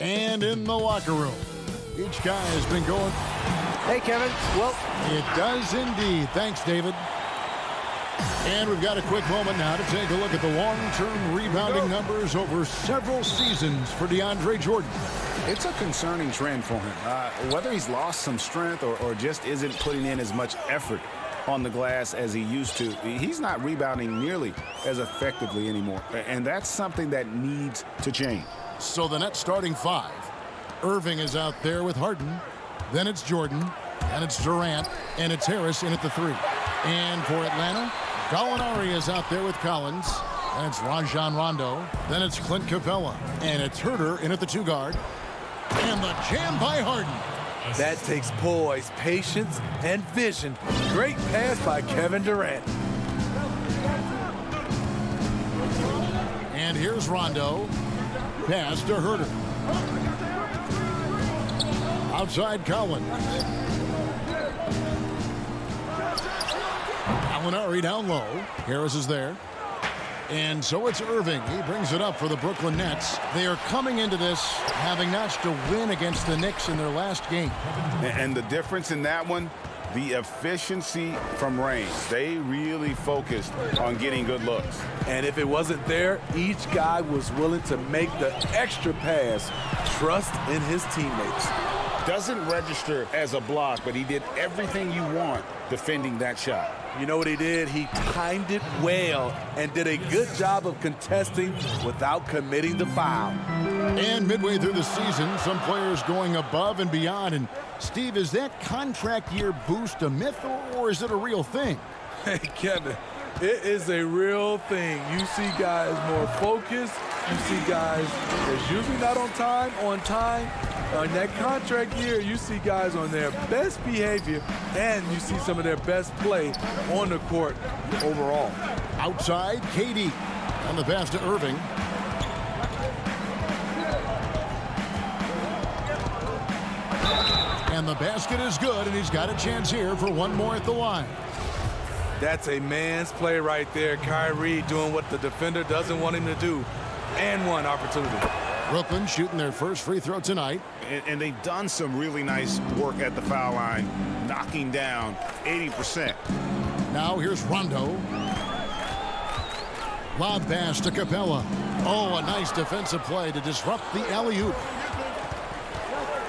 And in the locker room, each guy has been going. Hey, Kevin. Well, it does indeed. Thanks, David. And we've got a quick moment now to take a look at the long-term rebounding numbers over several seasons for Deandre Jordan. It's a concerning trend for him. Whether he's lost some strength or just isn't putting in as much effort on the glass as he used to, he's not rebounding nearly as effectively anymore. And that's something that needs to change. So the Nets starting five. Irving is out there with Harden. Then it's Jordan. And it's Durant. And it's Harris in at the three. And for Atlanta, Gallinari is out there with Collins. And it's Rajon Rondo. Then it's Clint Capella. And it's Herter in at the two guard. And the jam by Harden. That takes poise, patience, and vision. Great pass by Kevin Durant. And here's Rondo. Pass to Herter. Outside Collins. Gallinari down low. Harris is there. And so it's Irving. He brings it up for the Brooklyn Nets. They are coming into this having notched a win against the Knicks in their last game. And the difference in that one, the efficiency from range. They really focused on getting good looks. And if it wasn't there, each guy was willing to make the extra pass. Trust in his teammates. Doesn't register as a block, but he did everything you want defending that shot. You know what he did? He timed it well and did a good job of contesting without committing the foul. And midway through the season, some players going above and beyond. And Steve, is that contract year boost a myth or is it a real thing? Hey, Kevin, it is a real thing. You see guys more focused. You see guys that's usually not on time. On that contract year, you see guys on their best behavior, and you see some of their best play on the court overall. Outside, KD on the pass to Irving. And the basket is good, and he's got a chance here for one more at the line. That's a man's play right there. Kyrie doing what the defender doesn't want him to do. And one opportunity. Brooklyn shooting their first free throw tonight. And they've done some really nice work at the foul line, knocking down 80%. Now here's Rondo. Lob pass to Capella. Oh, a nice defensive play to disrupt the alley-oop.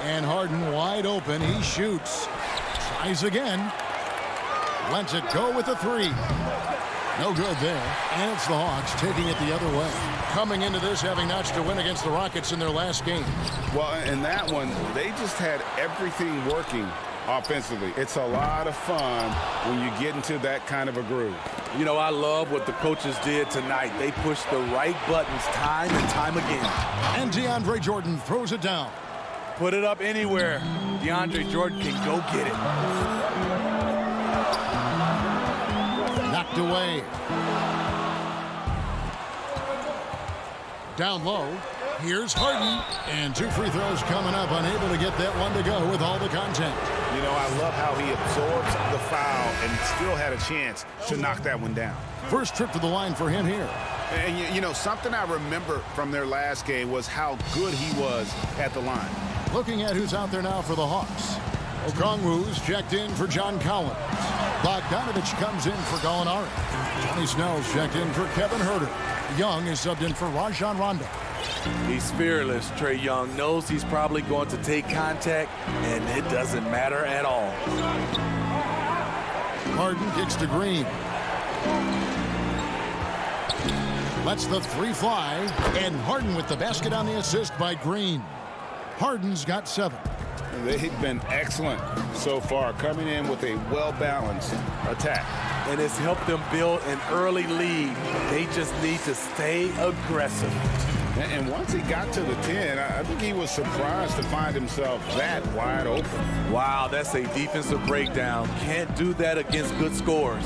And Harden wide open. He shoots. Tries again. Lets it go with the three. No good there. And it's the Hawks taking it the other way. Coming into this having notched a win against the Rockets in their last game. Well, in that one, they just had everything working offensively. It's a lot of fun when you get into that kind of a groove. You know, I love what the coaches did tonight. They pushed the right buttons time and time again. And Deandre Jordan throws it down. Put it up anywhere. Deandre Jordan can go get it. Knocked away. Down low. Here's Harden. And two free throws coming up. Unable to get that one to go with all the contact. You know, I love how he absorbs the foul and still had a chance to knock that one down. First trip to the line for him here. And, you know, something I remember from their last game was how good he was at the line. Looking at who's out there now for the Hawks. Okongwu's checked in for John Collins. Bogdanovich comes in for Gallinari. Johnny Snell's checked in for Kevin Herter. Young is subbed in for Rajon Rondo. He's fearless. Trey Young knows he's probably going to take contact, and it doesn't matter at all. Harden kicks to Green. Lets the three fly, and Harden with the basket on the assist by Green. Harden's got 7. They've been excellent so far, coming in with a well-balanced attack. And it's helped them build an early lead. They just need to stay aggressive. And once he got to the 10, I think he was surprised to find himself that wide open. Wow, that's a defensive breakdown. Can't do that against good scores.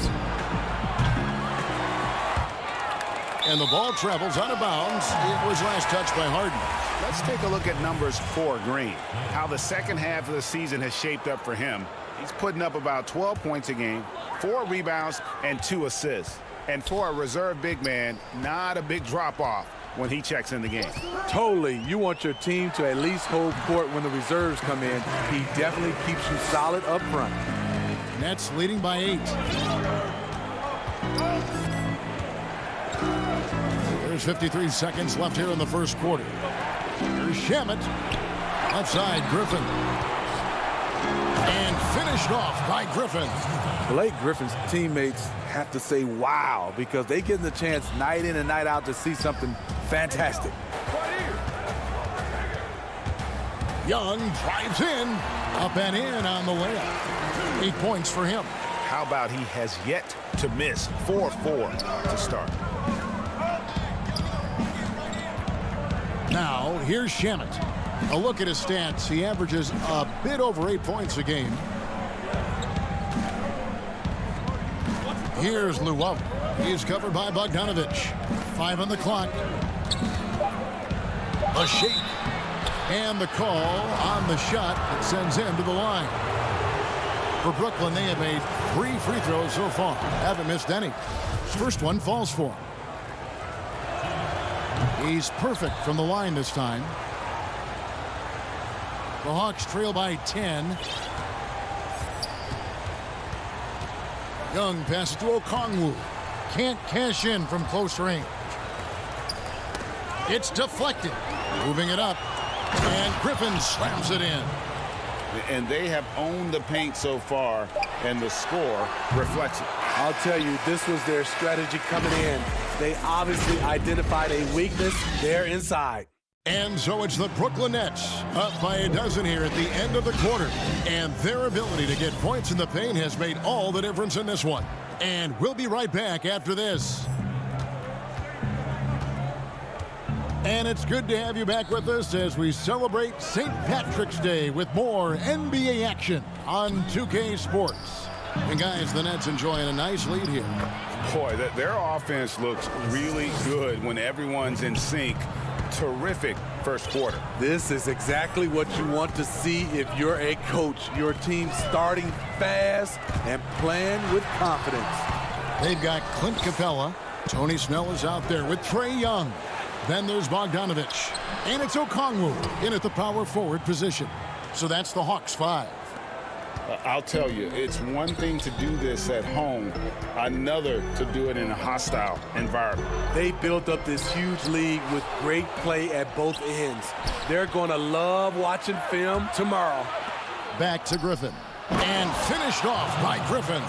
And the ball travels out of bounds. It was last touched by Harden. Let's take a look at numbers for Green. How the second half of the season has shaped up for him. He's putting up about 12 points a game, 4 rebounds, and 2 assists. And for a reserve big man, not a big drop-off when he checks in the game. Totally. You want your team to at least hold court when the reserves come in. He definitely keeps you solid up front. Nets leading by 8. There's 53 seconds left here in the first quarter. Here's Shamet. Left side, Griffin. And finished off by Griffin. Blake Griffin's teammates have to say wow, because they get the chance night in and night out to see something fantastic. Young drives in. Up and in on the layup. 8 points for him. How about he has yet to miss 4-4 to start. Now, here's Shamet. A look at his stats. He averages a bit over 8 points a game. Here's Luau. He's covered by Bogdanovich. 5 on the clock. A shake. And the call on the shot that sends him to the line. For Brooklyn, they have made 3 free throws so far. Haven't missed any. First one falls for him. He's perfect from the line this time. The Hawks trail by 10. Young passes to Okongwu. Can't cash in from close range. It's deflected. Moving it up. And Griffin slams it in. And they have owned the paint so far, and the score reflects it. I'll tell you, this was their strategy coming in. They obviously identified a weakness there inside. And so it's the Brooklyn Nets up by a dozen here at the end of the quarter. And their ability to get points in the paint has made all the difference in this one. And we'll be right back after this. And it's good to have you back with us as we celebrate St. Patrick's Day with more NBA action on 2K Sports. And guys, the Nets enjoying a nice lead here. Boy, their offense looks really good when everyone's in sync. Terrific first quarter. This is exactly what you want to see if you're a coach. Your team starting fast and playing with confidence. They've got Clint Capella. Tony Snell is out there with Trey Young. Then there's Bogdanovich. And it's Okongwu in at the power forward position. So that's the Hawks 5. I'll tell you, it's one thing to do this at home, another to do it in a hostile environment. They built up this huge lead with great play at both ends. They're going to love watching film tomorrow. Back to Griffin. And finished off by Griffin.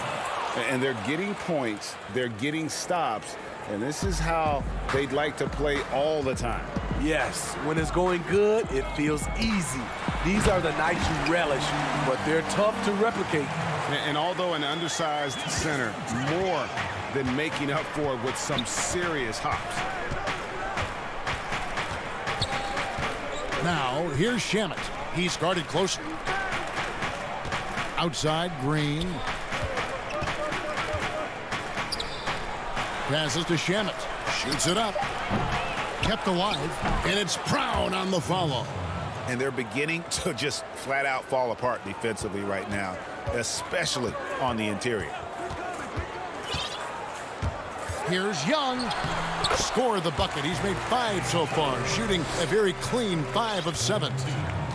And they're getting points, they're getting stops, and this is how they'd like to play all the time. Yes, when it's going good, it feels easy. These are the nights you relish, but they're tough to replicate. And although an undersized center, more than making up for it with some serious hops. Now, here's Shamet. He's guarded closely. Outside, Green. Passes to Shamet. Shoots it up. Kept alive. And it's Brown on the follow. And they're beginning to just flat out fall apart defensively right now, especially on the interior. Here's Young. Scored the bucket. He's made 5 so far, shooting a very clean 5 of 7.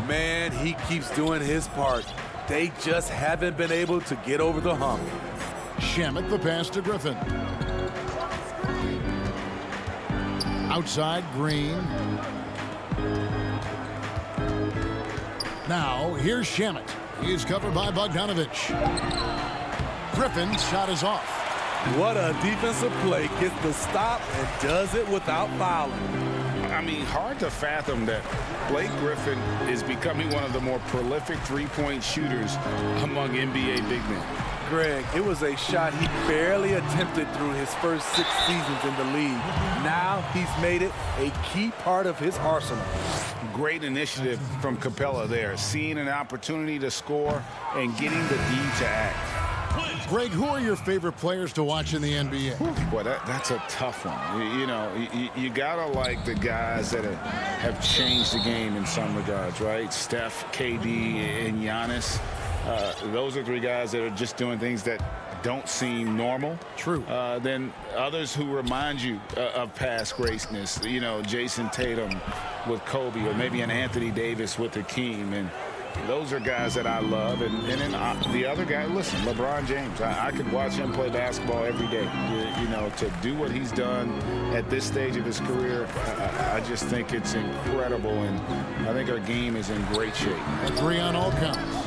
Man, he keeps doing his part. They just haven't been able to get over the hump. Shamet the pass to Griffin. Outside, Green. Now, here's Shamet. He's covered by Bogdanovich. Griffin's shot is off. What a defensive play. Gets the stop and does it without fouling. I mean, hard to fathom that Blake Griffin is becoming one of the more prolific three-point shooters among NBA big men. Greg, it was a shot he barely attempted through his first 6 seasons in the league. Now he's made it a key part of his arsenal. Great initiative from Capella there, seeing an opportunity to score and getting the D to act. Greg, who are your favorite players to watch in the NBA? Boy, that's a tough one. You gotta like the guys that have changed the game in some regards, right? Steph, KD, and Giannis. Those are 3 guys that are just doing things that don't seem normal. True. Then others who remind you of past greatness. Jason Tatum with Kobe, or maybe an Anthony Davis with Hakeem. And those are guys that I love. And then the other guy, listen, LeBron James. I could watch him play basketball every day. To do what he's done at this stage of his career, I just think it's incredible. And I think our game is in great shape. Agree on all counts.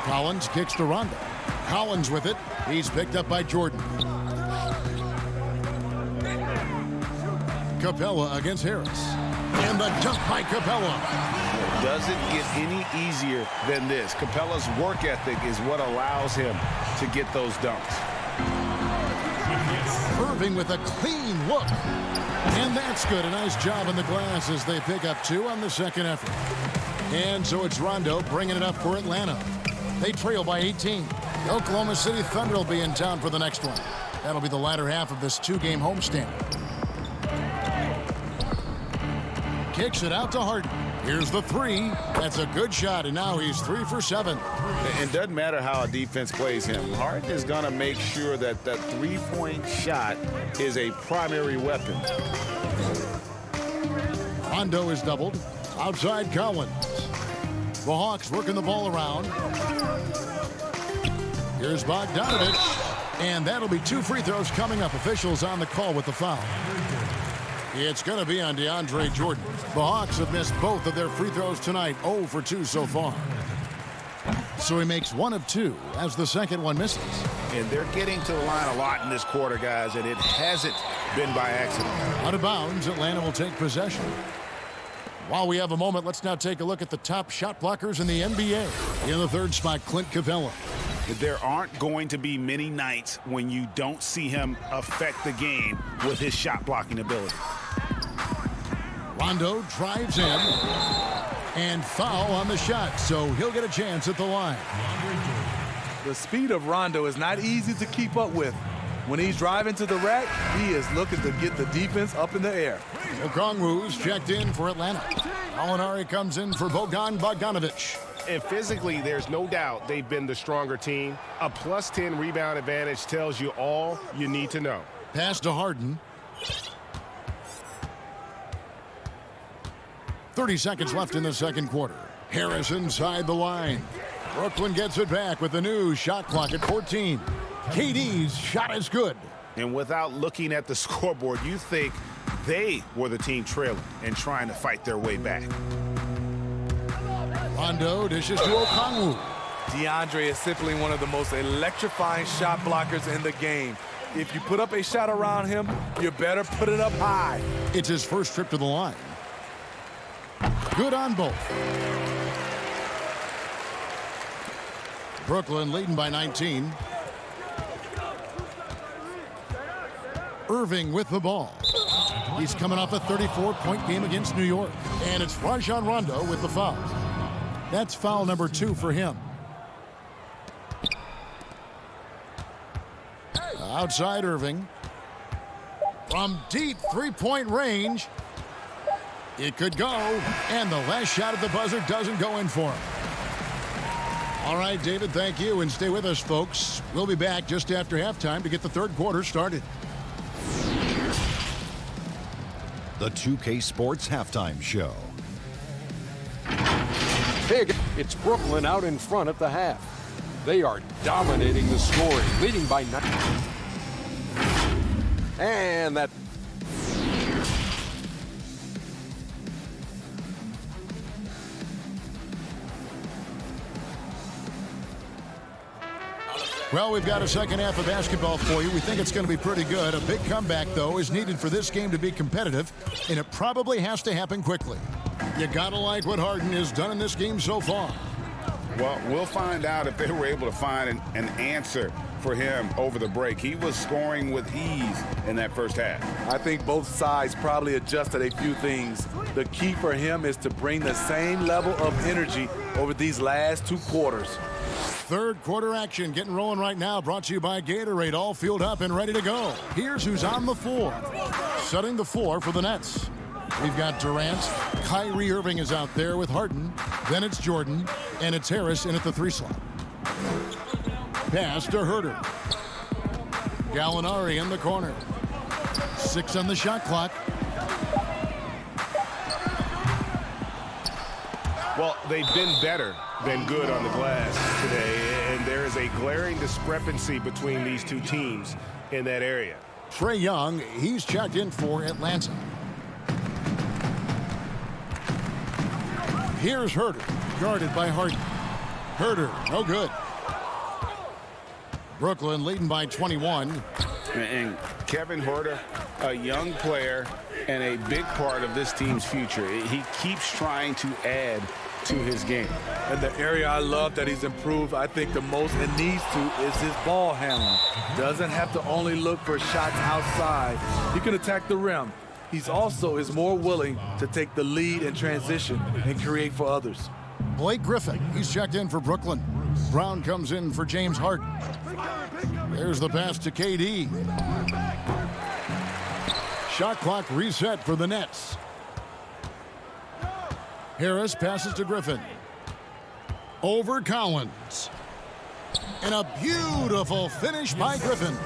Collins kicks to Rondo. Collins with it. He's picked up by Jordan. Capella against Harris. And the dunk by Capella. It doesn't get any easier than this. Capella's work ethic is what allows him to get those dunks. Irving with a clean look. And that's good. A nice job on the glass as they pick up 2 on the second effort. And so it's Rondo bringing it up for Atlanta. They trail by 18. The Oklahoma City Thunder will be in town for the next one. That'll be the latter half of this 2-game homestand. Kicks it out to Harden. Here's the 3. That's a good shot, and now he's 3 for 7. It doesn't matter how a defense plays him. Harden is going to make sure that that three-point shot is a primary weapon. Rondo is doubled. Outside Collins. The Hawks working the ball around. Here's Bogdanovich. And that'll be 2 free throws coming up. Officials on the call with the foul. It's going to be on Deandre Jordan. The Hawks have missed both of their free throws tonight. 0 for 2 so far. So he makes 1 of 2 as the second one misses. And they're getting to the line a lot in this quarter, guys, and it hasn't been by accident. Out of bounds, Atlanta will take possession. While we have a moment, let's now take a look at the top shot blockers in the NBA. In the 3rd spot, Clint Capella. There aren't going to be many nights when you don't see him affect the game with his shot blocking ability. Rondo drives in. And foul on the shot, so he'll get a chance at the line. The speed of Rondo is not easy to keep up with. When he's driving to the rack, he is looking to get the defense up in the air. Okongwu's checked in for Atlanta. Molinari comes in for Bogdanovich. And physically, there's no doubt they've been the stronger team. A +10 rebound advantage tells you all you need to know. Pass to Harden. 30 seconds left in the second quarter. Harris inside the line. Brooklyn gets it back with the new shot clock at 14. KD's shot is good. And without looking at the scoreboard, you think they were the team trailing and trying to fight their way back. Rondo dishes to Okongwu. Deandre is simply one of the most electrifying shot blockers in the game. If you put up a shot around him, you better put it up high. It's his first trip to the line. Good on both. Brooklyn leading by 19. Irving with the ball. He's coming off a 34-point game against New York. And it's Rajon Rondo with the foul. That's foul number 2 for him. Outside Irving. From deep three-point range. It could go. And the last shot at the buzzer doesn't go in for him. All right, David, thank you. And stay with us, folks. We'll be back just after halftime to get the third quarter started. The 2K Sports Halftime Show. Big, it's Brooklyn out in front at the half. They are dominating the scoring, leading by 9. And that Well, we've got a second half of basketball for you. We think it's going to be pretty good. A big comeback, though, is needed for this game to be competitive, and it probably has to happen quickly. You got to like what Harden has done in this game so far. Well, we'll find out if they were able to find an answer for him over the break. He was scoring with ease in that first half. I think both sides probably adjusted a few things. The key for him is to bring the same level of energy over these last 2 quarters. Third quarter action getting rolling right now, brought to you by Gatorade, all fueled up and ready to go. Here's who's on the floor. Setting the floor for the Nets. We've got Durant. Kyrie Irving is out there with Harden. Then it's Jordan, and it's Harris in at the 3 slot. Pass to Herter. Gallinari in the corner. 6 on the shot clock. Well, they've been better than good on the glass today, and there is a glaring discrepancy between these two teams in that area. Trey Young, he's checked in for Atlanta. Here's Herter, guarded by Harden. Herter, no good. Brooklyn leading by 21. And Kevin Herter, a young player and a big part of this team's future. He keeps trying to add to his game. And the area I love that he's improved, I think the most and needs to, is his ball handling. Doesn't have to only look for shots outside. He can attack the rim. He's also is more willing to take the lead in transition and create for others. Blake Griffin, he's checked in for Brooklyn. Brown comes in for James Harden. There's the pass to KD. Shot clock reset for the Nets. Harris passes to Griffin. Over Collins. And a beautiful finish by Griffin.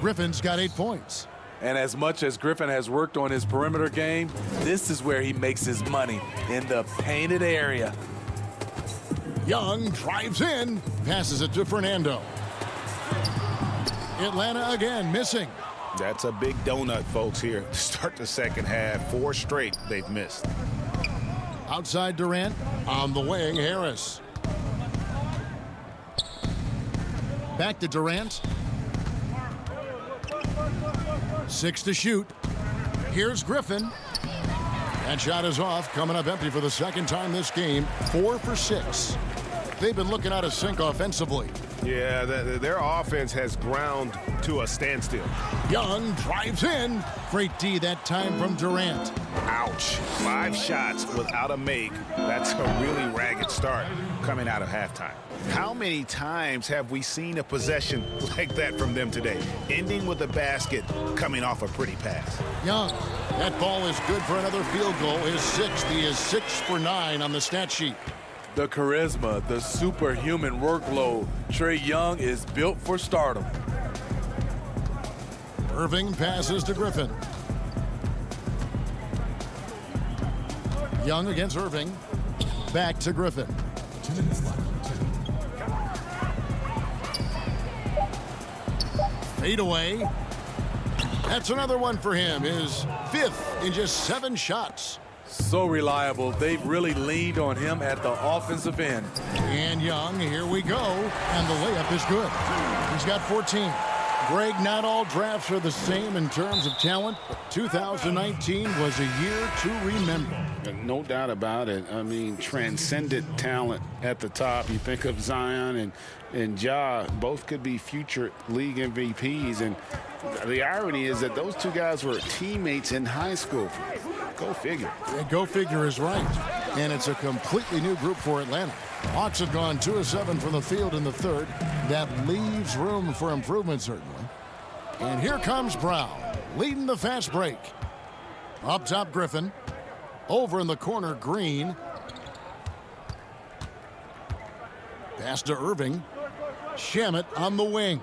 Griffin's got 8 points. And as much as Griffin has worked on his perimeter game, this is where he makes his money, in the painted area. Young drives in, passes it to Fernando. Atlanta again missing. That's a big donut, folks, here to start the second half. 4 straight they've missed. Outside Durant, on the wing, Harris. Back to Durant. 6 to shoot. Here's Griffin. That shot is off, coming up empty for the second time this game. 4 for 6. They've been looking out of sync offensively. Yeah, their offense has ground to a standstill. Young drives in. Great D that time from Durant. Ouch. 5 shots without a make. That's a really ragged start coming out of halftime. How many times have we seen a possession like that from them today, ending with a basket coming off a pretty pass? Young, that ball is good for another field goal. His 6th. He is 6 for 9 on the stat sheet. The charisma, the superhuman workload. Trey Young is built for stardom. Irving passes to Griffin. Young against Irving. Back to Griffin. Fade away. That's another one for him. His 5th in just 7 shots. So reliable. They've really leaned on him at the offensive end. And Young, here we go. And the layup is good. He's got 14. Greg, not all drafts are the same in terms of talent, but 2019 was a year to remember. No doubt about it. I mean, transcendent talent at the top. You think of Zion and Ja, both could be future league MVPs. And the irony is that those 2 guys were teammates in high school. Go figure. Yeah, go figure is right. And it's a completely new group for Atlanta. Hawks have gone 2 of 7 from the field in the 3rd. That leaves room for improvement, certainly. And here comes Brown, leading the fast break. Up top, Griffin. Over in the corner, Green. Pass to Irving. Shamet on the wing.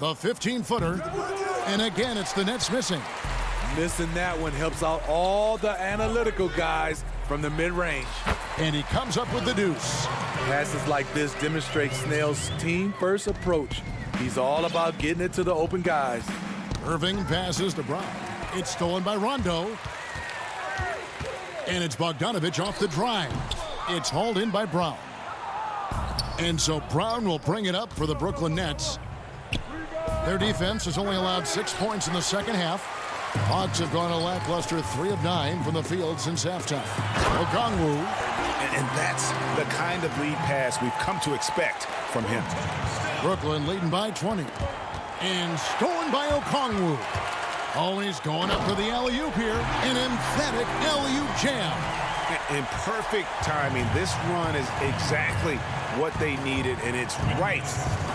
The 15-footer. And again, it's the Nets missing. Missing that one helps out all the analytical guys from the mid-range. And he comes up with the deuce. Passes like this demonstrate Snell's team-first approach. He's all about getting it to the open guys. Irving passes to Brown. It's stolen by Rondo. And it's Bogdanovich off the drive. It's hauled in by Brown. And so Brown will bring it up for the Brooklyn Nets. Their defense has only allowed 6 points in the second half. Hawks have gone a lackluster 3 of 9 from the field since halftime. Okongwu. And that's the kind of lead pass we've come to expect from him. Brooklyn leading by 20. And stolen by Okongwu. Oh, he's going up for the alley-oop here. An emphatic alley-oop jam. In perfect timing. This run is exactly what they needed, and it's right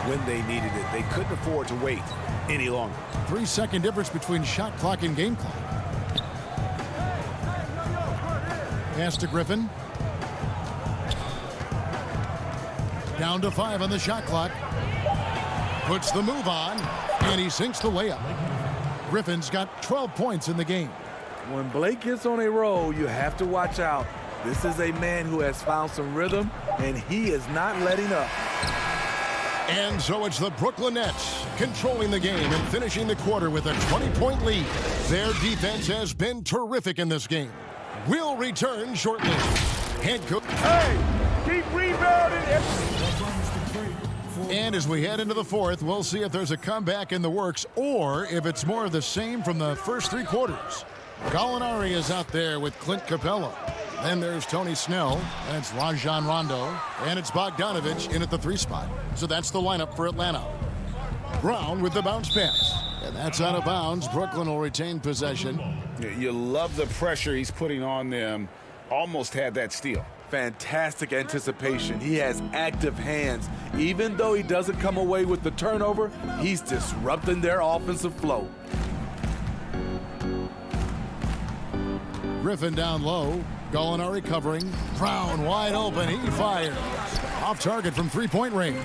when they needed it. They couldn't afford to wait any longer. 3-second difference between shot clock and game clock. Pass to Griffin. Down to 5 on the shot clock. Puts the move on, and he sinks the layup. Griffin's got 12 points in the game. When Blake gets on a roll, you have to watch out. This is a man who has found some rhythm, and he is not letting up. And so it's the Brooklyn Nets controlling the game and finishing the quarter with a 20-point lead. Their defense has been terrific in this game. We'll return shortly. Head coach. Hey, keep rebounding. And as we head into the fourth, we'll see if there's a comeback in the works or if it's more of the same from the first 3 quarters. Gallinari is out there with Clint Capella. Then there's Tony Snell. That's Rajon Rondo. And it's Bogdanovich in at the 3 spot. So that's the lineup for Atlanta. Brown with the bounce pass. And that's out of bounds. Brooklyn will retain possession. You love the pressure he's putting on them. Almost had that steal. Fantastic anticipation. He has active hands. Even though he doesn't come away with the turnover, he's disrupting their offensive flow. Griffin down low. Gallinari covering. Brown wide open. He fires. Off target from 3-point range.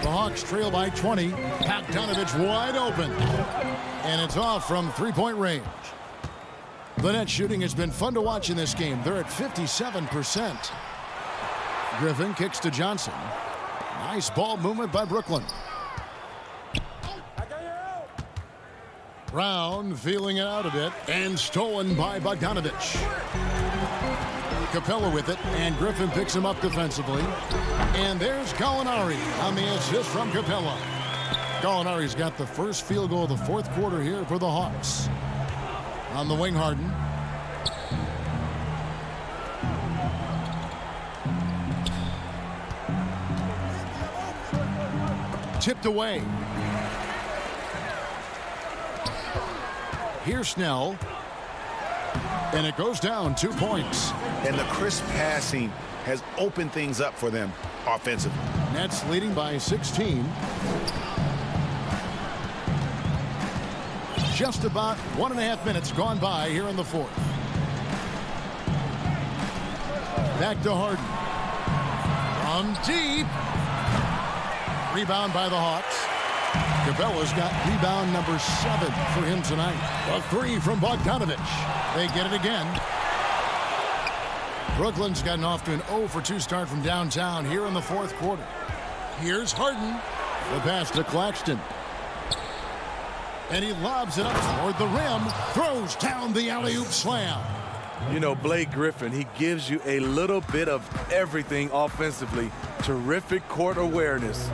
The Hawks trail by 20. Bogdanovich wide open. And it's off from 3-point range. The net shooting has been fun to watch in this game. They're at 57%. Griffin kicks to Johnson. Nice ball movement by Brooklyn. Brown feeling it out a bit and stolen by Bogdanovich. Capella with it, and Griffin picks him up defensively. And there's Gallinari on the assist from Capella. Gallinari's got the first field goal of the fourth quarter here for the Hawks. On the wing, Harden. Tipped away. Here's Snell. And it goes down 2 points. And the crisp passing has opened things up for them offensively. Nets leading by 16. Just about 1.5 minutes gone by here in the fourth. Back to Harden. From deep. Rebound by the Hawks. Capella's got rebound number 7 for him tonight. A 3 from Bogdanovich. They get it again. Brooklyn's gotten off to an 0-for-2 start from downtown here in the fourth quarter. Here's Harden. The pass to Claxton. And he lobs it up toward the rim. Throws down the alley-oop slam. You know, Blake Griffin, he gives you a little bit of everything offensively. Terrific court awareness.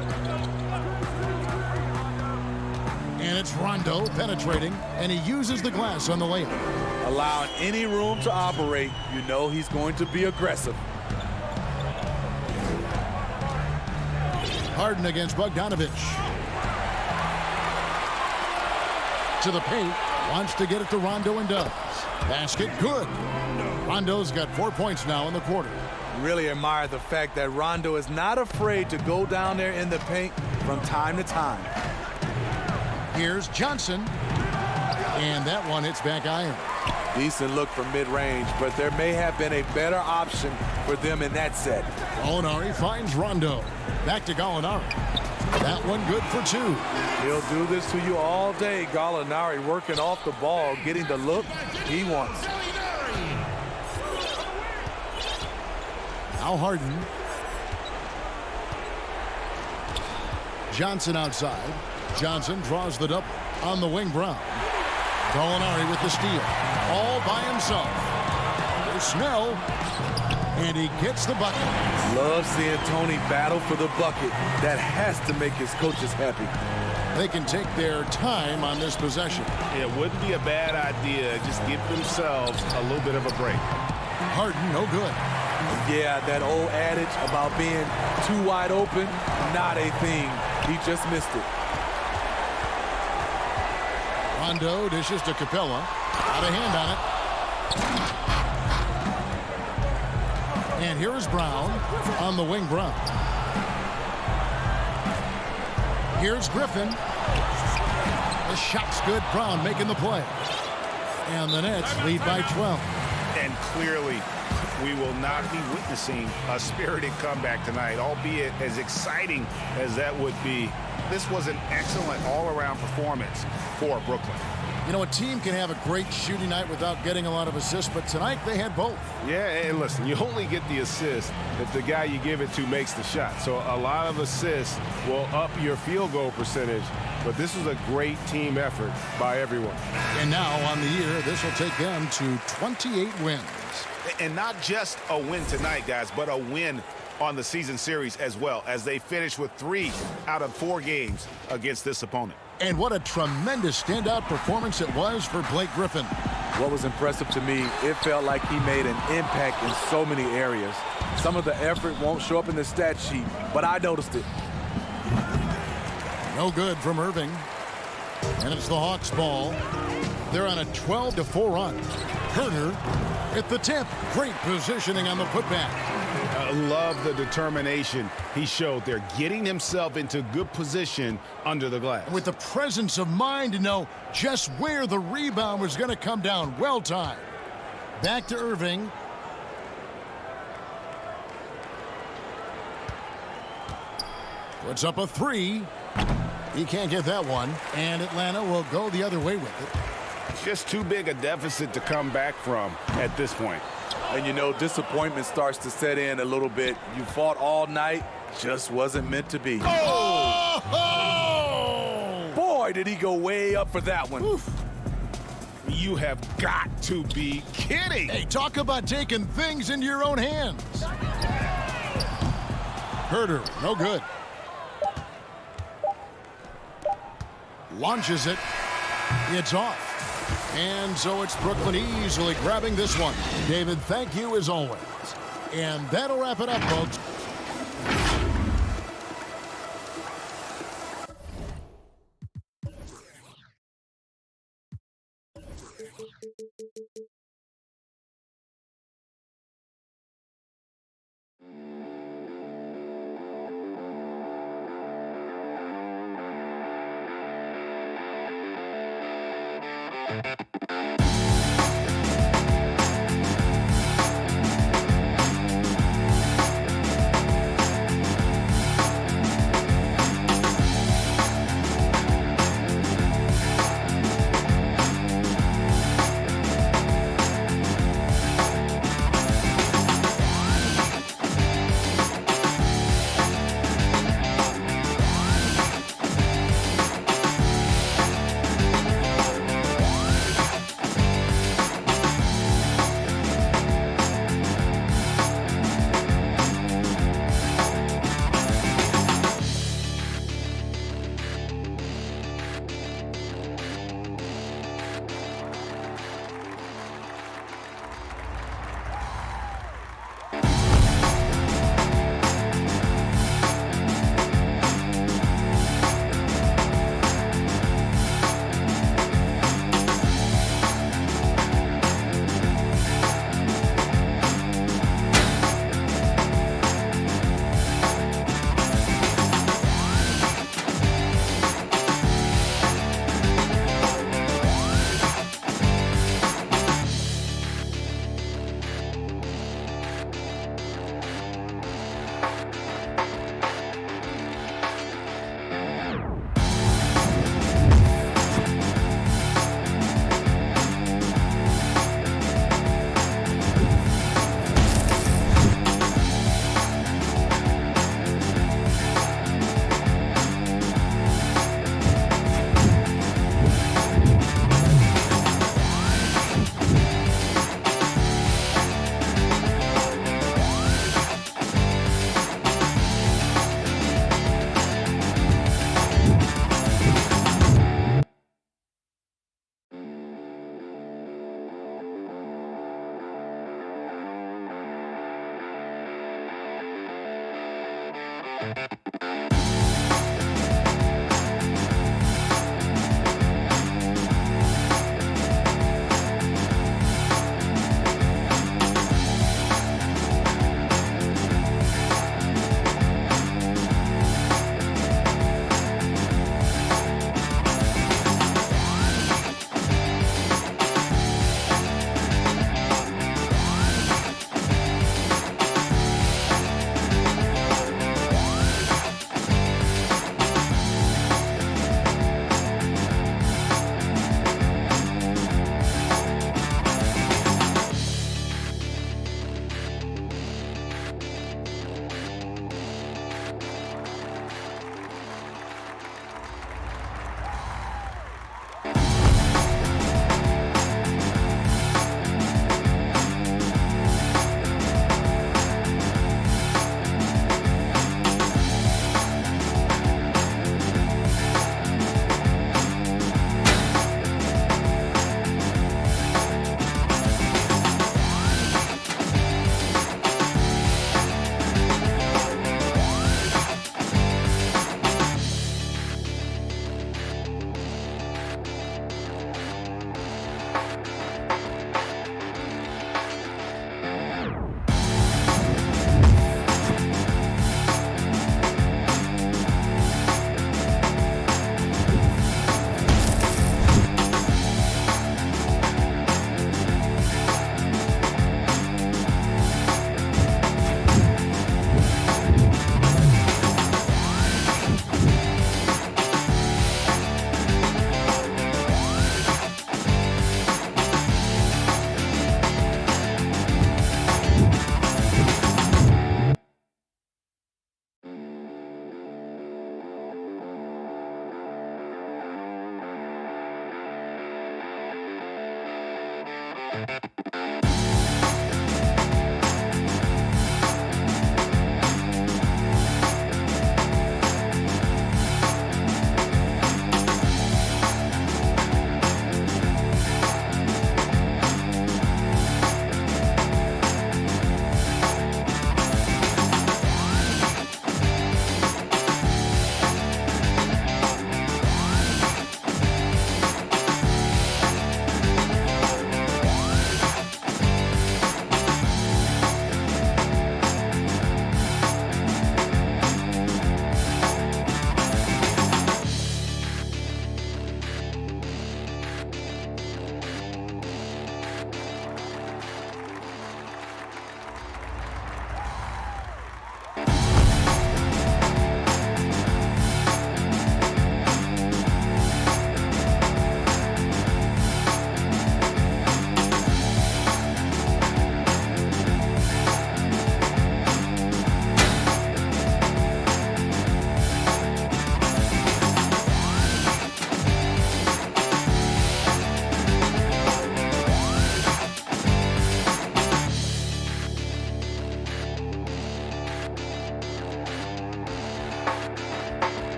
And it's Rondo penetrating, and he uses the glass on the layup. Allowing any room to operate, you know he's going to be aggressive. Harden against Bogdanovich. To the paint, wants to get it to Rondo and does. Basket good. Rondo's got 4 points now in the quarter. Really admire the fact that Rondo is not afraid to go down there in the paint from time to time. Here's Johnson. And that one hits back iron. Decent look from mid-range, but there may have been a better option for them in that set. Gallinari finds Rondo. Back to Gallinari. That one good for 2. He'll do this to you all day. Gallinari working off the ball, getting the look he wants. Now Harden. Johnson outside. Johnson draws the double. On the wing, Brown. Gallinari with the steal. All by himself. There's Snell. And he gets the bucket. Love seeing Tony battle for the bucket. That has to make his coaches happy. They can take their time on this possession. It wouldn't be a bad idea. Just give themselves a little bit of a break. Harden, no good. Yeah, that old adage about being too wide open, not a thing. He just missed it. Rondo dishes to Capella. Got a hand on it. And here is Brown on the wing. Brown. Here's Griffin. The shot's good. Brown making the play. And the Nets lead by 12. And clearly, we will not be witnessing a spirited comeback tonight, albeit as exciting as that would be. This was an excellent all-around performance for Brooklyn. You know, a team can have a great shooting night without getting a lot of assists, but tonight they had both. Yeah, and listen, you only get the assist if the guy you give it to makes the shot. So a lot of assists will up your field goal percentage, but this was a great team effort by everyone. And now on the year, this will take them to 28 wins. And not just a win tonight, guys, but a win on the season series as well, as they finish with 3 out of 4 games against this opponent. And what a tremendous standout performance it was for Blake Griffin. What was impressive to me, it felt like he made an impact in so many areas. Some of the effort won't show up in the stat sheet, but I noticed it. No good from Irving. And it's the Hawks' ball. They're on a 12-4 run. Herter at the tip. Great positioning on the putback. I love the determination he showed there, getting himself into good position under the glass. With the presence of mind to know just where the rebound was going to come down. Well timed. Back to Irving. Puts up a 3. He can't get that one. And Atlanta will go the other way with it. It's just too big a deficit to come back from at this point. And, you know, disappointment starts to set in a little bit. You fought all night, just wasn't meant to be. Oh! Boy, did he go way up for that one. Oof. You have got to be kidding. Hey, talk about taking things into your own hands. Herter, no good. Launches it. It's off. And so it's Brooklyn easily grabbing this one. David, thank you as always. And that'll wrap it up, folks.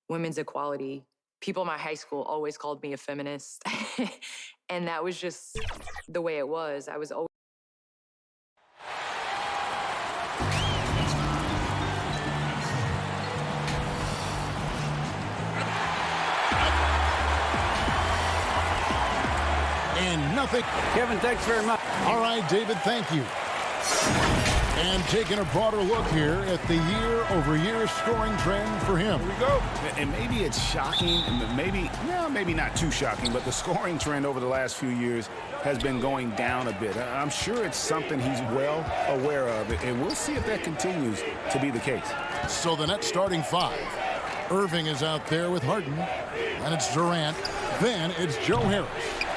women's equality. People in my high school always called me a feminist. And that was just the way it was. I was always. And nothing. Kevin, thanks very much. All right, David, thank you. And taking a broader look here at the year-over-year scoring trend for him. Here we go. And maybe it's shocking, and maybe not too shocking, but the scoring trend over the last few years has been going down a bit. I'm sure it's something he's well aware of, and we'll see if that continues to be the case. So the net starting five. Irving is out there with Harden, and it's Durant. Then it's Joe Harris,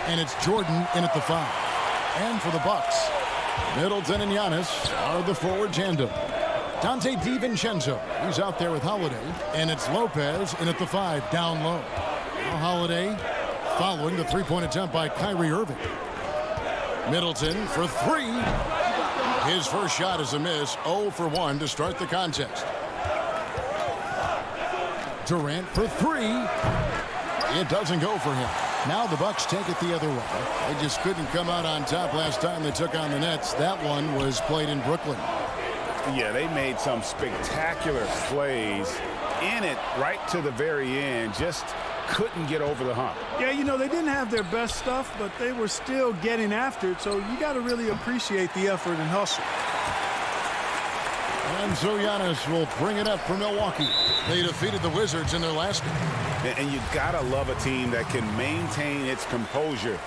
and it's Jordan in at the five. And for the Bucks, Middleton and Giannis are the forward tandem. Dante DiVincenzo, he's out there with Holiday, and it's Lopez in at the five, down low. Now Holiday following the three-point attempt by Kyrie Irving. Middleton for three. His first shot is a miss, 0 for 1 to start the contest. Durant for three. It doesn't go for him. Now the Bucks take it the other way. They just couldn't come out on top last time they took on the Nets. That one was played in Brooklyn. Yeah, they made some spectacular plays in it right to the very end. Just couldn't get over the hump. Yeah, you know, they didn't have their best stuff, but they were still getting after it. So you got to really appreciate the effort and hustle. And so Giannis will bring it up for Milwaukee. They defeated the Wizards in their last game. And you gotta love a team that can maintain its composure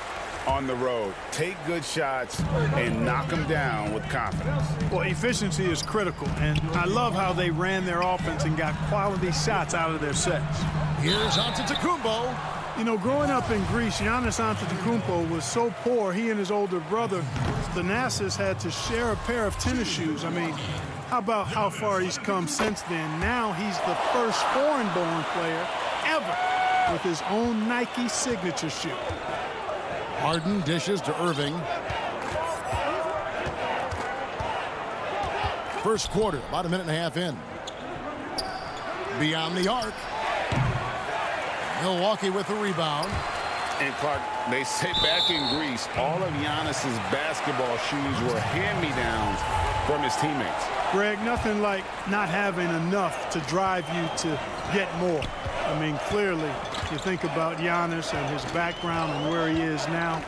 on the road, take good shots, and knock them down with confidence. Well, efficiency is critical, and I love how they ran their offense and got quality shots out of their sets. Here's Antetokounmpo. You know, growing up in Greece, Giannis Antetokounmpo was so poor, he and his older brother, Thanasis, had to share a pair of tennis shoes. I mean, how about how far he's come since then? Now he's the first foreign-born player ever with his own Nike signature shoe. Harden dishes to Irving. First quarter, about a minute and a half in. Beyond the arc. Milwaukee with the rebound. And Clark, they say back in Greece, all of Giannis's basketball shoes were hand-me-downs from his teammates. Greg, nothing like not having enough to drive you to get more. I mean, clearly, you think about Giannis and his background and where he is now,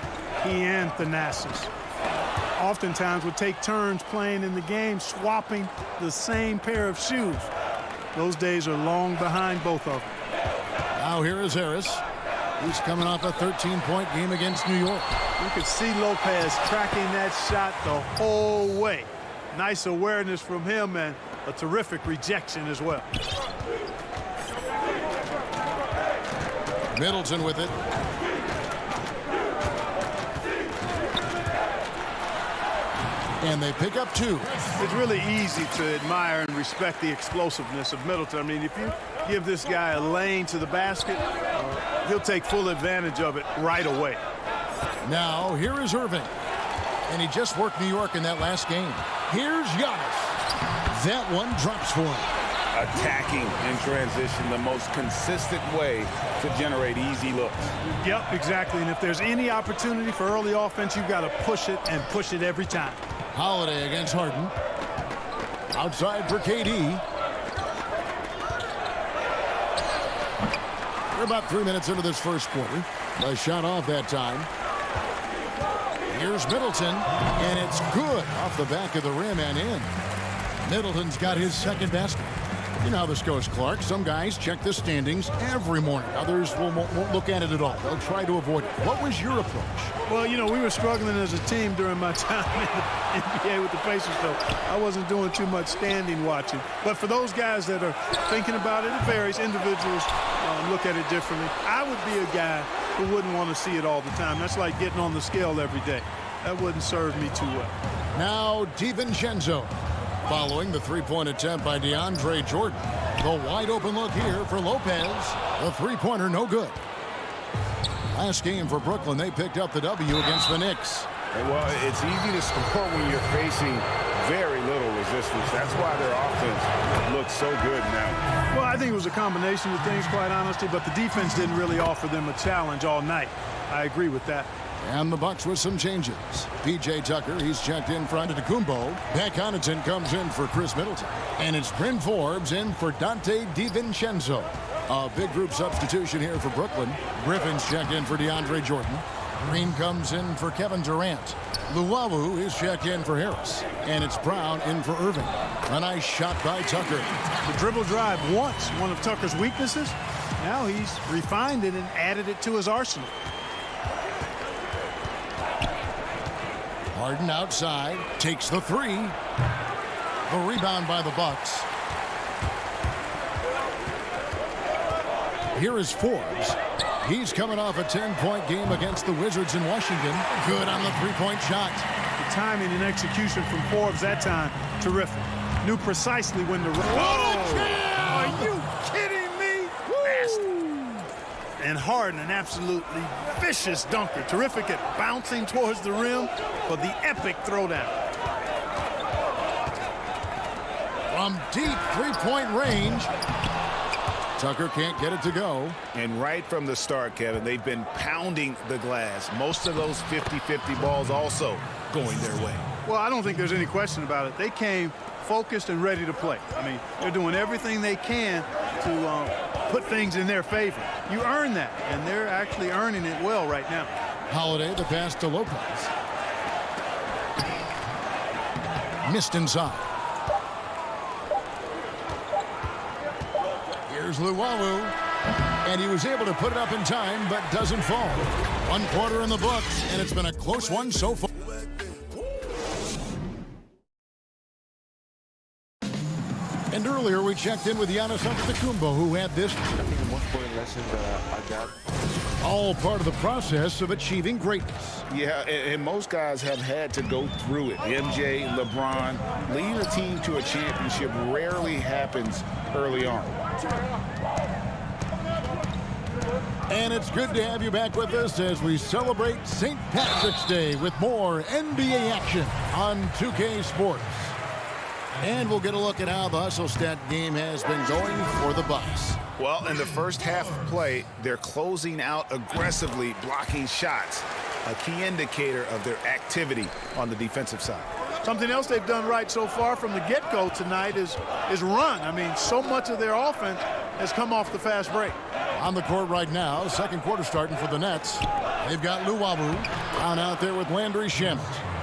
he and Thanasis oftentimes would take turns playing in the game, swapping the same pair of shoes. Those days are long behind both of them. Now here is Harris. He's coming off a 13-point game against New York. You could see Lopez tracking that shot the whole way. Nice awareness from him and a terrific rejection as well. Middleton with it. And they pick up two. It's really easy to admire and respect the explosiveness of Middleton. I mean, if you give this guy a lane to the basket, he'll take full advantage of it right away. Now, here is Irving. And he just worked New York in that last game. Here's Giannis. That one drops for him. Attacking in transition, the most consistent way to generate easy looks. Yep, exactly. And if there's any opportunity for early offense, you've got to push it and push it every time. Holiday against Harden. Outside for KD. We're about 3 minutes into this first quarter. A shot off that time. Here's Middleton, and it's good off the back of the rim and in. Middleton's got his second basket. You know how this goes, Clark. Some guys check the standings every morning. Others won't look at it at all. They'll try to avoid it. What was your approach? Well, you know, we were struggling as a team during my time in the NBA with the Pacers, so I wasn't doing too much standing watching. But for those guys that are thinking about it, it varies. Individuals look at it differently. I would be a guy who wouldn't want to see it all the time. That's like getting on the scale every day. That wouldn't serve me too well. Now, DiVincenzo. Following the three-point attempt by Deandre Jordan. The wide open look here for Lopez. The three-pointer no good. Last game for Brooklyn, they picked up the W against the Knicks. Well, it's easy to score when you're facing very little resistance. That's why their offense looks so good now. Well, I think it was a combination of things, quite honestly, but the defense didn't really offer them a challenge all night. I agree with that. And the Bucks with some changes. P.J. Tucker, he's checked in for Antetokounmpo. Pat Connaughton comes in for Chris Middleton. And it's Bryn Forbes in for Dante DiVincenzo. A big group substitution here for Brooklyn. Griffin's checked in for Deandre Jordan. Green comes in for Kevin Durant. Luwawu is checked in for Harris. And it's Brown in for Irving. A nice shot by Tucker. The dribble drive once one of Tucker's weaknesses. Now he's refined it and added it to his arsenal. Harden outside, takes the three. The rebound by the Bucks. Here is Forbes. He's coming off a 10-point game against the Wizards in Washington. Good on the three-point shot. The timing and execution from Forbes that time, terrific. Knew precisely when to run. Are you kidding me? And Harden, an absolutely vicious dunker. Terrific at bouncing towards the rim for the epic throwdown. From deep three-point range. Tucker can't get it to go. And right from the start, Kevin, they've been pounding the glass. Most of those 50-50 balls also going their way. Well, I don't think there's any question about it. They came focused and ready to play. I mean, they're doing everything they can to put things in their favor. You earn that, and they're actually earning it well right now. Holiday, the pass to Lopez. Missed inside. Here's Luwawu. And he was able to put it up in time, but doesn't fall. 1 quarter in the books, and it's been a close one so far. And earlier we checked in with Giannis Antetokounmpo, who had this. I think the most important lesson that I got. All part of the process of achieving greatness. Yeah, and most guys have had to go through it. MJ, LeBron, leading a team to a championship rarely happens early on. And it's good to have you back with us as we celebrate St. Patrick's Day with more NBA action on 2K Sports. And we'll get a look at how the hustle stat game has been going for the Bucks. Well, in the first half of play, they're closing out aggressively, blocking shots, a key indicator of their activity on the defensive side. Something else they've done right so far from the get-go tonight is run. I mean, so much of their offense has come off the fast break. On the court right now, second quarter starting for the Nets. They've got Luwawu down out there with Landry Shamet.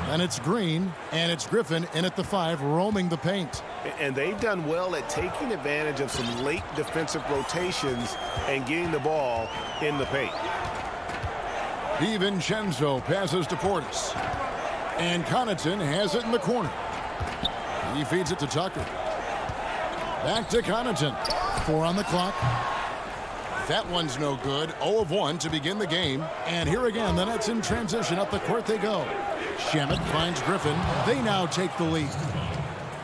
And it's Green, and it's Griffin in at the 5, roaming the paint. And they've done well at taking advantage of some late defensive rotations and getting the ball in the paint. DiVincenzo passes to Portis. And Connaughton has it in the corner. He feeds it to Tucker. Back to Connaughton. 4 on the clock. That one's no good. 0 of 1 to begin the game. And here again, the Nets in transition. Up the court they go. Shamet finds Griffin. They now take the lead.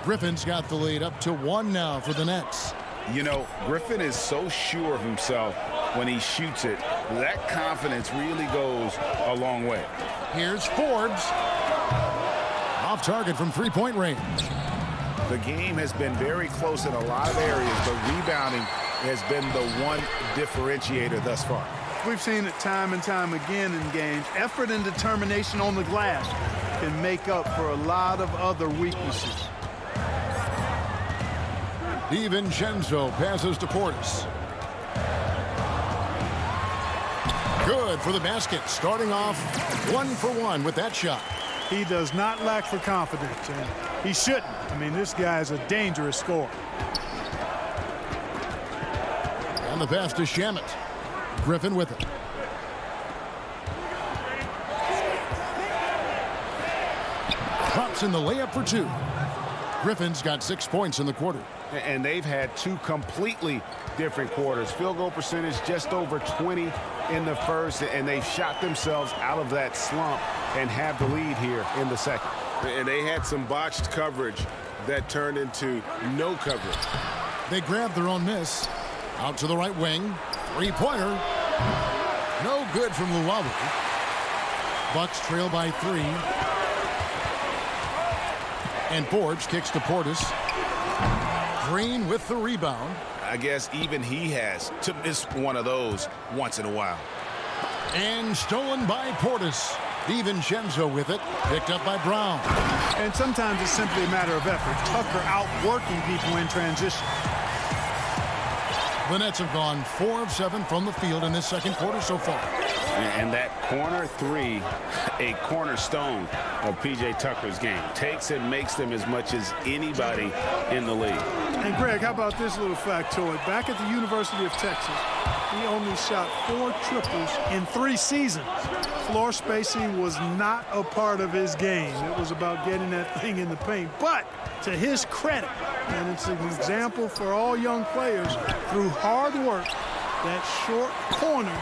Griffin's got the lead up to 1 now for the Nets. You know, Griffin is so sure of himself when he shoots it. That confidence really goes a long way. Here's Forbes. Off target from three-point range. The game has been very close in a lot of areas, but rebounding has been the one differentiator thus far. We've seen it time and time again in games. Effort and determination on the glass can make up for a lot of other weaknesses. DiVincenzo passes to Portis. Good for the basket. Starting off 1 for 1 with that shot. He does not lack for confidence, and he shouldn't. I mean, this guy is a dangerous scorer. And the pass to Shamet. Griffin with it. Drops in the layup for 2. Griffin's got 6 points in the quarter. And they've had 2 completely different quarters. Field goal percentage just over 20 in the first, and they've shot themselves out of that slump and have the lead here in the second. And they had some botched coverage that turned into no coverage. They grabbed their own miss. Out to the right wing. Three-pointer. No good from Luwawu. Bucks trail by 3. And Forbes kicks to Portis. Green with the rebound. I guess even he has to miss one of those once in a while. And stolen by Portis. DiVincenzo with it. Picked up by Brown. And sometimes it's simply a matter of effort. Tucker outworking people in transition. The Nets have gone 4 of 7 from the field in this second quarter so far. And that corner three, a cornerstone of P.J. Tucker's game. Takes and makes them as much as anybody in the league. And Greg, how about this little factoid? Back at the University of Texas, he only shot 4 triples in 3 seasons. Floor spacing was not a part of his game. It was about getting that thing in the paint. But to his credit, and it's an example for all young players, through hard work, that short corner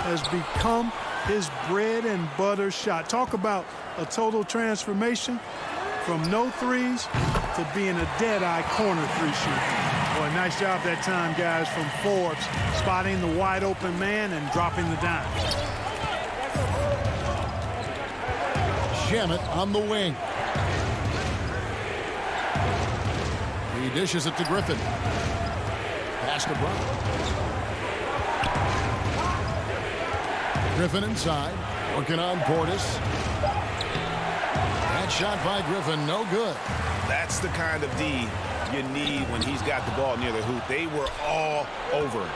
has become his bread and butter shot. Talk about a total transformation from no threes to being a dead-eye corner 3 shooter. Boy, nice job that time, guys, from Forbes, spotting the wide-open man and dropping the dime. Shamet on the wing. He dishes it to Griffin. Pass to Brown. Griffin inside, working on Portis. That shot by Griffin, no good. That's the kind of D you need when he's got the ball near the hoop. They were all over it.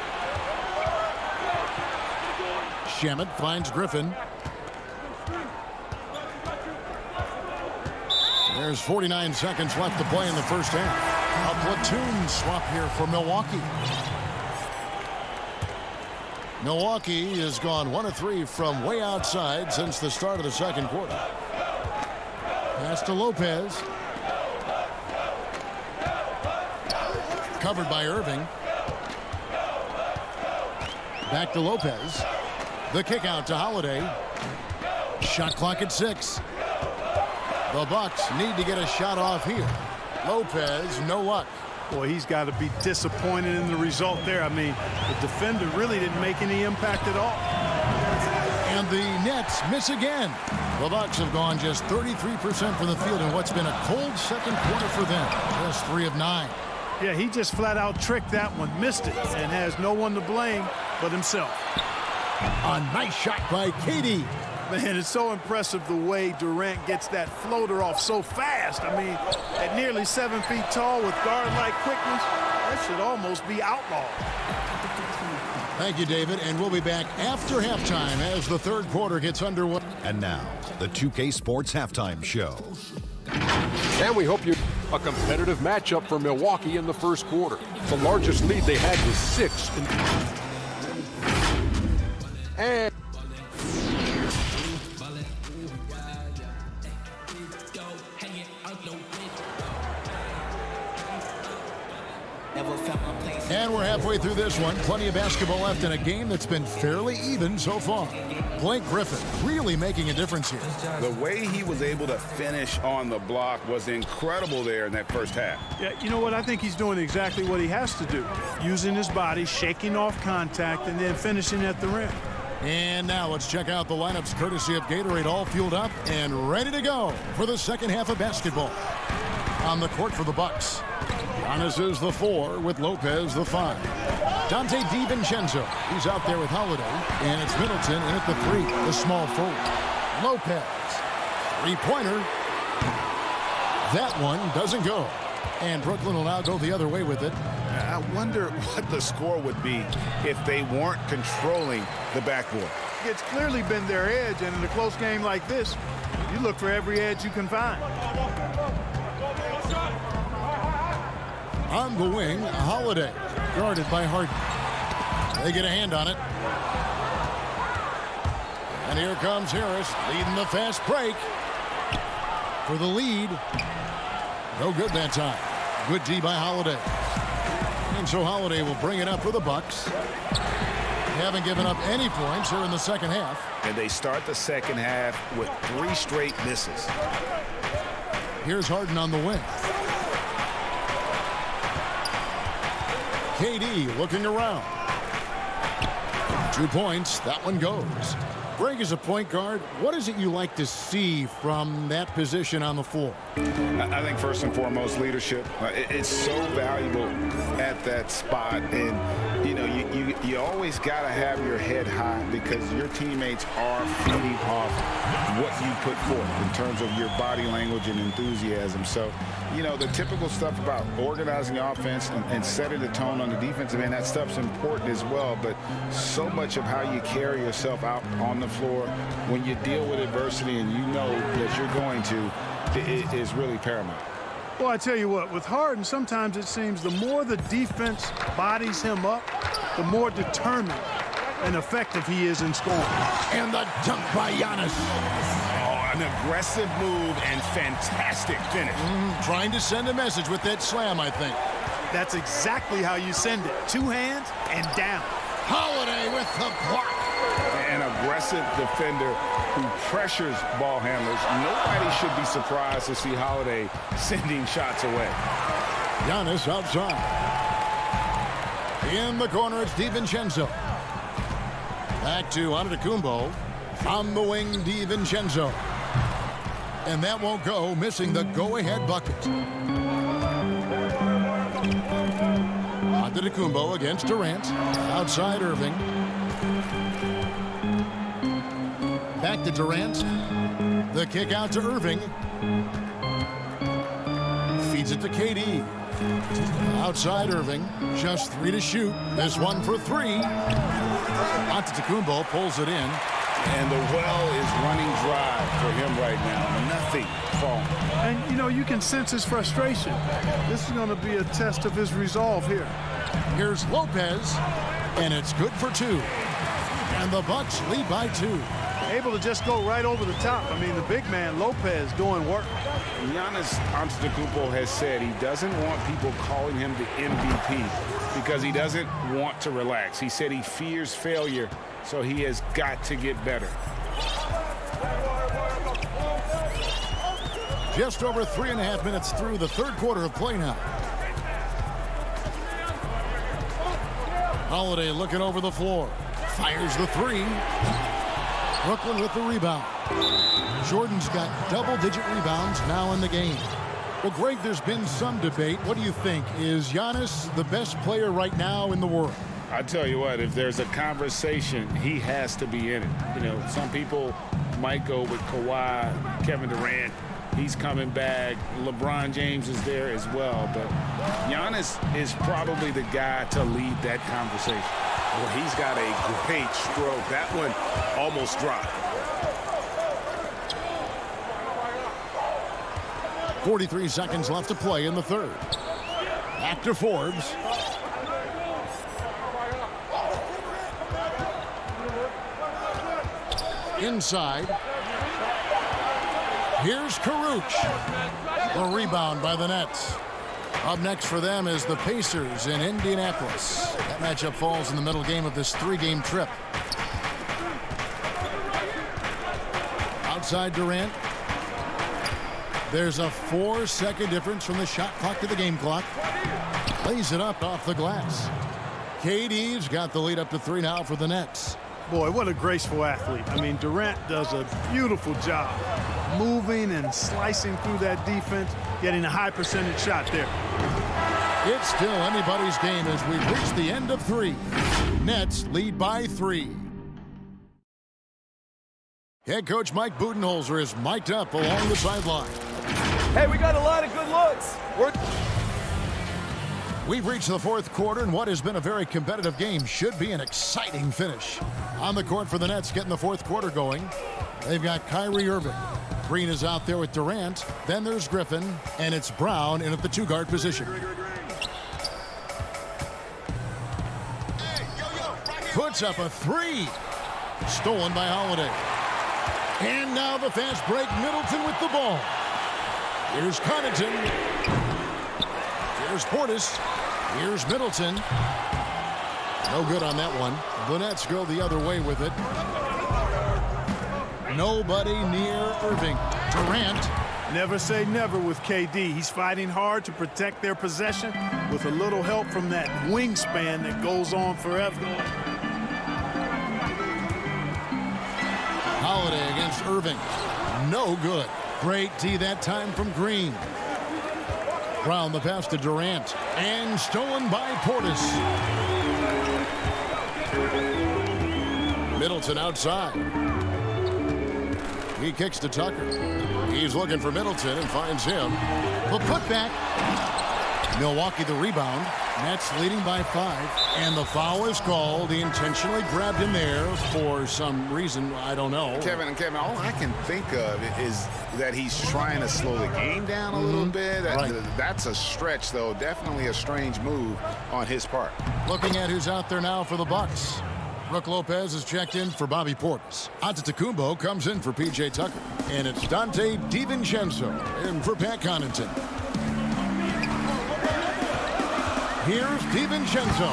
Shamet finds Griffin. There's 49 seconds left to play in the first half. A platoon swap here for Milwaukee. Milwaukee has gone 1 of 3 from way outside since the start of the second quarter. Pass to Lopez. Covered by Irving. Back to Lopez. The kick out to Holiday. Shot clock at 6. The Bucks need to get a shot off here. Lopez, no luck. Boy, he's got to be disappointed in the result there. I mean, the defender really didn't make any impact at all. And the Nets miss again. The Bucks have gone just 33% from the field in what's been a cold second quarter for them. Just 3 of 9. Yeah, he just flat out tricked that one, missed it, and has no one to blame but himself. A nice shot by KD. Man, it's so impressive the way Durant gets that floater off so fast. I mean, at nearly 7 feet tall with guard-like quickness, that should almost be outlawed. Thank you, David, and we'll be back after halftime as the third quarter gets underway. And now, the 2K Sports Halftime Show. And we hope you a competitive matchup for Milwaukee in the first quarter. The largest lead they had was 6. And And we're halfway through this one. Plenty of basketball left in a game that's been fairly even so far. Blake Griffin really making a difference here. The way he was able to finish on the block was incredible there in that first half. Yeah, you know what? I think he's doing exactly what he has to do. Using his body, shaking off contact, and then finishing at the rim. And now let's check out the lineups courtesy of Gatorade, all fueled up and ready to go for the second half of basketball. On the court for the Bucks, Giannis is the 4 with Lopez the 5. Dante DiVincenzo, he's out there with Holiday, and it's Middleton in at the 3, the small forward. Lopez, 3-pointer. That one doesn't go. And Brooklyn will now go the other way with it. I wonder what the score would be if they weren't controlling the backboard. It's clearly been their edge, and in a close game like this, you look for every edge you can find. On the wing, Holiday, guarded by Harden. They get a hand on it. And here comes Harris, leading the fast break for the lead. No good that time. Good D by Holiday. And so Holiday will bring it up for the Bucks. They haven't given up any points here in the second half. And they start the second half with 3 straight misses. Here's Harden on the wing. KD looking around. 2 points. That one goes. Greg, as a point guard, what is it you like to see from that position on the floor? I think first and foremost, leadership. It's so valuable at that spot. And, you know, you always got to have your head high because your teammates are feeding off what you put forth in terms of your body language and enthusiasm. So, you know, the typical stuff about organizing the offense and setting the tone on the defensive end, that stuff's important as well. But so much of how you carry yourself out on the floor when you deal with adversity and you know that you're going to, it is really paramount. Well, I tell you what, with Harden, sometimes it seems the more the defense bodies him up, the more determined and effective he is in scoring. And the dunk by Giannis. Oh, an aggressive move and fantastic finish. Trying to send a message with that slam, I think. That's exactly how you send it. Two hands and down. Holiday with the block. An aggressive defender who pressures ball handlers. Nobody should be surprised to see Holiday sending shots away. Giannis outside. In the corner, it's DiVincenzo. Back to Antetokounmpo. On the wing, DiVincenzo. And that won't go, missing the go-ahead bucket. Antetokounmpo against Durant. Outside Irving. Back to Durant. The kick out to Irving. Feeds it to KD. Outside Irving. Just 3 to shoot. This one for 3. Antetokounmpo pulls it in. And the well is running dry for him right now. Nothing falling. And, you know, you can sense his frustration. This is going to be a test of his resolve here. Here's Lopez. And it's good for 2. And the Bucks lead by 2. Able to just go right over the top. I mean, the big man, Lopez, doing work. Giannis Antetokounmpo has said he doesn't want people calling him the MVP because he doesn't want to relax. He said he fears failure, so he has got to get better. Just over 3.5 minutes through the third quarter of play now. Holiday looking over the floor. Fires the 3. Brooklyn with the rebound. Jordan's got double-digit rebounds now in the game. Well, Greg, there's been some debate. What do you think? Is Giannis the best player right now in the world? I tell you what, if there's a conversation, he has to be in it. You know, some people might go with Kawhi, Kevin Durant. He's coming back. LeBron James is there as well. But Giannis is probably the guy to lead that conversation. Well, he's got a great stroke. That one almost dropped. 43 seconds left to play in the third. Back to Forbes. Inside. Here's Karuch. The rebound by the Nets. Up next for them is the Pacers in Indianapolis. That matchup falls in the middle game of this 3-game trip. Outside Durant. There's a 4-second difference from the shot clock to the game clock. Lays it up off the glass. KD's got the lead up to 3 now for the Nets. Boy, what a graceful athlete. I mean, Durant does a beautiful job moving and slicing through that defense, getting a high percentage shot there. It's still anybody's game as we reach the end of 3. Nets lead by 3. Head coach Mike Budenholzer is mic'd up along the sideline. Hey, we got a lot of good looks. We've reached the fourth quarter, and what has been a very competitive game should be an exciting finish. On the court for the Nets, getting the fourth quarter going. They've got Kyrie Irving. Green is out there with Durant. Then there's Griffin, and it's Brown in at the 2-guard position. Puts up a 3. Stolen by Holiday. And now the fast break, Middleton with the ball. Here's Connaughton. Here's Portis. Here's Middleton. No good on that one. The Nets go the other way with it. Nobody near Irving. Durant. Never say never with KD. He's fighting hard to protect their possession with a little help from that wingspan that goes on forever. Irving. No good. Great D that time from Green. Brown the pass to Durant. And stolen by Portis. Middleton outside. He kicks to Tucker. He's looking for Middleton and finds him. The putback. Milwaukee the rebound. Nets leading by 5. And the foul is called. He intentionally grabbed him there for some reason. I don't know. Kevin, all I can think of is that he's trying to slow the game down a little bit. That's a stretch, though. Definitely a strange move on his part. Looking at who's out there now for the Bucks. Brook Lopez is checked in for Bobby Portis. Antetokounmpo comes in for P.J. Tucker. And it's Dante DiVincenzo in for Pat Connaughton. Here's DiVincenzo.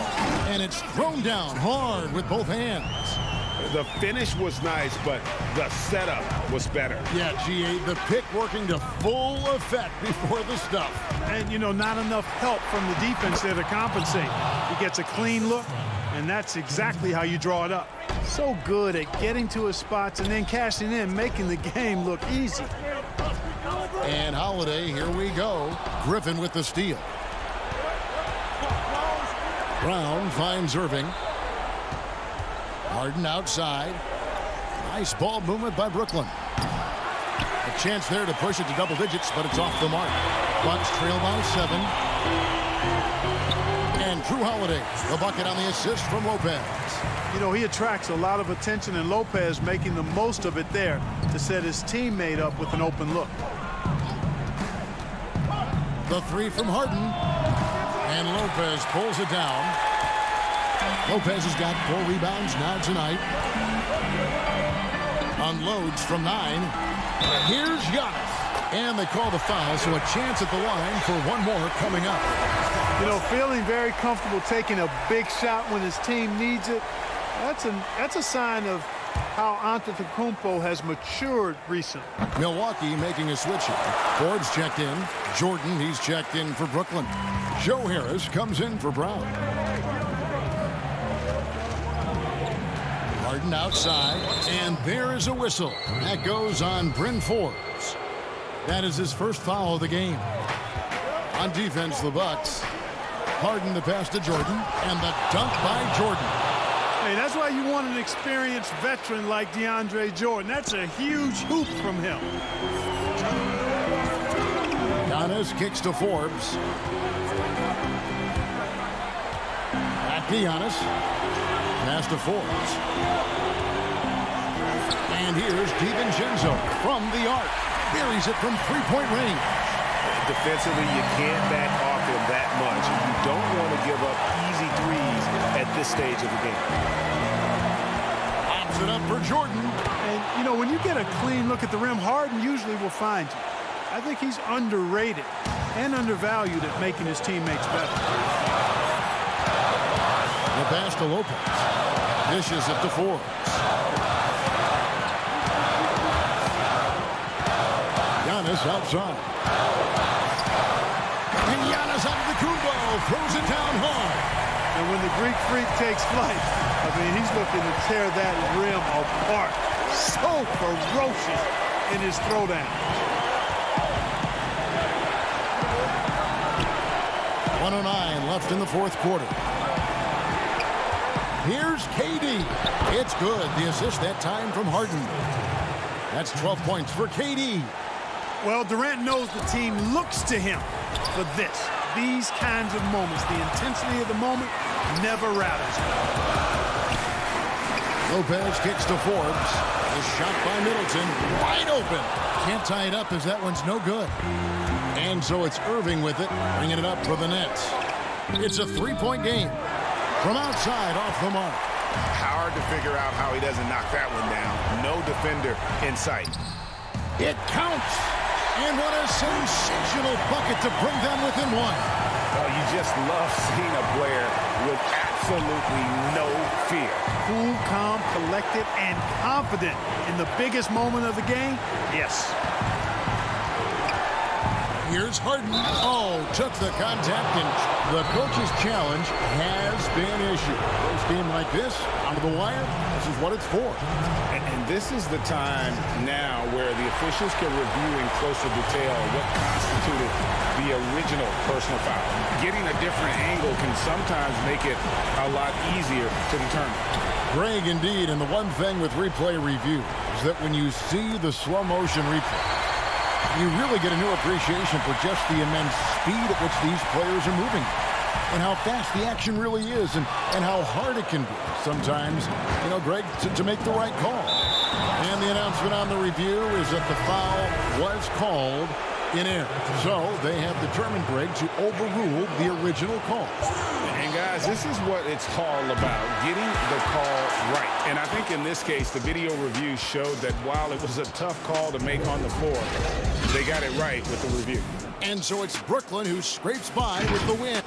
And it's thrown down hard with both hands. The finish was nice, but the setup was better. Yeah, G.A., the pick working to full effect before the stuff. And, you know, not enough help from the defense there to compensate. He gets a clean look, and that's exactly how you draw it up. So good at getting to his spots and then cashing in, making the game look easy. And Holiday, here we go. Griffin with the steal. Brown finds Irving. Harden outside. Nice ball movement by Brooklyn. A chance there to push it to double digits, but it's off the mark. Bucks trail by 7. And Drew Holiday, the bucket on the assist from Lopez. You know, he attracts a lot of attention, and Lopez making the most of it there to set his teammate up with an open look. The 3 from Harden. And Lopez pulls it down. Lopez has got 4 rebounds now tonight. Unloads from 9. Here's Giannis. And they call the foul, so a chance at the line for one more coming up. You know, feeling very comfortable taking a big shot when his team needs it. That's a sign of how Antetokounmpo has matured recently. Milwaukee making a switch here. Forbes checked in. Jordan, he's checked in for Brooklyn. Joe Harris comes in for Brown. Harden outside, and there is a whistle. That goes on Bryn Forbes. That is his first foul of the game. On defense, the Bucks. Harden the pass to Jordan, and the dunk by Jordan. Hey, that's why you want an experienced veteran like Deandre Jordan. That's a huge hoop from him. Giannis kicks to Forbes. Back to Giannis. Pass to Forbes. And here's DiVincenzo from the arc. Buries it from three-point range. Defensively, you can't back off him that much. You don't want to give up easy threes at this stage of the game. Pops it up for Jordan. And, you know, when you get a clean look at the rim, Harden usually will find you. I think he's underrated and undervalued at making his teammates better. The pass to Lopez. Dishes it to Forbes. Giannis outside. And Giannis Antetokounmpo throws it down hard. And when the Greek Freak takes flight, I mean, he's looking to tear that rim apart. So ferocious in his throwdown. 1:09 left in the fourth quarter. Here's KD. It's good. The assist that time from Harden. That's 12 points for KD. Well, Durant knows the team looks to him for this. These kinds of moments, the intensity of the moment never rattles him. Lopez kicks to Forbes. The shot by Middleton. Wide open. Can't tie it up as that one's no good. And so it's Irving with it, bringing it up for the Nets. It's a three-point game. From outside, off the mark. Hard to figure out how he doesn't knock that one down. No defender in sight. It counts. And what a sensational bucket to bring them within one. Oh, you just love seeing a player with absolutely no fear. Cool, calm, collected, and confident in the biggest moment of the game. Yes. Here's Harden. Oh, took the contact, and the coach's challenge has been issued. First game like this, out of the wire, this is what it's for. And this is the time now where the officials can review in closer detail what constituted the original personal foul. Getting a different angle can sometimes make it a lot easier to determine. Greg, indeed, and the one thing with replay review is that when you see the slow motion replay, you really get a new appreciation for just the immense speed at which these players are moving and how fast the action really is and how hard it can be sometimes, you know, Greg, to make the right call. And the announcement on the review is that the foul was called in error. So they have determined, Greg, to overrule the original call. And guys, this is what it's all about, getting the call right. And I think in this case, the video review showed that while it was a tough call to make on the floor, they got it right with the review. And so it's Brooklyn who scrapes by with the win.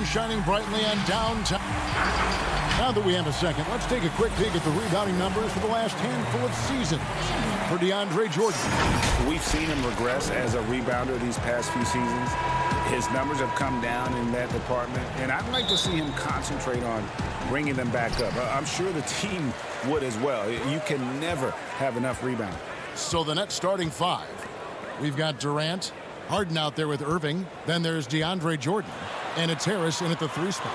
shining brightly on downtown. Now that we have a second, let's take a quick peek at the rebounding numbers for the last handful of seasons for Deandre Jordan. We've seen him regress as a rebounder these past few seasons. His numbers have come down in that department, and I'd like to see him concentrate on bringing them back up. I'm sure the team would as well. You can never have enough rebound. So the net starting five. We've got Durant, Harden out there with Irving. Then there's Deandre Jordan, and it's Harris in at the 3 spot.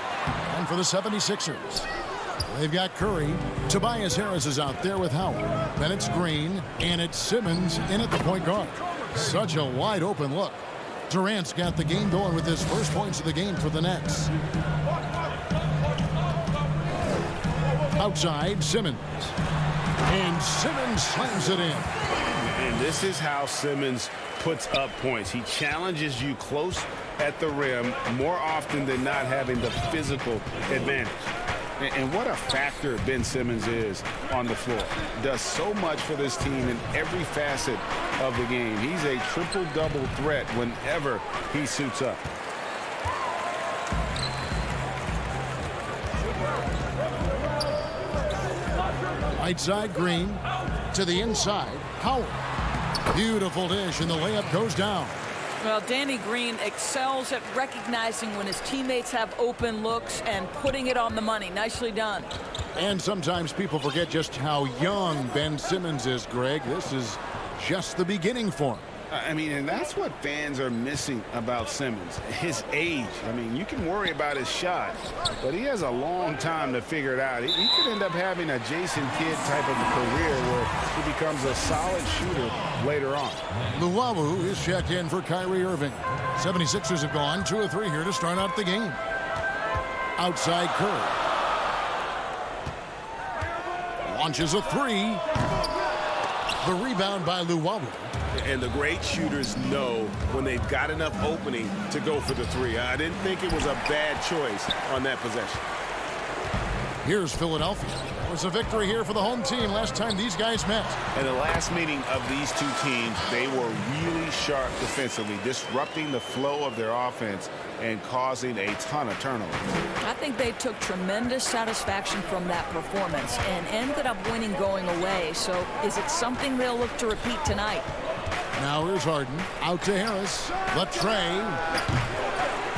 And for the 76ers, they've got Curry. Tobias Harris is out there with Howard. Then it's Green, and it's Simmons in at the point guard. Such a wide open look. Durant's got the game going with his first points of the game for the Nets. Outside, Simmons. And Simmons slams it in. And this is how Simmons puts up points. He challenges you close at the rim more often than not, having the physical advantage. And what a factor Ben Simmons is on the floor. Does so much for this team in every facet of the game. He's a triple-double threat whenever he suits up. Right side, Green. To the inside, Howard. Beautiful dish, and the layup goes down. Well, Danny Green excels at recognizing when his teammates have open looks and putting it on the money. Nicely done. And sometimes people forget just how young Ben Simmons is, Greg. This is just the beginning for him. I mean, and that's what fans are missing about Simmons, his age. I mean, you can worry about his shot, but he has a long time to figure it out. He could end up having a Jason Kidd type of a career where he becomes a solid shooter later on. Luwawu is checked in for Kyrie Irving. 76ers have gone 2 of 3 here to start out the game. Outside Curry. Launches a 3. The rebound by Luwawu. And the great shooters know when they've got enough opening to go for the 3. I didn't think it was a bad choice on that possession. Here's Philadelphia. It was a victory here for the home team last time these guys met. In the last meeting of these two teams, they were really sharp defensively, disrupting the flow of their offense and causing a ton of turnovers. I think they took tremendous satisfaction from that performance and ended up winning going away. So is it something they'll look to repeat tonight? Now here's Harden. Out to Harris. The Trey.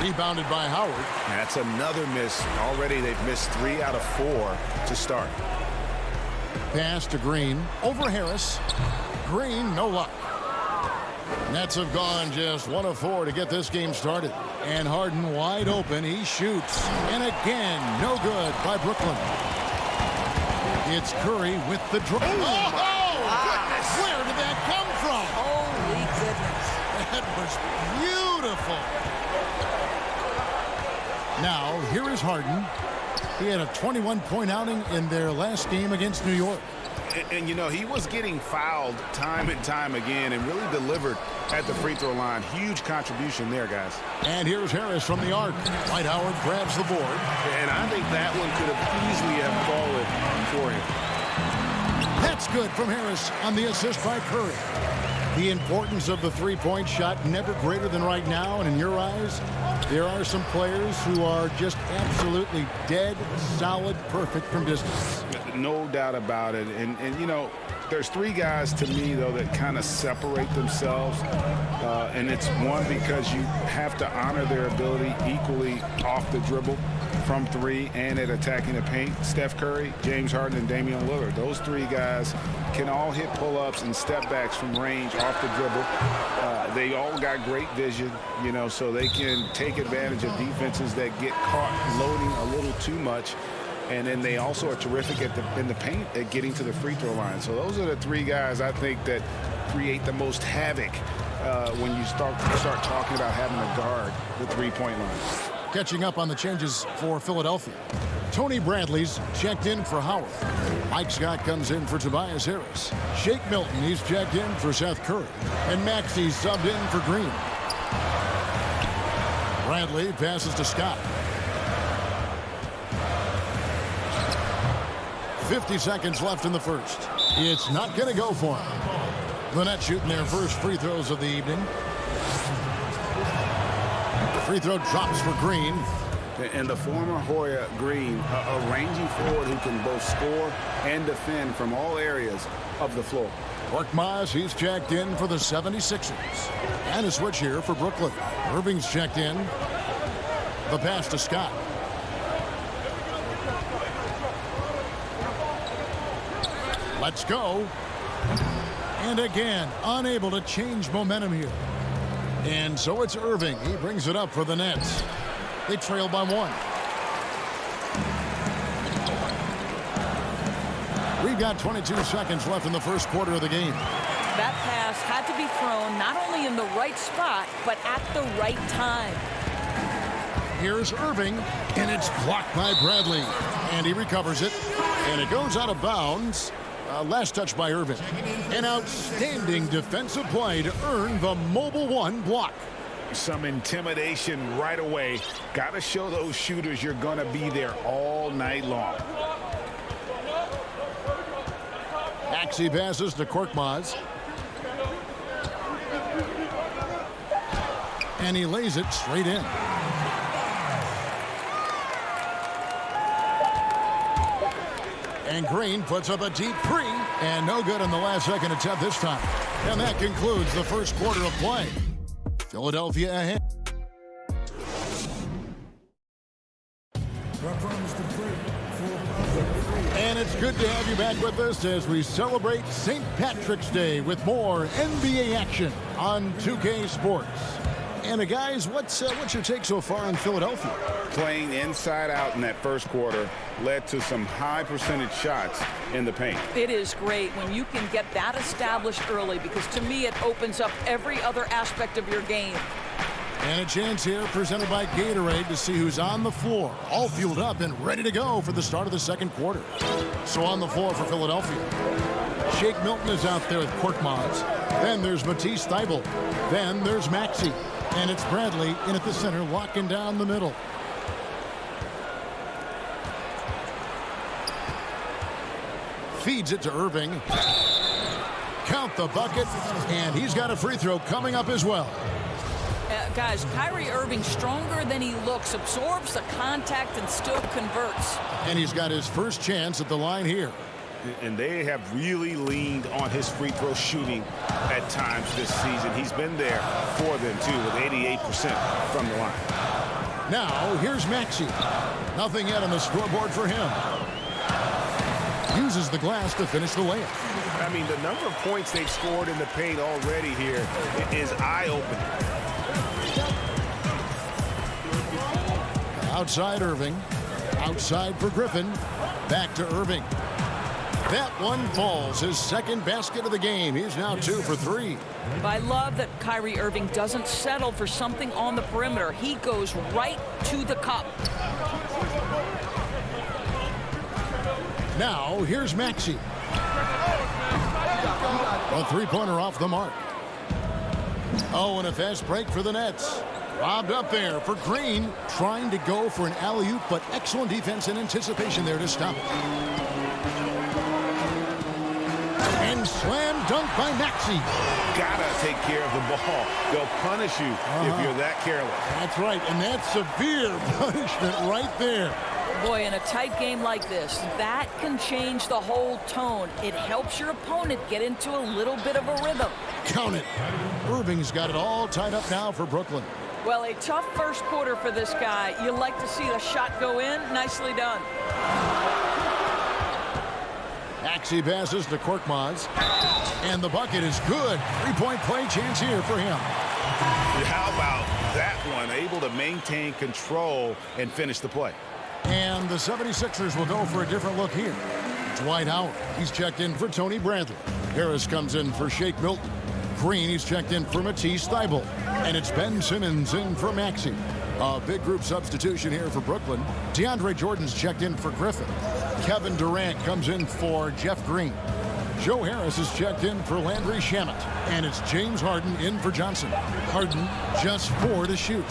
Rebounded by Howard. That's another miss. Already they've missed 3 out of 4 to start. Pass to Green. Over Harris. Green, no luck. Nets have gone just 1 of 4 to get this game started. And Harden wide open. He shoots. And again, no good by Brooklyn. It's Curry with the draw. Goodness! Where did that come from? Holy goodness. That was beautiful. Now, here is Harden. He had a 21-point outing in their last game against New York. And, you know, he was getting fouled time and time again and really delivered at the free throw line. Huge contribution there, guys. And here's Harris from the arc. Dwight Howard grabs the board. And I think that one could have easily have fallen for him. That's good from Harris on the assist by Curry. The importance of the three-point shot never greater than right now. And in your eyes, there are some players who are just absolutely dead, solid, perfect from distance. No doubt about it. And you know, there's 3 guys to me, though, that kind of separate themselves. And it's one, because you have to honor their ability equally off the dribble from 3 and at attacking the paint. Steph Curry, James Harden, and Damian Lillard. Those 3 guys can all hit pull-ups and step-backs from range off the dribble. They all got great vision, you know, so they can take advantage of defenses that get caught loading a little too much. And then they also are terrific in the paint at getting to the free throw line. So those are the 3 guys I think that create the most havoc when you start talking about having to guard the three-point line. Catching up on the changes for Philadelphia. Tony Bradley's checked in for Howard. Mike Scott comes in for Tobias Harris. Shake Milton, he's checked in for Seth Curry. And Maxey's subbed in for Green. Bradley passes to Scott. 50 seconds left in the first. It's not going to go for him. The Nets shooting their first free throws of the evening. The free throw drops for Green. And the former Hoya Green, a rangy forward who can both score and defend from all areas of the floor. Korkmaz, he's checked in for the 76ers. And a switch here for Brooklyn. Irving's checked in. The pass to Scott. Let's go. And again, unable to change momentum here. And so it's Irving. He brings it up for the Nets. They trail by 1. We've got 22 seconds left in the first quarter of the game. That pass had to be thrown not only in the right spot, but at the right time. Here's Irving, and it's blocked by Bradley. And he recovers it, and it goes out of bounds. Last touch by Irving. An outstanding defensive play to earn the mobile 1 block. Some intimidation right away. Got to show those shooters you're going to be there all night long. Maxey passes to Korkmaz. And he lays it straight in. And Green puts up a deep 3, and no good in the last second attempt this time. And that concludes the first quarter of play. Philadelphia ahead. And it's good to have you back with us as we celebrate St. Patrick's Day with more NBA action on 2K Sports. And guys, what's your take so far on Philadelphia? Playing inside out in that first quarter led to some high percentage shots in the paint. It is great when you can get that established early, because to me it opens up every other aspect of your game. And a chance here presented by Gatorade to see who's on the floor, all fueled up and ready to go for the start of the second quarter. So on the floor for Philadelphia, Shake Milton is out there with Korkmaz. Then there's Matisse Thybulle. Then there's Maxey. And it's Bradley in at the center, locking down the middle. Feeds it to Irving. Count the bucket, and he's got a free throw coming up as well. Guys, Kyrie Irving, stronger than he looks, absorbs the contact and still converts. And he's got his first chance at the line here. And they have really leaned on his free throw shooting at times this season. He's been there for them, too, with 88% from the line. Now, here's Maxey. Nothing yet on the scoreboard for him. Uses the glass to finish the layup. I mean, the number of points they've scored in the paint already here is eye-opening. Outside Irving. Outside for Griffin. Back to Irving. That one falls, his second basket of the game. He's now 2 for 3. I love that Kyrie Irving doesn't settle for something on the perimeter. He goes right to the cup. Now, here's Maxey. A three-pointer off the mark. Oh, and a fast break for the Nets. Robbed up there for Green, trying to go for an alley-oop, but excellent defense and anticipation there to stop it. And slam dunk by Maxey. Gotta take care of the ball. They'll punish you if you're that careless. That's right, and that's severe punishment right there. Boy, in a tight game like this, that can change the whole tone. It helps your opponent get into a little bit of a rhythm. Count it. Irving's got it all tied up now for Brooklyn. Well, a tough first quarter for this guy. You like to see the shot go in. Nicely done. Maxey passes to Korkmaz. And the bucket is good. Three-point play chance here for him. How about that one? Able to maintain control and finish the play. And the 76ers will go for a different look here. Dwight Howard, he's checked in for Tony Bradley. Harris comes in for Shake Milton. Green, he's checked in for Matisse Thybulle. And it's Ben Simmons in for Maxey. A big group substitution here for Brooklyn. Deandre Jordan's checked in for Griffin. Kevin Durant comes in for Jeff Green. Joe Harris is checked in for Landry Shamet. And it's James Harden in for Johnson. Harden just 4 to shoot.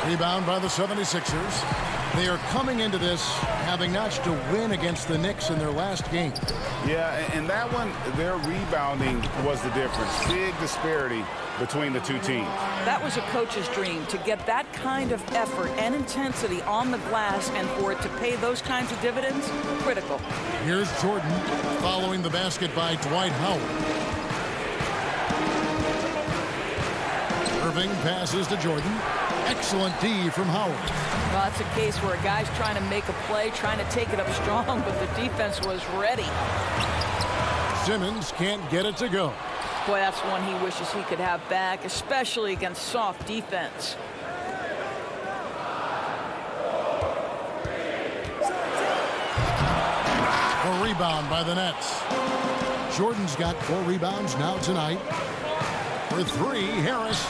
Rebound by the 76ers. They are coming into this having notched a win against the Knicks in their last game. Yeah, and that one, their rebounding was the difference. Big disparity between the two teams. That was a coach's dream, to get that kind of effort and intensity on the glass, and for it to pay those kinds of dividends, critical. Here's Jordan following the basket by Dwight Howard. Irving passes to Jordan. Excellent D from Howard. Well, that's a case where a guy's trying to make a play, trying to take it up strong, but the defense was ready. Simmons can't get it to go. Boy, that's one he wishes he could have back, especially against soft defense. A rebound by the Nets. Jordan's got 4 rebounds now tonight. For 3, Harris.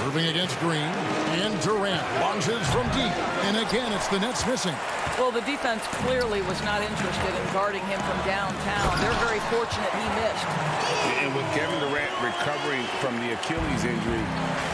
Irving against Green, and Durant launches from deep. And again, it's the Nets missing. Well, the defense clearly was not interested in guarding him from downtown. They're very fortunate he missed. And with Kevin Durant recovering from the Achilles injury,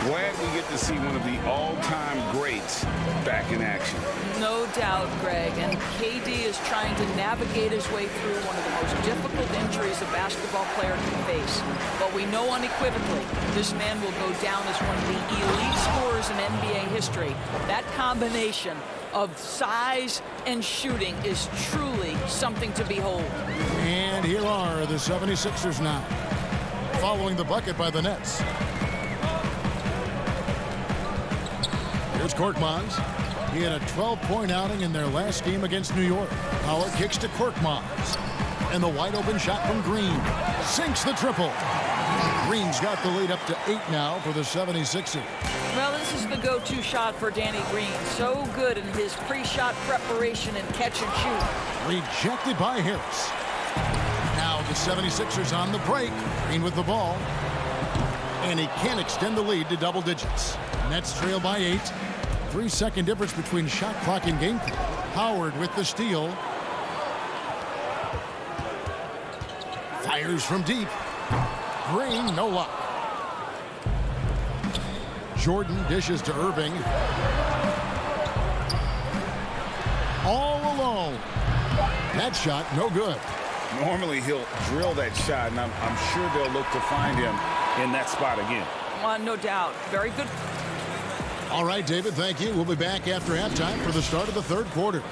glad we get to see one of the all-time greats back in action. No doubt, Greg. And KD is trying to navigate his way through one of the most difficult injuries a basketball player can face. But we know unequivocally this man will go down as one of the elite scorers in NBA history. That combination of size and shooting is truly something to behold. And here are the 76ers now, following the bucket by the Nets. Here's Korkmaz. He had a 12-point outing in their last game against New York. Howard kicks to Korkmaz. And the wide-open shot from Green. Sinks the triple. Green's got the lead up to 8 now for the 76ers. Well, this is the go-to shot for Danny Green. So good in his pre-shot preparation and catch and shoot. Rejected by Harris. Now the 76ers on the break. Green with the ball. And he can't extend the lead to double digits. Nets trail by 8. 3-second difference between shot clock and game clock. Howard with the steal. Fires from deep. Green, no luck. Jordan dishes to Irving. All alone. That shot, no good. Normally he'll drill that shot, and I'm sure they'll look to find him in that spot again. No doubt. Very good. All right, David, thank you. We'll be back after halftime for the start of the third quarter.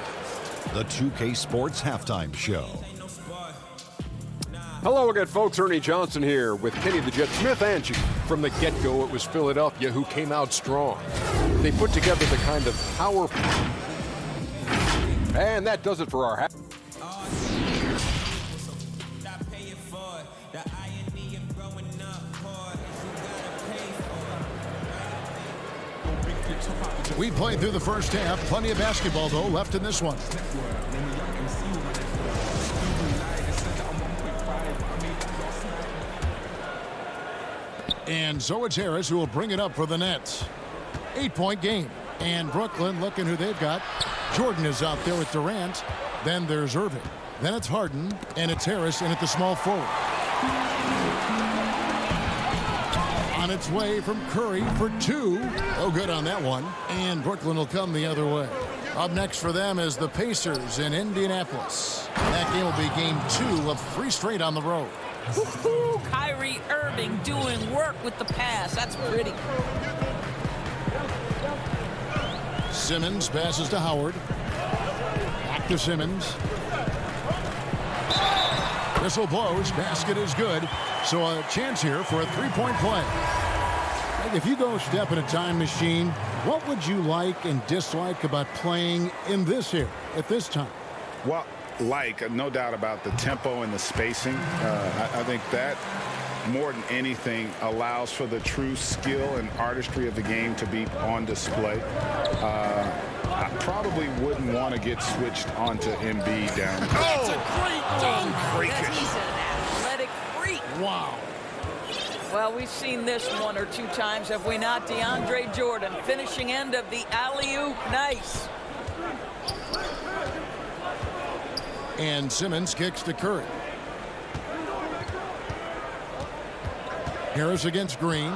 The 2K Sports Halftime Show. Hello again, folks. Ernie Johnson here with Kenny the Jet Smith and you. From the get-go, it was Philadelphia who came out strong. They put together the kind of power. And that does it for our half. We played through the first half. Plenty of basketball, though, left in this one. And so it's Harris who will bring it up for the Nets. 8-point game. And Brooklyn looking who they've got. Jordan is out there with Durant. Then there's Irving. Then it's Harden. And it's Harris in at the small forward. On its way from Curry for 2. Oh, good on that one. And Brooklyn will come the other way. Up next for them is the Pacers in Indianapolis. That game will be game 2 of 3 straight on the road. Woo-hoo! Kyrie Irving doing work with the pass. That's pretty. Simmons passes to Howard. Back to Simmons. Whistle blows. Basket is good. So a chance here for a 3-point play. If you go step in a time machine, what would you like and dislike about playing in this here at this time? Well, no doubt about the tempo and the spacing. I think that more than anything allows for the true skill and artistry of the game to be on display. I probably wouldn't want to get switched onto Embiid down. That's a great dunk. Freakish. He's an athletic freak. Wow. Well, we've seen this 1 or 2 times, have we not? Deandre Jordan, finishing end of the alley-oop. Nice. And Simmons kicks to Curry. Harris against Green.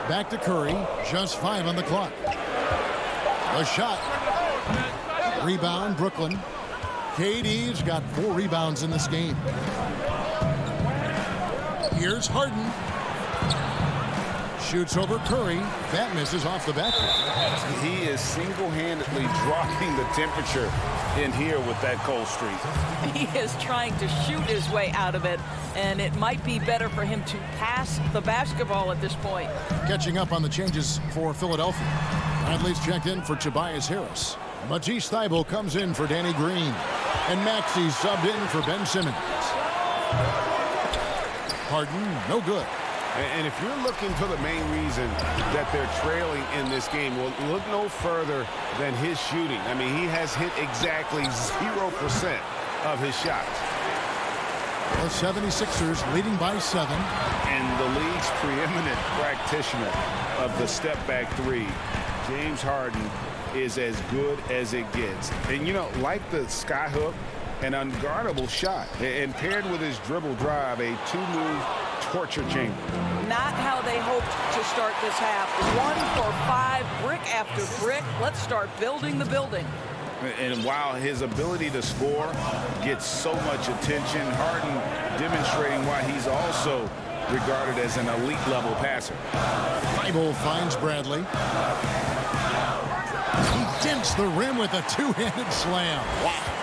Back to Curry. Just 5 on the clock. A shot. Rebound, Brooklyn. KD's got 4 rebounds in this game. Here's Harden. Shoots over Curry. That misses off the back. He is single-handedly dropping the temperature in here with that cold streak. He is trying to shoot his way out of it, and it might be better for him to pass the basketball at this point. Catching up on the changes for Philadelphia. Bradley's checked in for Tobias Harris. Matisse Thybulle comes in for Danny Green. And Maxey's subbed in for Ben Simmons. Harden, no good. And if you're looking for the main reason that they're trailing in this game, well, look no further than his shooting. I mean, he has hit exactly 0% of his shots. The 76ers leading by 7. And the league's preeminent practitioner of the step-back 3, James Harden, is as good as it gets. And, you know, like the skyhook, an unguardable shot. And paired with his dribble drive, a 2-move torture chamber. Not how they hoped to start this half. 1 for 5, brick after brick. Let's start building the building. And while his ability to score gets so much attention, Harden demonstrating why he's also regarded as an elite-level passer. Thybulle finds Bradley. He dents the rim with a 2-handed slam. Wow.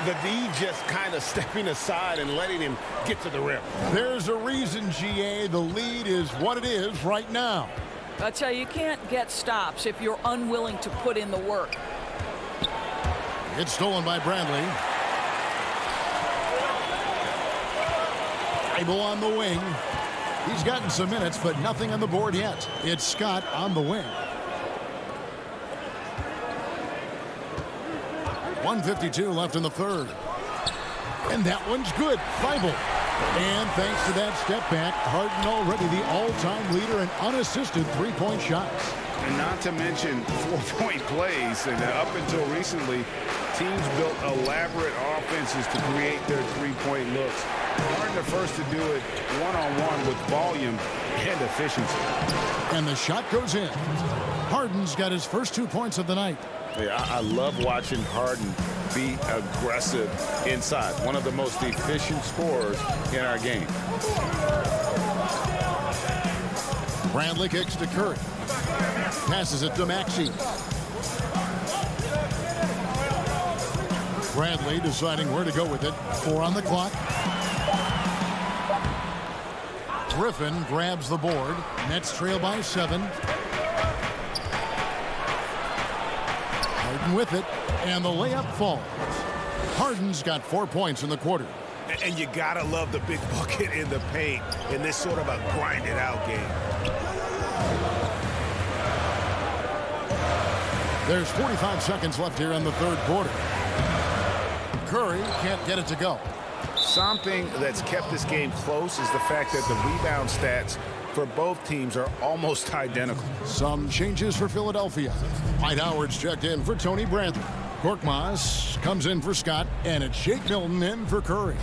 The D just kind of stepping aside and letting him get to the rim. There's a reason, GA, the lead is what it is right now. I tell you can't get stops if you're unwilling to put in the work. It's stolen by Bradley. Thybulle on the wing. He's gotten some minutes, but nothing on the board yet. It's Scott on the wing. 1:52 left in the third. And that one's good. Thybulle. And thanks to that step back, Harden already the all-time leader in unassisted three-point shots. And not to mention 4-point plays. And up until recently, teams built elaborate offenses to create their three-point looks. Harden the first to do it one-on-one with volume and efficiency. And the shot goes in. Harden's got his first 2 points of the night. Yeah, I love watching Harden be aggressive inside. One of the most efficient scorers in our game. Bradley kicks to Curry. Passes it to Maxey. Bradley deciding where to go with it. 4 on the clock. Griffin grabs the board. Nets trail by 7. Harden with it, and the layup falls. Harden's got 4 points in the quarter. And you gotta love the big bucket in the paint in this sort of a grinded out game. There's 45 seconds left here in the third quarter. Curry can't get it to go. Something that's kept this game close is the fact that the rebound stats for both teams are almost identical. Some changes for Philadelphia. Mike Howard's checked in for Tony Bradley. Korkmaz comes in for Scott, and it's Shake Milton in for Curry.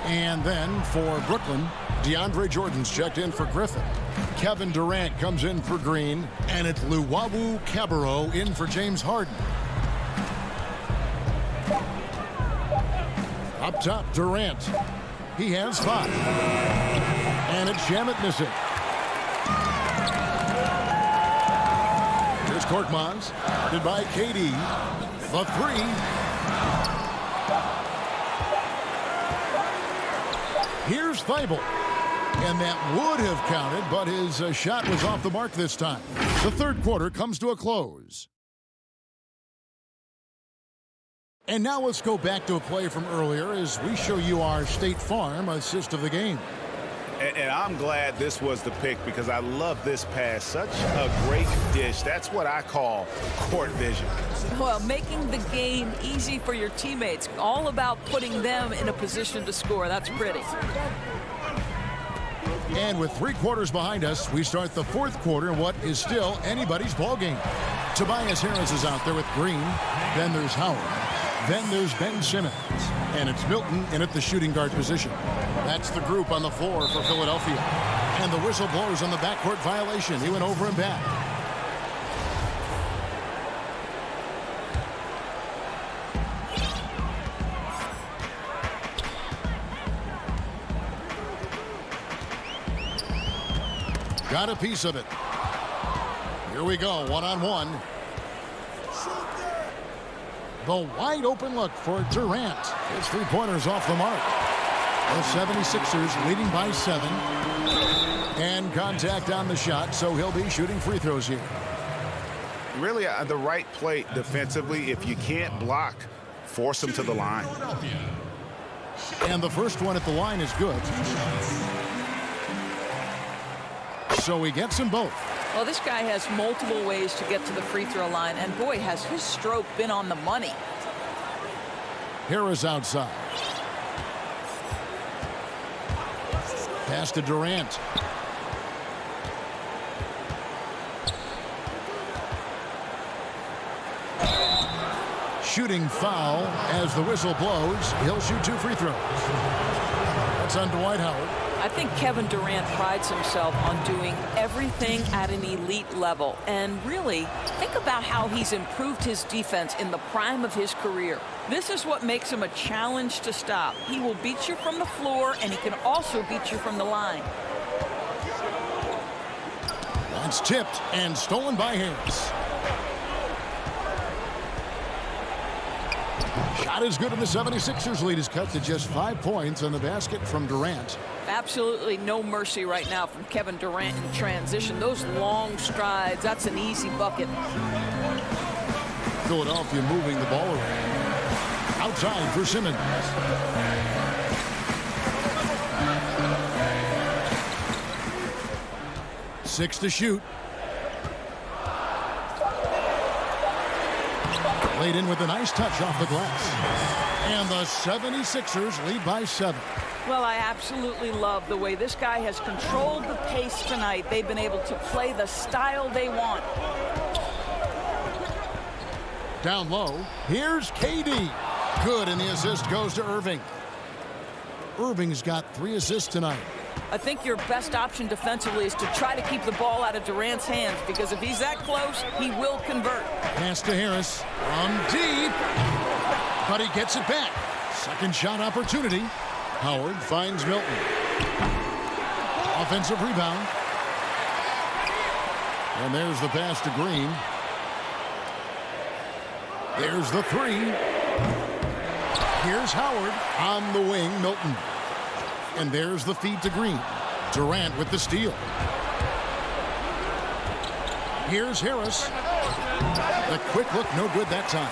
And then for Brooklyn, Deandre Jordan's checked in for Griffin. Kevin Durant comes in for Green, and it's Luwawu Cabarrot in for James Harden. Up top, Durant. He has 5. And it's Shamit Nissen. Here's Korkmaz, guarded by KD. The 3. Here's Thybulle. And that would have counted, but his shot was off the mark this time. The third quarter comes to a close. And now let's go back to a play from earlier as we show you our State Farm assist of the game. And I'm glad this was the pick because I love this pass. Such a great dish. That's what I call court vision. Well, making the game easy for your teammates. All about putting them in a position to score. That's pretty. And with 3 quarters behind us, we start the fourth quarter in what is still anybody's ball game. Tobias Harris is out there with Green. Then there's Howard. Then there's Ben Simmons. And it's Milton in at the shooting guard position. That's the group on the floor for Philadelphia. And the whistle blows on the backcourt violation. He went over and back. Got a piece of it. Here we go, one-on-one. The wide open look for Durant. His three-pointers off the mark. The 76ers leading by 7. And contact on the shot, so he'll be shooting free throws here. Really the right play defensively. If you can't block, force him to the line. And the first one at the line is good. So he gets them both. Well, this guy has multiple ways to get to the free throw line, and boy, has his stroke been on the money. Harris outside. Pass to Durant. Shooting foul as the whistle blows. He'll shoot 2 free throws. That's on Dwight Howard. I think Kevin Durant prides himself on doing everything at an elite level. And really, think about how he's improved his defense in the prime of his career. This is what makes him a challenge to stop. He will beat you from the floor, and he can also beat you from the line. That's tipped and stolen by Harris. Shot is good, and the 76ers lead is cut to just 5 points on the basket from Durant. Absolutely no mercy right now from Kevin Durant in transition. Those long strides, that's an easy bucket. Philadelphia moving the ball around. Outside for Simmons. Six to shoot. Laid in with a nice touch off the glass. And the 76ers lead by 7. Well, I absolutely love the way this guy has controlled the pace tonight. They've been able to play the style they want. Down low, here's KD. Good, and the assist goes to Irving. Irving's got 3 assists tonight. I think your best option defensively is to try to keep the ball out of Durant's hands, because if he's that close, he will convert. Pass to Harris from deep, but he gets it back. Second shot opportunity. Howard finds Milton. Offensive rebound. And there's the pass to Green. There's the 3. Here's Howard on the wing, Milton. And there's the feed to Green. Durant with the steal. Here's Harris. The quick look, no good that time.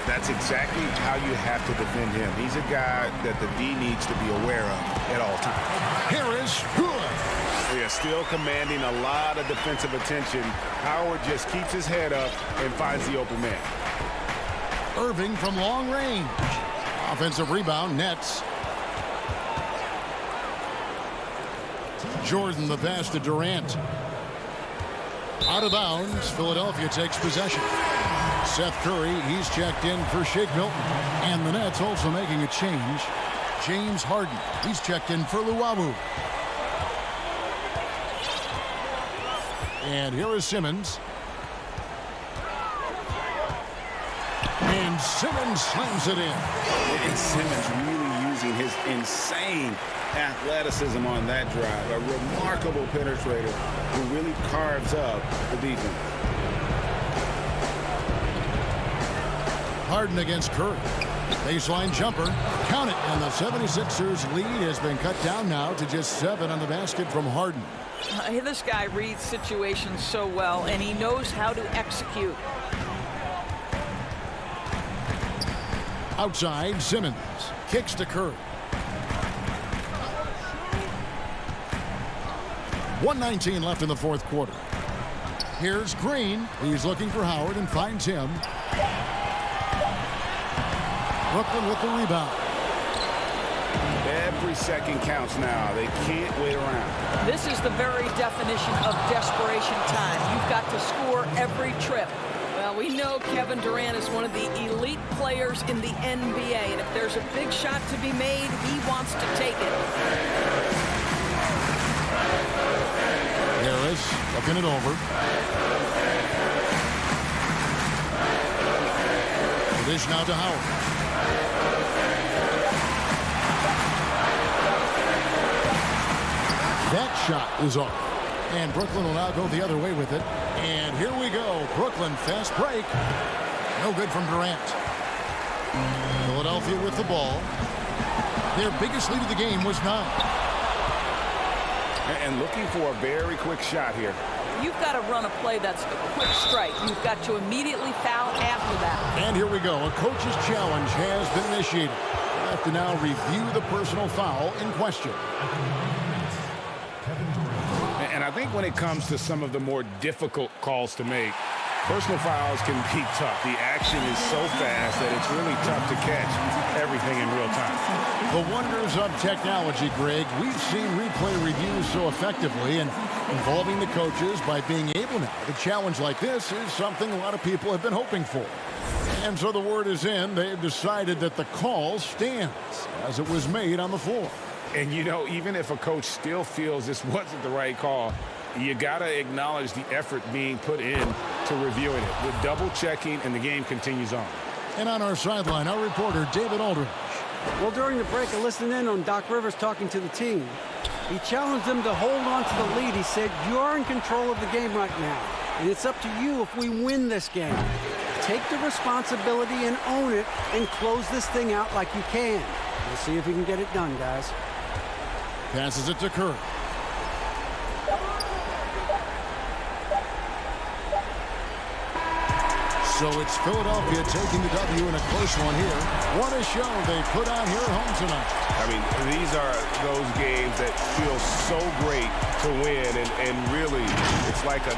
That's exactly how you have to defend him. He's a guy that the D needs to be aware of at all times. Harris, good. They are still commanding a lot of defensive attention. Howard just keeps his head up and finds the open man. Irving from long range. Offensive rebound, Nets. Jordan the pass to Durant. Out of bounds, Philadelphia takes possession. Seth Curry, he's checked in for Shake Milton. And the Nets also making a change. James Harden, he's checked in for Luwawu. And here is Simmons. And Simmons slams it in. And Simmons really using his insane athleticism on that drive. A remarkable penetrator who really carves up the defense. Harden against Curry. Baseline jumper. Count it. And the 76ers lead has been cut down now to just 7 on the basket from Harden. This guy reads situations so well, and he knows how to execute. Outside, Simmons. Kicks to Curry. 1:19 left in the fourth quarter. Here's Green. He's looking for Howard and finds him. Brooklyn with the rebound. Every second counts now. They can't wait around. This is the very definition of desperation time. You've got to score every trip. Well, we know Kevin Durant is one of the elite players in the NBA, and if there's a big shot to be made, he wants to take it. Looking it over. The dish now to Howard. That shot is off. And Brooklyn will now go the other way with it. And here we go. Brooklyn fast break. No good from Durant. Philadelphia with the ball. Their biggest lead of the game was 9. And looking for a very quick shot here. You've got to run a play that's a quick strike. You've got to immediately foul after that. And here we go. A coach's challenge has been initiated. We'll have to now review the personal foul in question. And I think when it comes to some of the more difficult calls to make, personal fouls can be tough. The action is so fast that it's really tough to catch everything in real time. The wonders of technology, Greg. We've seen replay reviews so effectively, and involving the coaches by being able now to challenge like this is something a lot of people have been hoping for. And so the word is in. They've decided that the call stands as it was made on the floor. And, you know, even if a coach still feels this wasn't the right call, you got to acknowledge the effort being put in to reviewing it. With double-checking, and the game continues on. And on our sideline, our reporter, David Aldridge. Well, during the break, I listened in on Doc Rivers talking to the team. He challenged them to hold on to the lead. He said, you're in control of the game right now, and it's up to you if we win this game. Take the responsibility and own it and close this thing out like you can. We'll see if we can get it done, guys. Passes it to Curry. So it's Philadelphia taking the W in a close one here. What a show they put on here at home tonight. I mean, these are those games that feel so great to win, and really, it's like a...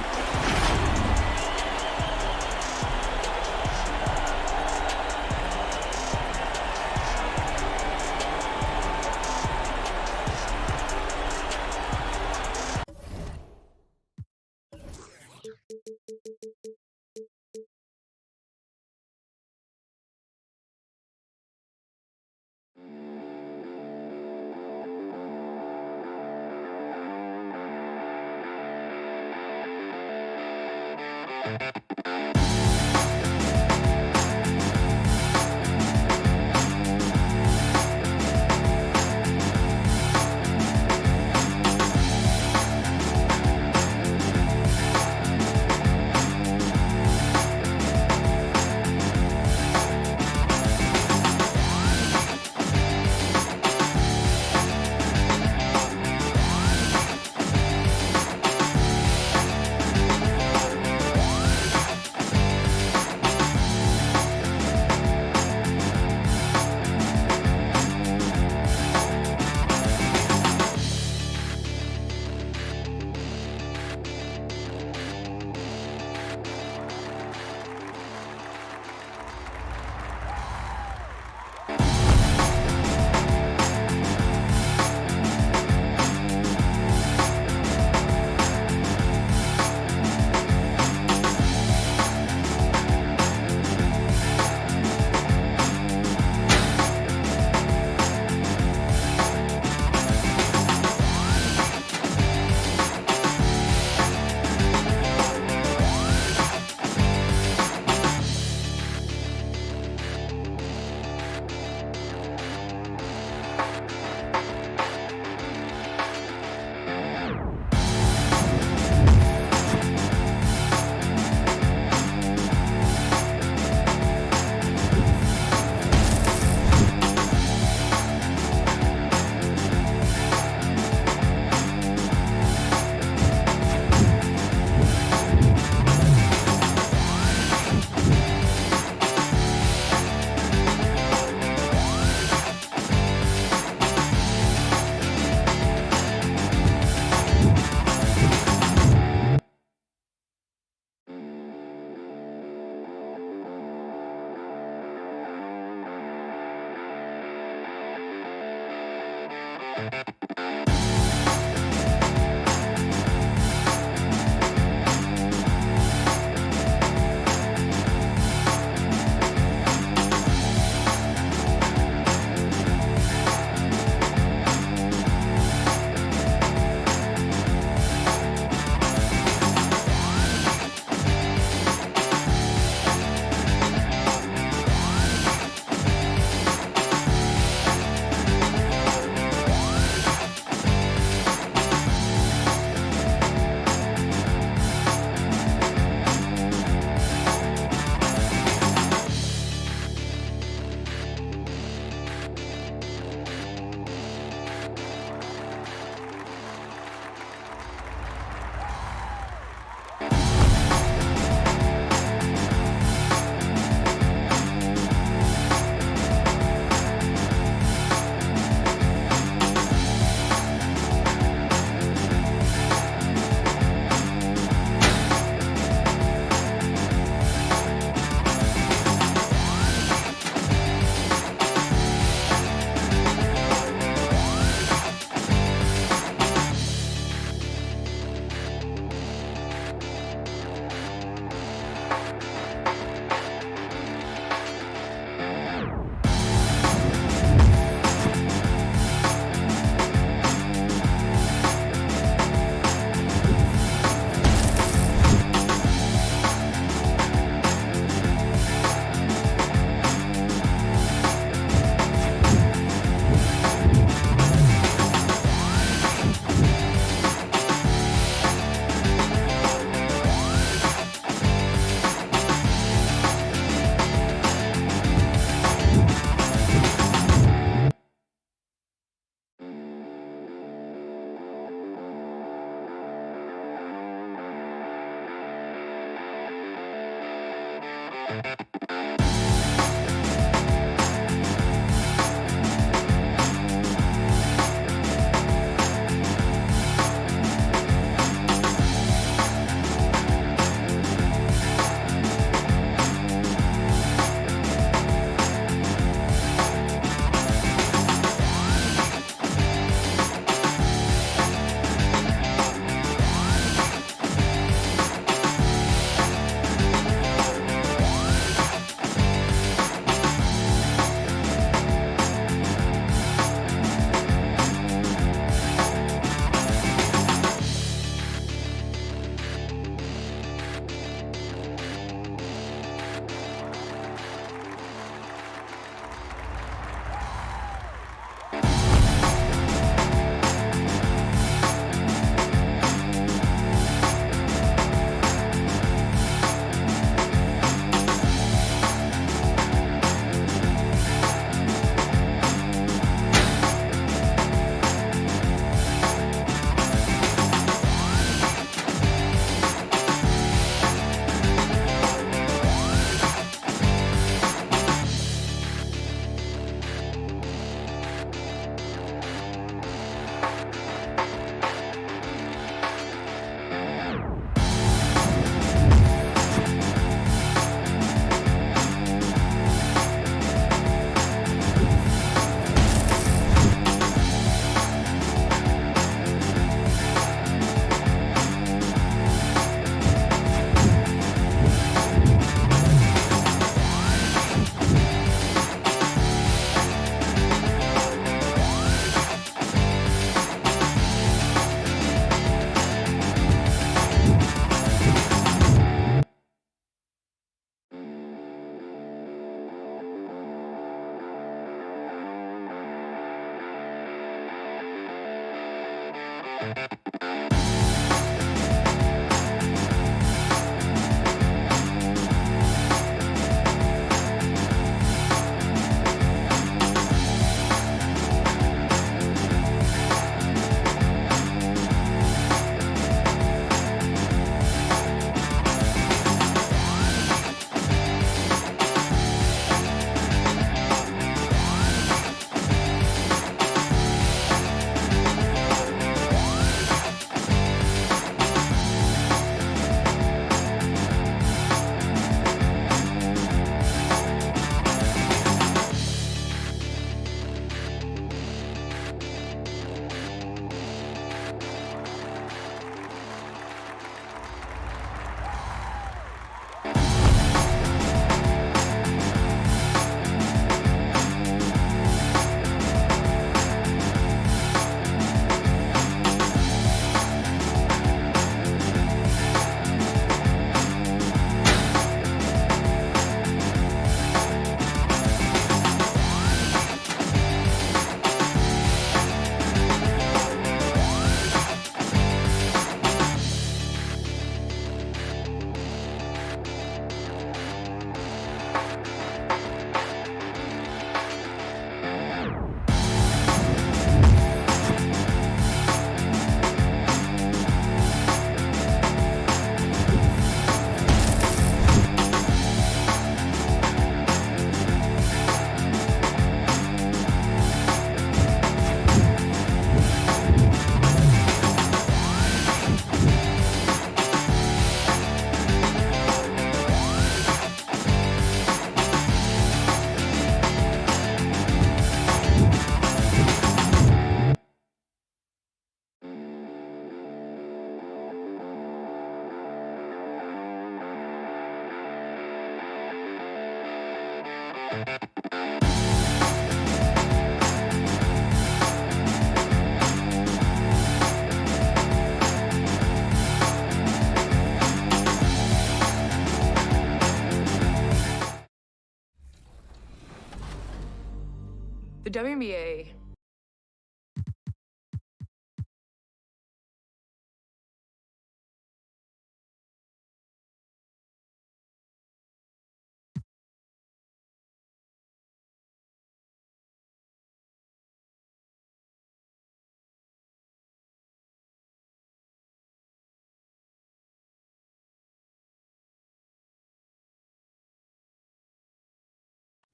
The WNBA,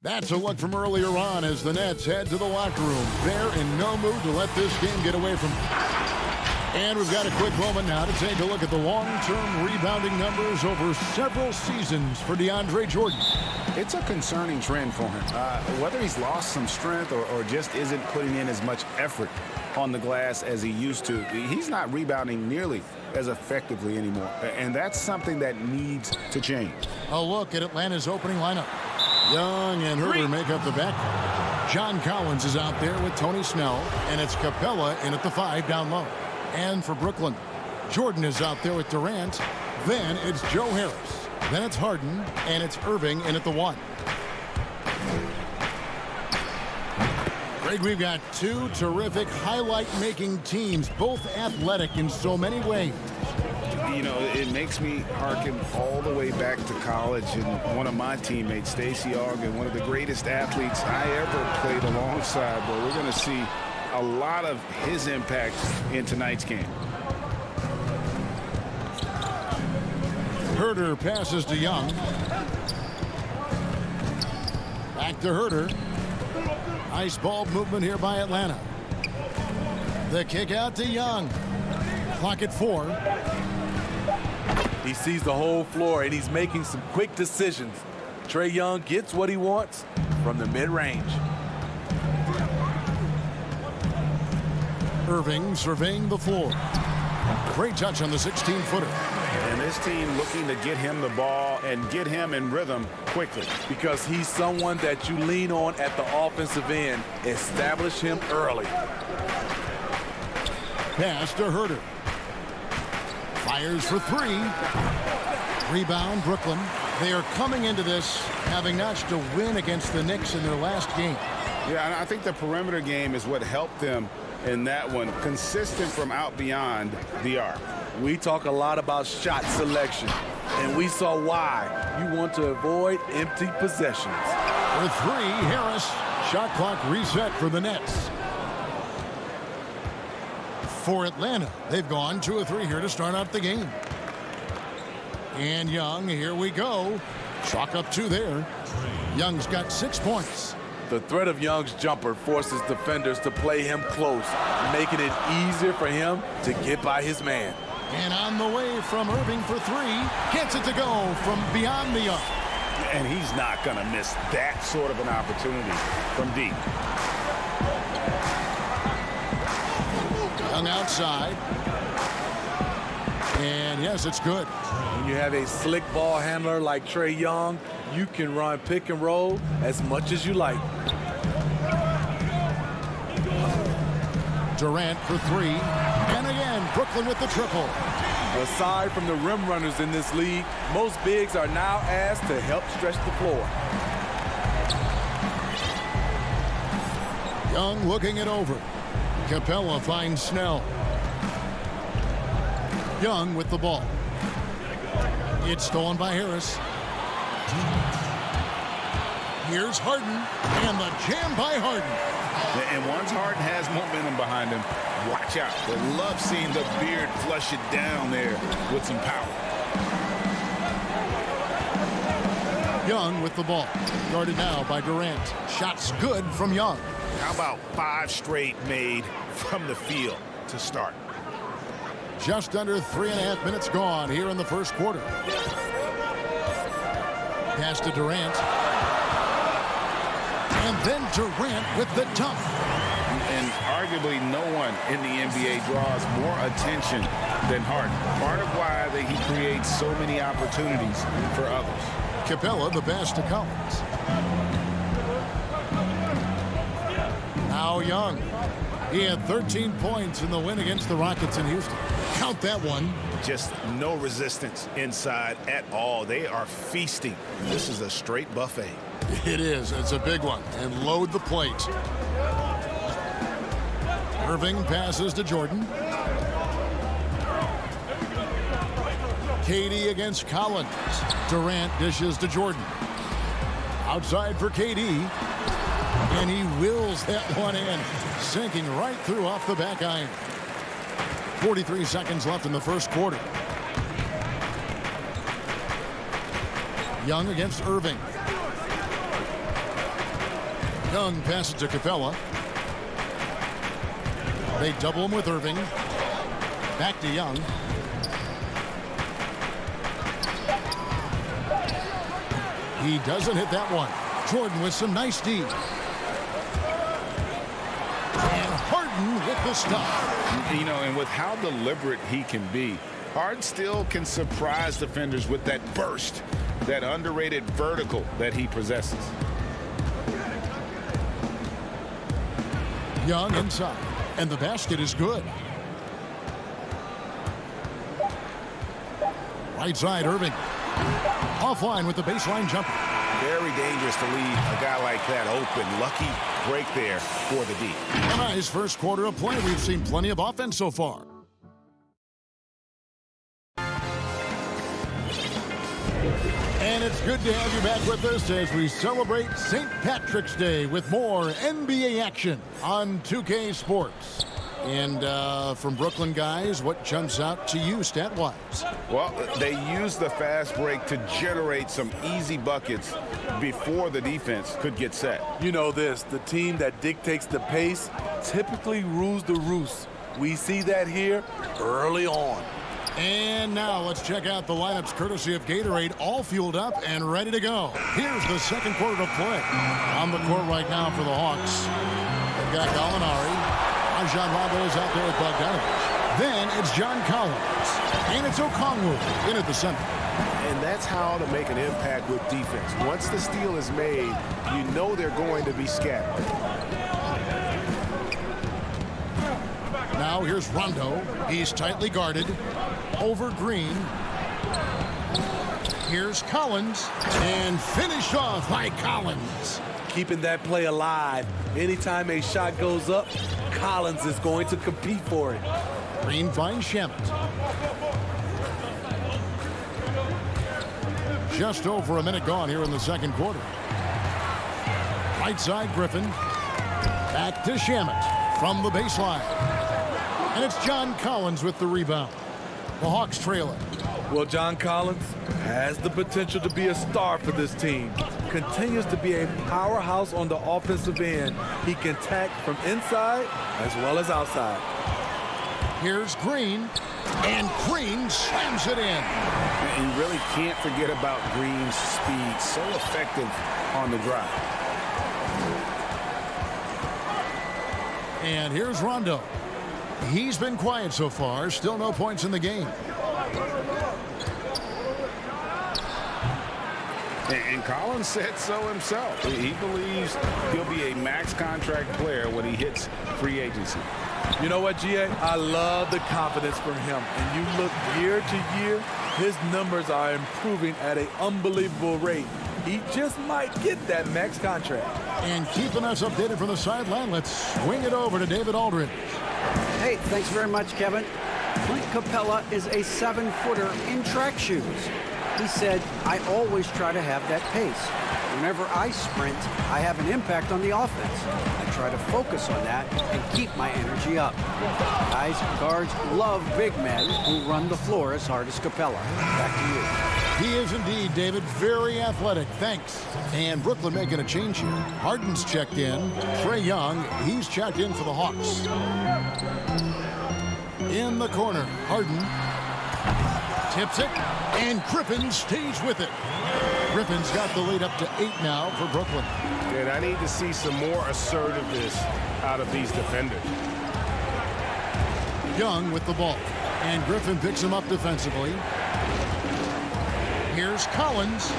That's a look from earlier on as the Nets head to the locker room. They're in no mood to let this game get away from them. And we've got a quick moment now to take a look at the long-term rebounding numbers over several seasons for Deandre Jordan. It's a concerning trend for him. Whether he's lost some strength or just isn't putting in as much effort on the glass as he used to, he's not rebounding nearly as effectively anymore. And that's something that needs to change. A look at Atlanta's opening lineup. Young and Herder make up the backcourt. John Collins is out there with Tony Snell, and it's Capella in at the 5 down low. And for Brooklyn, Jordan is out there with Durant. Then it's Joe Harris. Then it's Harden, and it's Irving in at the 1. Greg, we've got two terrific highlight-making teams, both athletic in so many ways. You know, it makes me hearken all the way back to college, and one of my teammates, Stacey Ogden, one of the greatest athletes I ever played alongside. But we're going to see a lot of his impact in tonight's game. Herder passes to Young. Back to Herder. Nice ball movement here by Atlanta. The kick out to Young. Clock at 4. He sees the whole floor, and he's making some quick decisions. Trey Young gets what he wants from the mid-range. Irving surveying the floor. Great touch on the 16-footer. And this team looking to get him the ball and get him in rhythm quickly. Because he's someone that you lean on at the offensive end. Establish him early. Pass to Herder. Fires for 3. Rebound, Brooklyn. They are coming into this having notched a win against the Knicks in their last game. Yeah, and I think the perimeter game is what helped them in that one, consistent from out beyond the arc. We talk a lot about shot selection, and we saw why. You want to avoid empty possessions. For three, Harris. Shot clock reset for the Nets. For Atlanta, they've gone 2 of 3 here to start out the game. And Young, here we go. Chalk up 2 there. Young's got 6 points. The threat of Young's jumper forces defenders to play him close, making it easier for him to get by his man. And on the way from Irving for 3. Gets it to go from beyond the arc. And he's not going to miss that sort of an opportunity from deep. Young outside. And yes, it's good. When you have a slick ball handler like Trey Young, you can run pick and roll as much as you like. Durant for 3. And again, Brooklyn with the triple. Aside from the rim runners in this league, most bigs are now asked to help stretch the floor. Young looking it over. Capella finds Snell. Young with the ball. It's stolen by Harris. Here's Harden, and the jam by Harden. And once Harden has momentum behind him, watch out. They love seeing the beard flush it down there with some power. Young with the ball. Guarded now by Durant. Shots good from Young. How about 5 straight made from the field to start? Just under 3.5 minutes gone here in the first quarter. Pass to Durant. And then Durant with the dunk. And arguably no one in the NBA draws more attention than Harden. Part of why he creates so many opportunities for others. Capella the pass to Collins. Now Young. He had 13 points in the win against the Rockets in Houston. Count that one. Just no resistance inside at all. They are feasting. This is a straight buffet. It is. It's a big one. And load the plate. Irving passes to Jordan. KD against Collins. Durant dishes to Jordan. Outside for KD. And he wills that one in. Sinking right through off the back iron. 43 seconds left in the first quarter. Young against Irving. Young passes to Capella. They double him with Irving. Back to Young. He doesn't hit that one. Jordan with some nice D. And Harden with the stop. You know, and with how deliberate he can be, Harden still can surprise defenders with that burst, that underrated vertical that he possesses. Young inside. And the basket is good. Right side, Irving. Offline with the baseline jumper. Very dangerous to leave a guy like that open. Lucky break there for the D. A nice first quarter of play. We've seen plenty of offense so far. And it's good to have you back with us as we celebrate St. Patrick's Day with more NBA action on 2K Sports. And from Brooklyn guys, what jumps out to you stat-wise? Well, they use the fast break to generate some easy buckets before the defense could get set. You know this, the team that dictates the pace typically rules the roost. We see that here early on. And now let's check out the lineups courtesy of Gatorade, all fueled up and ready to go. Here's the second quarter of play. On the court right now for the Hawks. They've got Gallinari. Rajon Rondo is out there with Bogdanovich. Then it's John Collins. And it's Okongwu in at the center. And that's how to make an impact with defense. Once the steal is made, you know they're going to be scattered. Now here's Rondo. He's tightly guarded. Over Green. Here's Collins. And finished off by Collins. keeping that play alive. Anytime a shot goes up, Collins is going to compete for it. Green finds Shamet. Just over a minute gone here in the second quarter. Right side, Griffin. Back to Shamet from the baseline. And it's John Collins with the rebound. The Hawks trail it. Well, John Collins has the potential to be a star for this team. Continues to be a powerhouse on the offensive end. He can attack from inside as well as outside. Here's Green, and Green slams it in. And you really can't forget about Green's speed. So effective on the drive. And here's Rondo. He's been quiet so far. Still no points in the game. And Collins said so himself. He believes he'll be a max contract player when he hits free agency. You know what, GA? I love the confidence from him. And you look year to year, his numbers are improving at an unbelievable rate. He just might get that max contract. And keeping us updated from the sideline, let's swing it over to David Aldridge. Hey, thanks very much, Kevin. Clint Capella is a 7-footer in track shoes. He said, I always try to have that pace. Whenever I sprint, I have an impact on the offense. I try to focus on that and keep my energy up. Guys, guards love big men who run the floor as hard as Capella. Back to you. He is indeed, David, very athletic. Thanks. And Brooklyn making a change here. Harden's checked in. Trey Young, he's checked in for the Hawks. In the corner, Harden tips it, and Griffin stays with it. Griffin's got the lead up to 8 now for Brooklyn. And I need to see some more assertiveness out of these defenders. Young with the ball, and Griffin picks him up defensively. Here's Collins.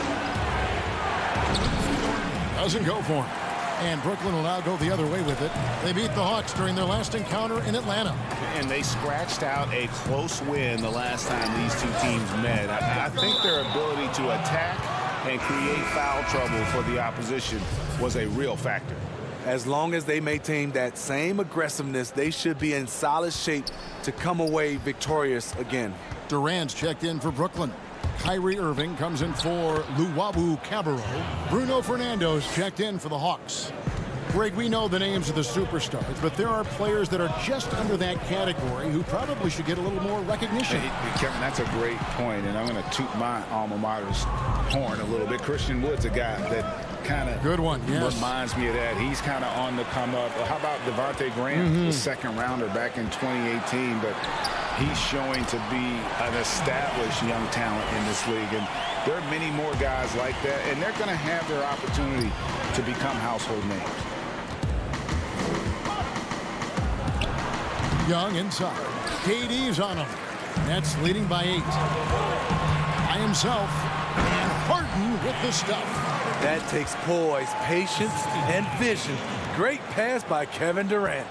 Doesn't go for him. And Brooklyn will now go the other way with it. They beat the Hawks during their last encounter in Atlanta. And they scratched out a close win the last time these two teams met. I think their ability to attack and create foul trouble for the opposition was a real factor. As long as they maintain that same aggressiveness, they should be in solid shape to come away victorious again. Durant's checked in for Brooklyn. Kyrie Irving comes in for Luwawu Cabarro. Bruno Fernando's checked in for the Hawks. Greg, we know the names of the superstars, but there are players that are just under that category who probably should get a little more recognition. Hey, Kevin, that's a great point, and I'm going to toot my alma mater's horn a little bit. Christian Wood's a guy that kind of reminds me of that. He's kind of on the come up. How about Devontae Graham, the second rounder back in 2018, but he's showing to be an established young talent in this league, and there are many more guys like that, and they're going to have their opportunity to become household names. Young inside. KD's on him. Nets leading by 8. By himself. And Harden with the stuff. That takes poise, patience, and vision. Great pass by Kevin Durant.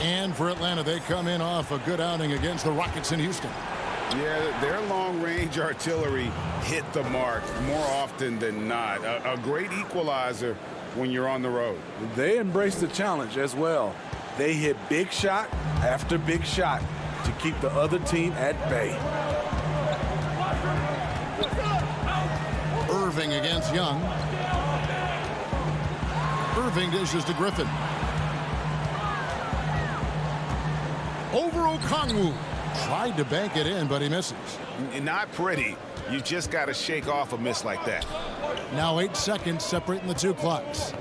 And for Atlanta, they come in off a good outing against the Rockets in Houston. Yeah, their long-range artillery hit the mark more often than not. A great equalizer when you're on the road. They embrace the challenge as well. They hit big shot after big shot to keep the other team at bay. Irving against Young. Irving dishes to Griffin. Over Okongwu. Tried to bank it in, but he misses. Not pretty. You just got to shake off a miss like that. Now 8 seconds separating the two clocks.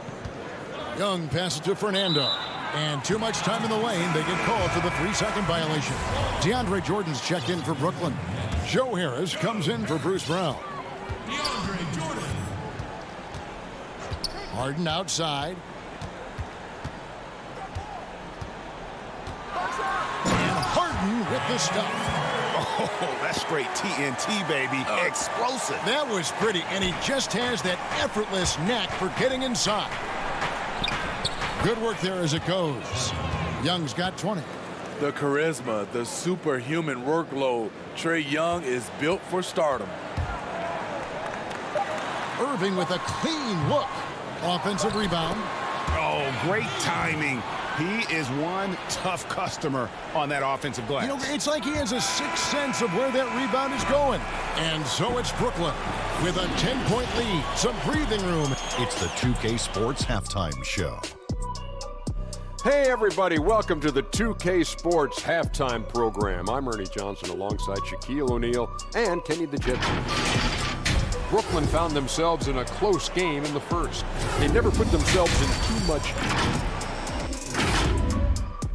Young passes to Fernando. And too much time in the lane. They get called for the 3-second violation. Deandre Jordan's checked in for Brooklyn. Joe Harris comes in for Bruce Brown. Deandre Jordan. Harden outside. And Harden with the stuff. Oh, that's straight TNT, baby. Explosive. That was pretty, and he just has that effortless knack for getting inside. Good work there as it goes. Young's got 20. The charisma, the superhuman workload. Trey Young is built for stardom. Irving with a clean look. Offensive rebound. Oh, great timing. He is one tough customer on that offensive glass. You know, it's like he has a sixth sense of where that rebound is going. And so it's Brooklyn with a 10-point lead, some breathing room. It's the 2K Sports Halftime Show. Hey, everybody. Welcome to the 2K Sports Halftime Program. I'm Ernie Johnson alongside Shaquille O'Neal and Kenny the Jet. Brooklyn found themselves in a close game in the first. They never put themselves in too much.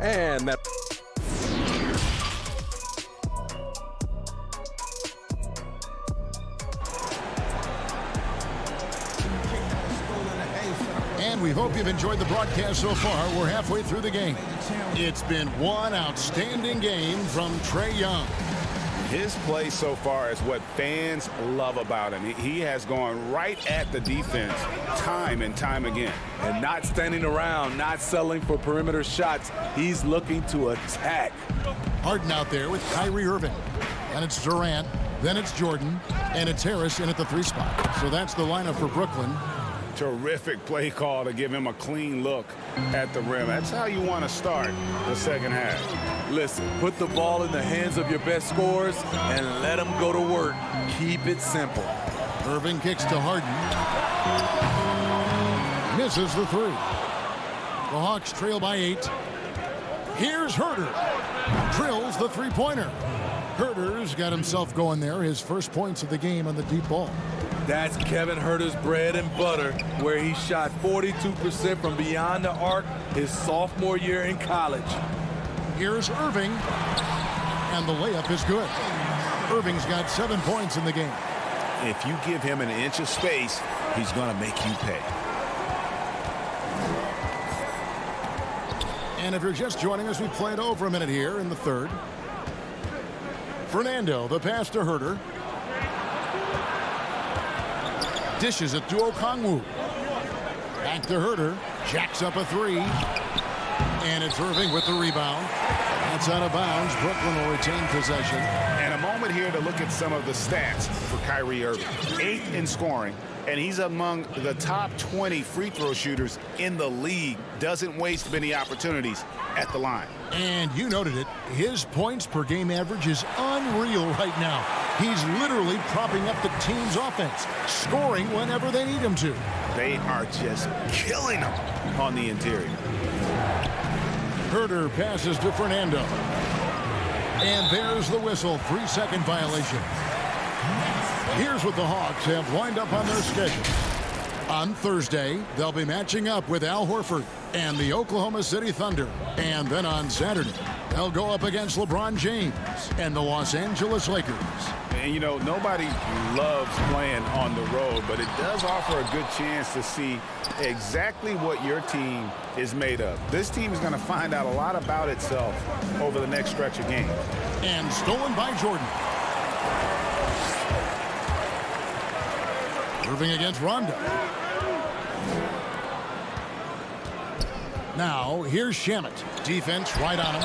And that... And we hope you've enjoyed the broadcast so far. We're halfway through the game. It's been one outstanding game from Trey Young. His play so far is what fans love about him. He has gone right at the defense time and time again. And not standing around, not settling for perimeter shots. He's looking to attack. Harden out there with Kyrie Irving. And it's Durant. Then it's Jordan. And it's Harris in at the 3 spot. So that's the lineup for Brooklyn. Terrific play call to give him a clean look at the rim. That's how you want to start the second half. Listen, put the ball in the hands of your best scorers and let them go to work. Keep it simple. Irving kicks to Harden. Misses the 3. The Hawks trail by 8. Here's Herter. Drills the 3-pointer. Herter's got himself going there. His first points of the game on the deep ball. That's Kevin Herter's bread and butter, where he shot 42% from beyond the arc his sophomore year in college. Here's Irving, and the layup is good. Irving's got 7 points in the game. If you give him an inch of space, he's going to make you pay. And if you're just joining us, we played over a minute here in the third. Fernando, the pass to Herter. Dishes it to Okongwu. Back to Herter. Jacks up a 3. And it's Irving with the rebound. That's out of bounds. Brooklyn will retain possession. And a moment here to look at some of the stats for Kyrie Irving. 8th in scoring, and he's among the top 20 free throw shooters in the league. Doesn't waste many opportunities at the line. And you noted it. His points per game average is unreal right now. He's literally propping up the team's offense, scoring whenever they need him to. They are just killing him on the interior. Herter passes to Fernando. And there's the whistle. 3-second violation. Here's what the Hawks have lined up on their schedule. On Thursday, they'll be matching up with Al Horford and the Oklahoma City Thunder. And then on Saturday, they'll go up against LeBron James and the Los Angeles Lakers. And, you know, nobody loves playing on the road, but it does offer a good chance to see exactly what your team is made of. This team is going to find out a lot about itself over the next stretch of games. And stolen by Jordan. Irving against Rondo. Now, here's Shamet. Defense right on him.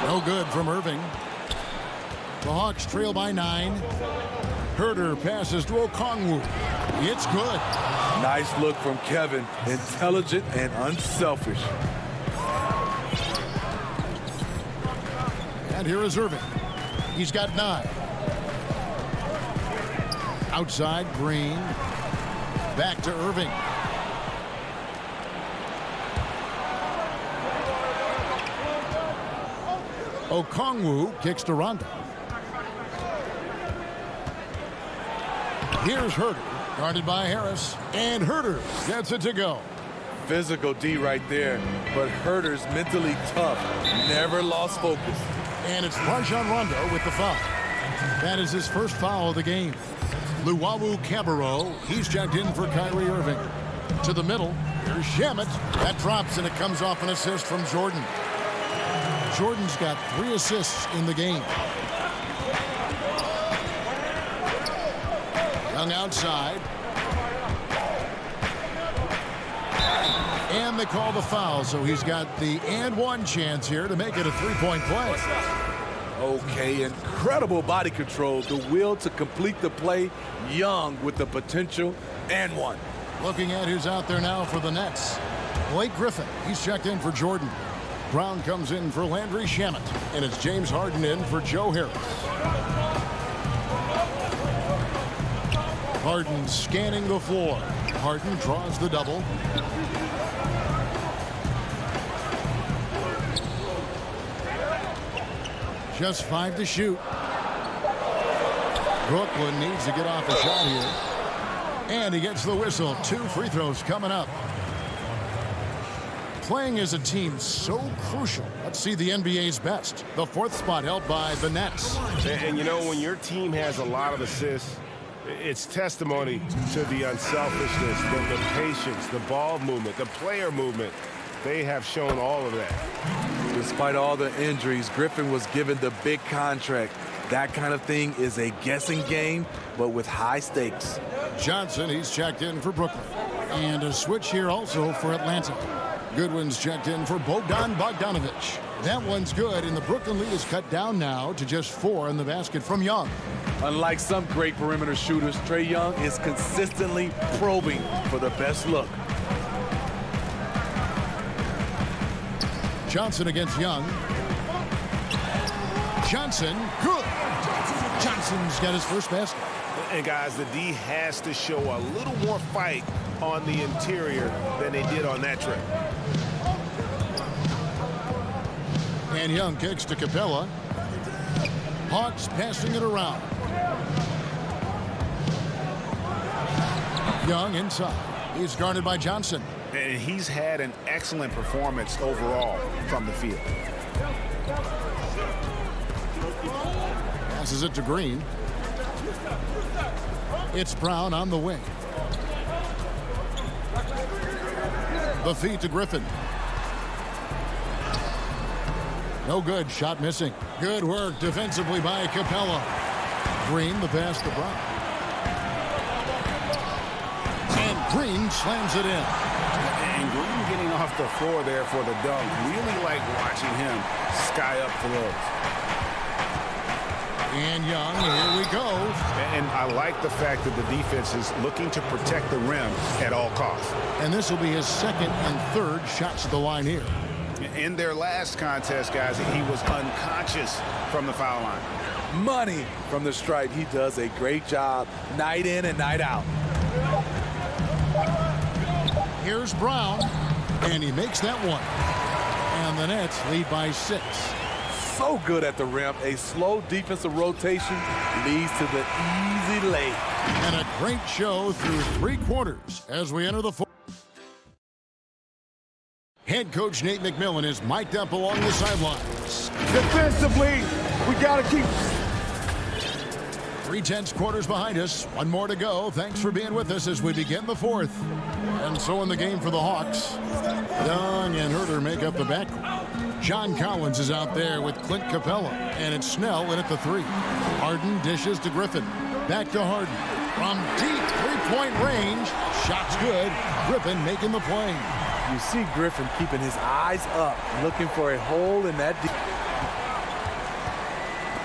No good from Irving. The Hawks trail by 9. Herter passes to Okongwu. It's good. Nice look from Kevin. Intelligent and unselfish. And here is Irving. He's got 9. Outside, Green. Back to Irving. Okongwu kicks to Rondo. Here's Herter, guarded by Harris. And Herter gets it to go. Physical D right there, but Herter's mentally tough. Never lost focus. And it's Rajon Rondo with the foul. That is his first foul of the game. Luwawu Cabarro, he's checked in for Kyrie Irving. To the middle, here's Shamet. That drops, and it comes off an assist from Jordan. Jordan's got 3 assists in the game. Young outside. And they call the foul, so he's got the and one chance here to make it a 3-point play. Okay, incredible body control, the will to complete the play. Young with the potential and one. Looking at who's out there now for the Nets. Blake Griffin, he's checked in for Jordan. Brown comes in for Landry Shamet. And it's James Harden in for Joe Harris. Harden scanning the floor. Harden draws the double. Just 5 to shoot. Brooklyn needs to get off a shot here. And he gets the whistle. 2 free throws coming up. Playing as a team so crucial. Let's see the NBA's best. The 4th spot held by the Nets. And you know, when your team has a lot of assists, it's testimony to the unselfishness, the patience, the ball movement, the player movement. They have shown all of that. Despite all the injuries, Griffin was given the big contract. That kind of thing is a guessing game, but with high stakes. Johnson, he's checked in for Brooklyn. And a switch here also for Atlanta. Goodwin's checked in for Bogdan Bogdanovic. That one's good, and the Brooklyn lead is cut down now to just 4 in the basket from Young. Unlike some great perimeter shooters, Trey Young is consistently probing for the best look. Johnson against Young. Johnson, good. Johnson's got his first basket. And guys, the D has to show a little more fight on the interior than they did on that trip. And Young kicks to Capella. Hawks passing it around. Young inside. He's guarded by Johnson. And he's had an excellent performance overall from the field. Passes it to Green. It's Brown on the wing. The feed to Griffin. No good. Shot missing. Good work defensively by Capella. Green, the pass to Brown. And Green slams it in. And Green getting off the floor there for the dunk. Really like watching him sky up throws. And Young, here we go. And I like the fact that the defense is looking to protect the rim at all costs. And this will be his 2nd and 3rd shots at the line here. In their last contest, guys, he was unconscious from the foul line. Money from the stripe. He does a great job night in and night out. Here's Brown, and he makes that one. And the Nets lead by 6. So good at the rim. A slow defensive rotation leads to the easy lay. And a great show through 3 quarters as we enter the 4th. Head coach Nate McMillan is mic'd up along the sidelines. Defensively, we got to keep... 3 tenths quarters behind us. 1 more to go. Thanks for being with us as we begin the 4th. And so in the game for the Hawks, Young and Herter make up the backcourt. John Collins is out there with Clint Capella, and it's Snell in at the 3. Harden dishes to Griffin. Back to Harden. From deep 3-point range. Shot's good. Griffin making the play. You see Griffin keeping his eyes up, looking for a hole in that deep.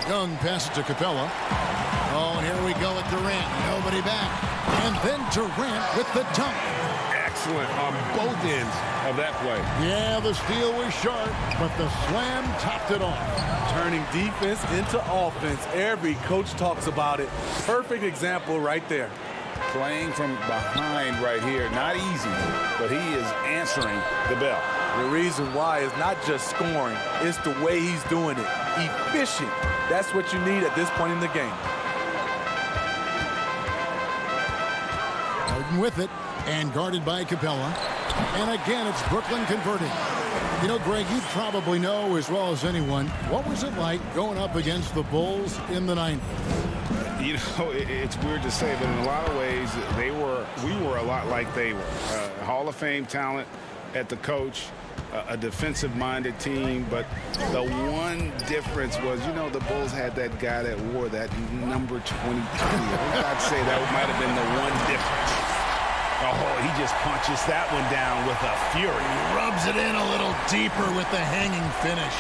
Young passes to Capella. Oh, and here we go at Durant. Nobody back. And then Durant with the dunk. Excellent on both ends of that play. Yeah, the steal was sharp, but the slam topped it off. Turning defense into offense. Every coach talks about it. Perfect example right there. Playing from behind right here. Not easy, but he is answering the bell. The reason why is not just scoring. It's the way he's doing it. Efficient. That's what you need at this point in the game. Harden with it, and guarded by Capella. And again, it's Brooklyn converting. You know, Greg, you probably know as well as anyone, what was it like going up against the Bulls in the 90s? You know, it's weird to say, but in a lot of ways, we were a lot like they were. Hall of Fame talent at the coach, a defensive-minded team, but the one difference was, you know, the Bulls had that guy that wore that number 22. I'd say that might have been the one difference. Oh, he just punches that one down with a fury. He rubs it in a little deeper with the hanging finish.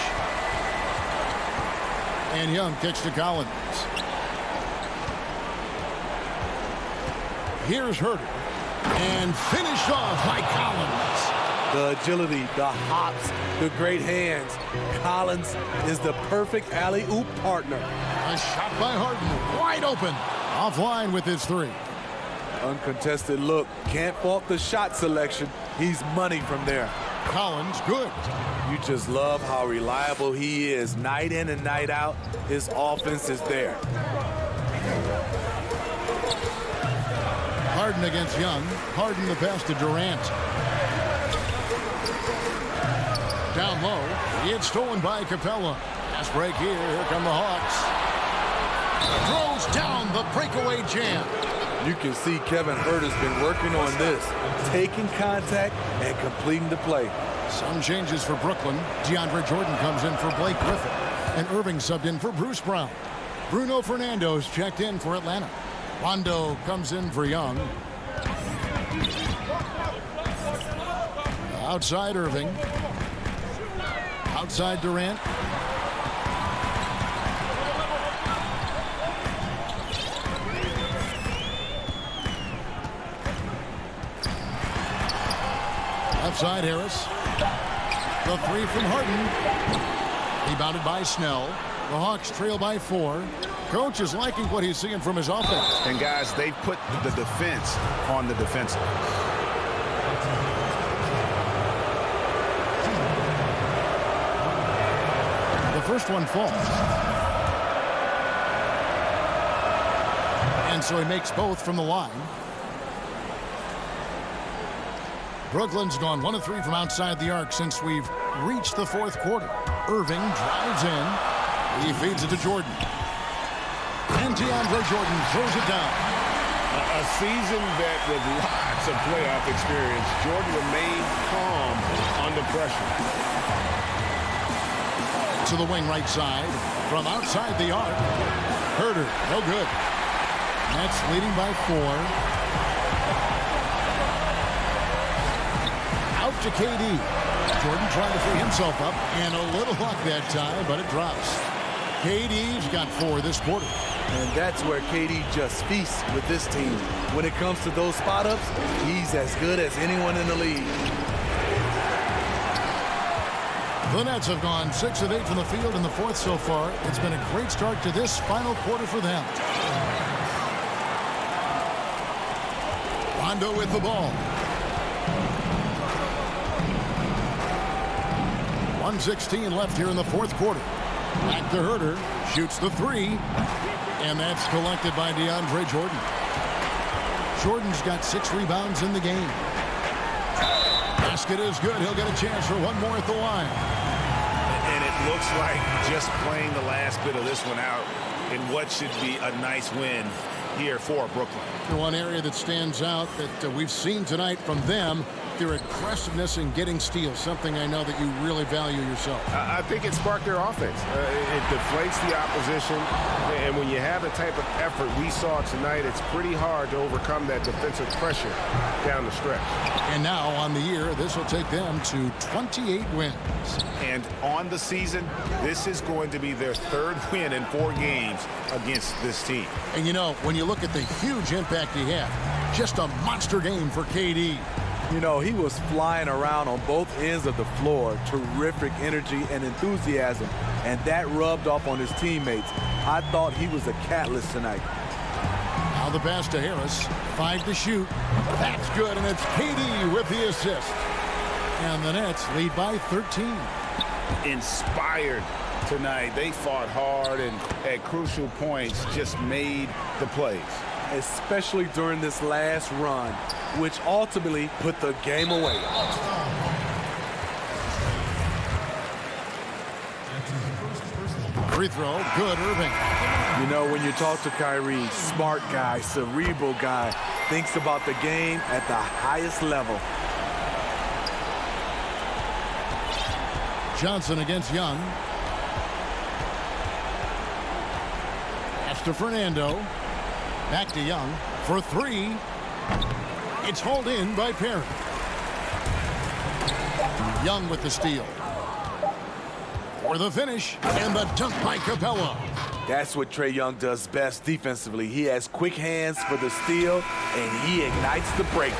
And Young kicks to Collins. Here's Herter. And finished off by Collins. The agility, the hops, the great hands. Collins is the perfect alley-oop partner. A shot by Harden, wide open. Offline with his three. Uncontested look. Can't fault the shot selection. He's money from there. Collins, good. You just love how reliable he is. Night in and night out, his offense is there. Harden against Young. Harden the pass to Durant. Down low. It's stolen by Capella. Pass break here. Here come the Hawks. Throws down the breakaway jam. You can see Kevin Huerter's been working on this. Taking contact and completing the play. Some changes for Brooklyn. Deandre Jordan comes in for Blake Griffin. And Irving subbed in for Bruce Brown. Bruno Fernando's checked in for Atlanta. Rondo comes in for Young. Outside Irving. Outside Durant. Outside Harris. The three from Harden. Rebounded by Snell. The Hawks trail by 4. Coach is liking what he's seeing from his offense. And guys, they've put the defense on the defensive. The first one falls. And so he makes both from the line. Brooklyn's gone 1 of 3 from outside the arc since we've reached the fourth quarter. Irving drives in. He feeds it to Jordan. And Deandre Jordan throws it down. A seasoned vet with lots of playoff experience. Jordan remained calm under pressure. To the wing right side. From outside the arc. Huerter, no good. Nets leading by 4. Out to KD. Jordan trying to free himself up. And a little luck that time, but it drops. KD's got 4 this quarter. And that's where KD just feasts with this team. When it comes to those spot-ups, he's as good as anyone in the league. The Nets have gone 6 of 8 from the field in the fourth so far. It's been a great start to this final quarter for them. Rondo with the ball. 1:16 left here in the fourth quarter. Back to Huerter. Shoots the 3. And that's collected by Deandre Jordan. Jordan's got 6 rebounds in the game. Basket is good. He'll get a chance for one more at the line. And it looks like just playing the last bit of this one out in what should be a nice win here for Brooklyn. One area that stands out that we've seen tonight from them, their aggressiveness in getting steals, something I know that you really value yourself. I think it sparked their offense. It deflates the opposition, and when you have the type of effort we saw tonight, it's pretty hard to overcome that defensive pressure down the stretch. And now on the year, this will take them to 28 wins. And on the season, this is going to be their 3rd win in 4 games against this team. And you know, when you look at the huge impact he had, just a monster game for KD. You know, he was flying around on both ends of the floor. Terrific energy and enthusiasm. And that rubbed off on his teammates. I thought he was a catalyst tonight. Now the pass to Harris. 5 to shoot. That's good, and it's KD with the assist. And the Nets lead by 13. Inspired tonight. They fought hard and at crucial points just made the plays. Especially during this last run, which ultimately put the game away. Free throw, good, Irving. You know, when you talk to Kyrie, smart guy, cerebral guy, thinks about the game at the highest level. Johnson against Young. Pass to Fernando. Back to Young for 3. It's hauled in by Perry. Young with the steal. For the finish, and the dunk by Capella. That's what Trey Young does best defensively. He has quick hands for the steal, and he ignites the break.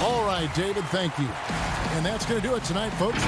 All right, David, thank you. And that's going to do it tonight, folks.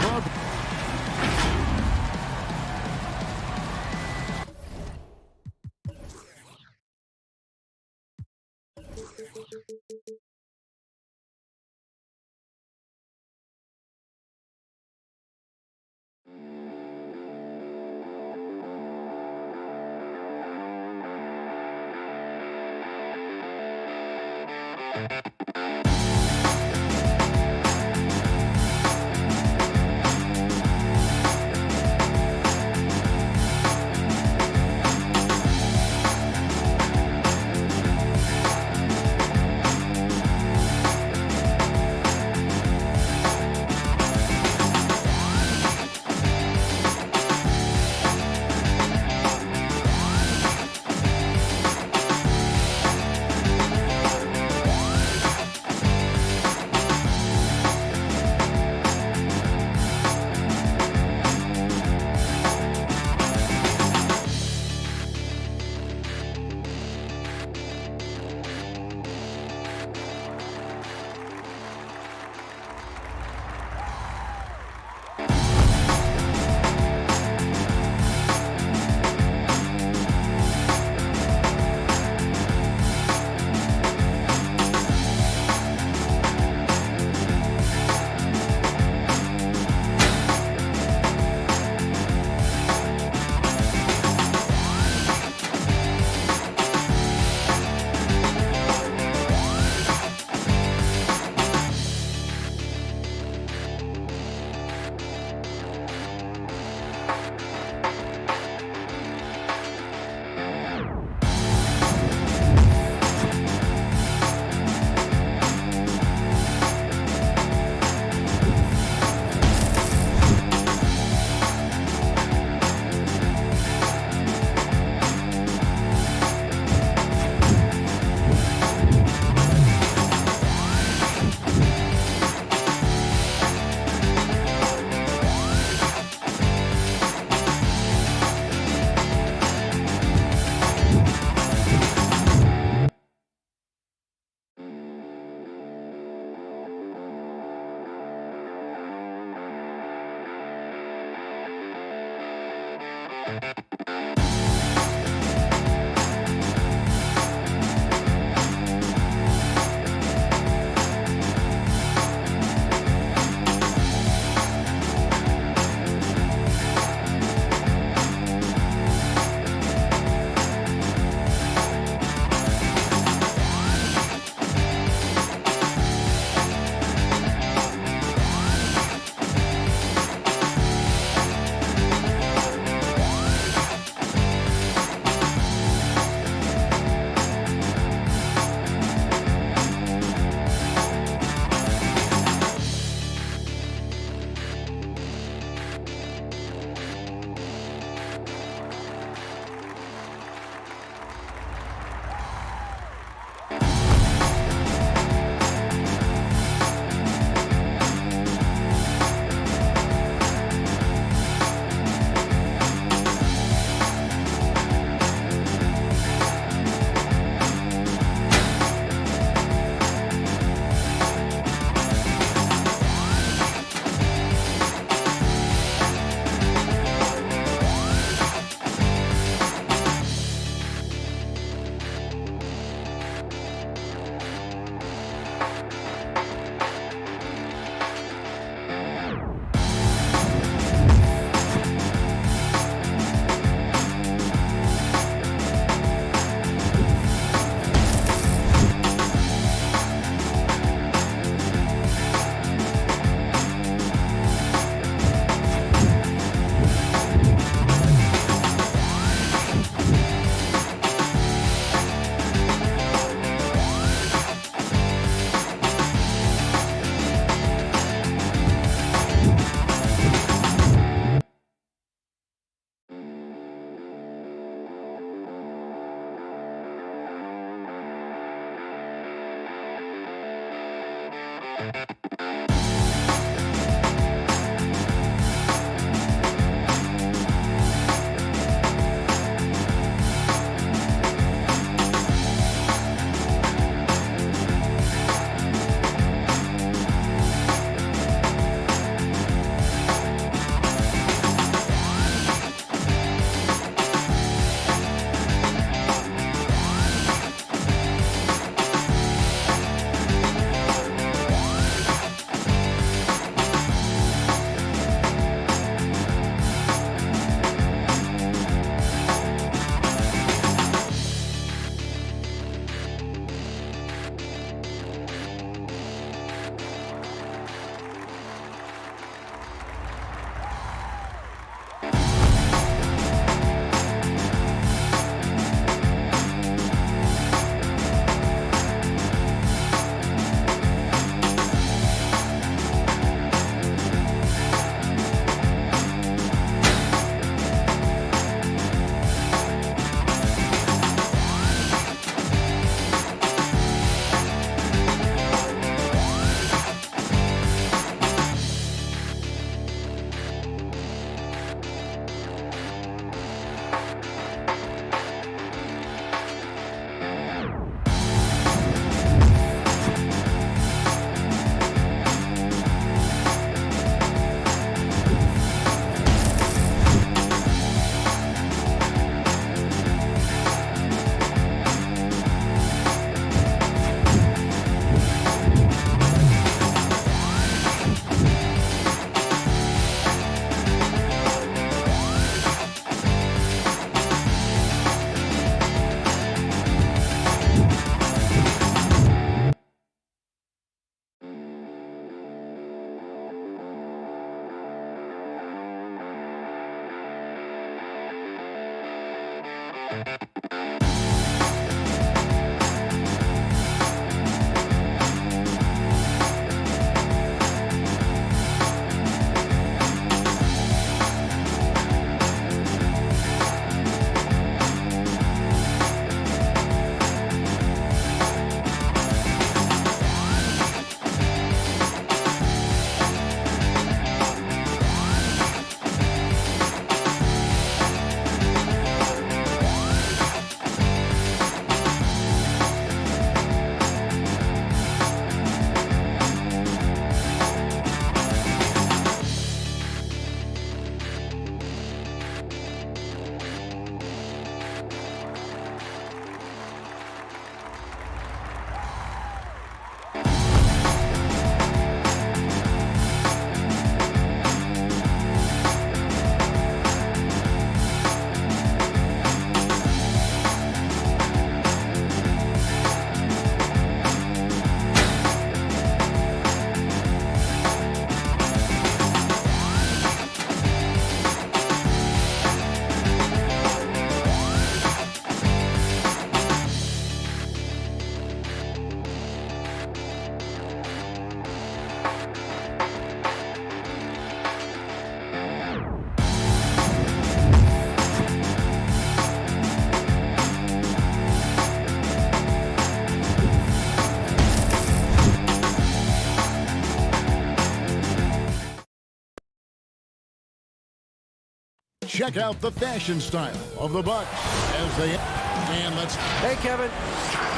Check out the fashion style of the Bucks as they and let's. Hey, Kevin.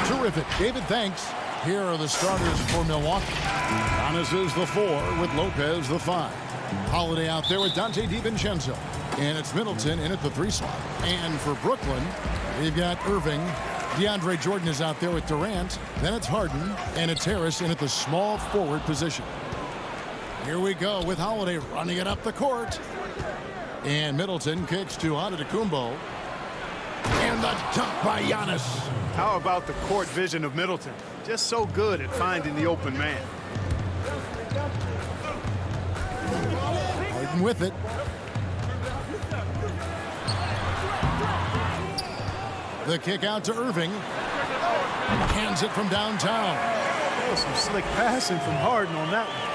Terrific, David. Thanks. Here are the starters for Milwaukee. Giannis is the 4 with Lopez the 5. Holiday out there with Dante DiVincenzo, and it's Middleton in at the 3 slot. And for Brooklyn, we've got Irving. Deandre Jordan is out there with Durant. Then it's Harden, and it's Harris in at the small forward position. Here we go with Holiday running it up the court. And Middleton kicks to Antetokounmpo. And the dunk by Giannis. How about the court vision of Middleton? Just so good at finding the open man. Harden with it. The kick out to Irving. Hands it from downtown. Oh, some slick passing from Harden on that one.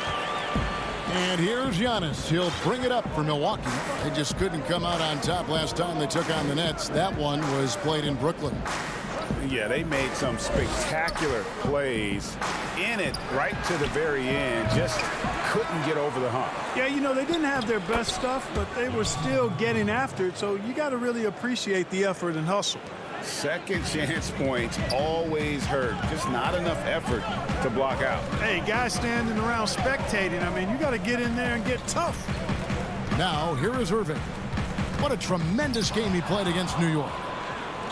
And here's Giannis. He'll bring it up for Milwaukee. They just couldn't come out on top last time they took on the Nets. That one was played in Brooklyn. Yeah, they made some spectacular plays in it right to the very end. Just couldn't get over the hump. Yeah, you know, they didn't have their best stuff, but they were still getting after it. So you got to really appreciate the effort and hustle. Second chance points always hurt. Just not enough effort to block out. Hey, guys standing around spectating. I mean, you got to get in there and get tough. Now, here is Irving. What a tremendous game he played against New York.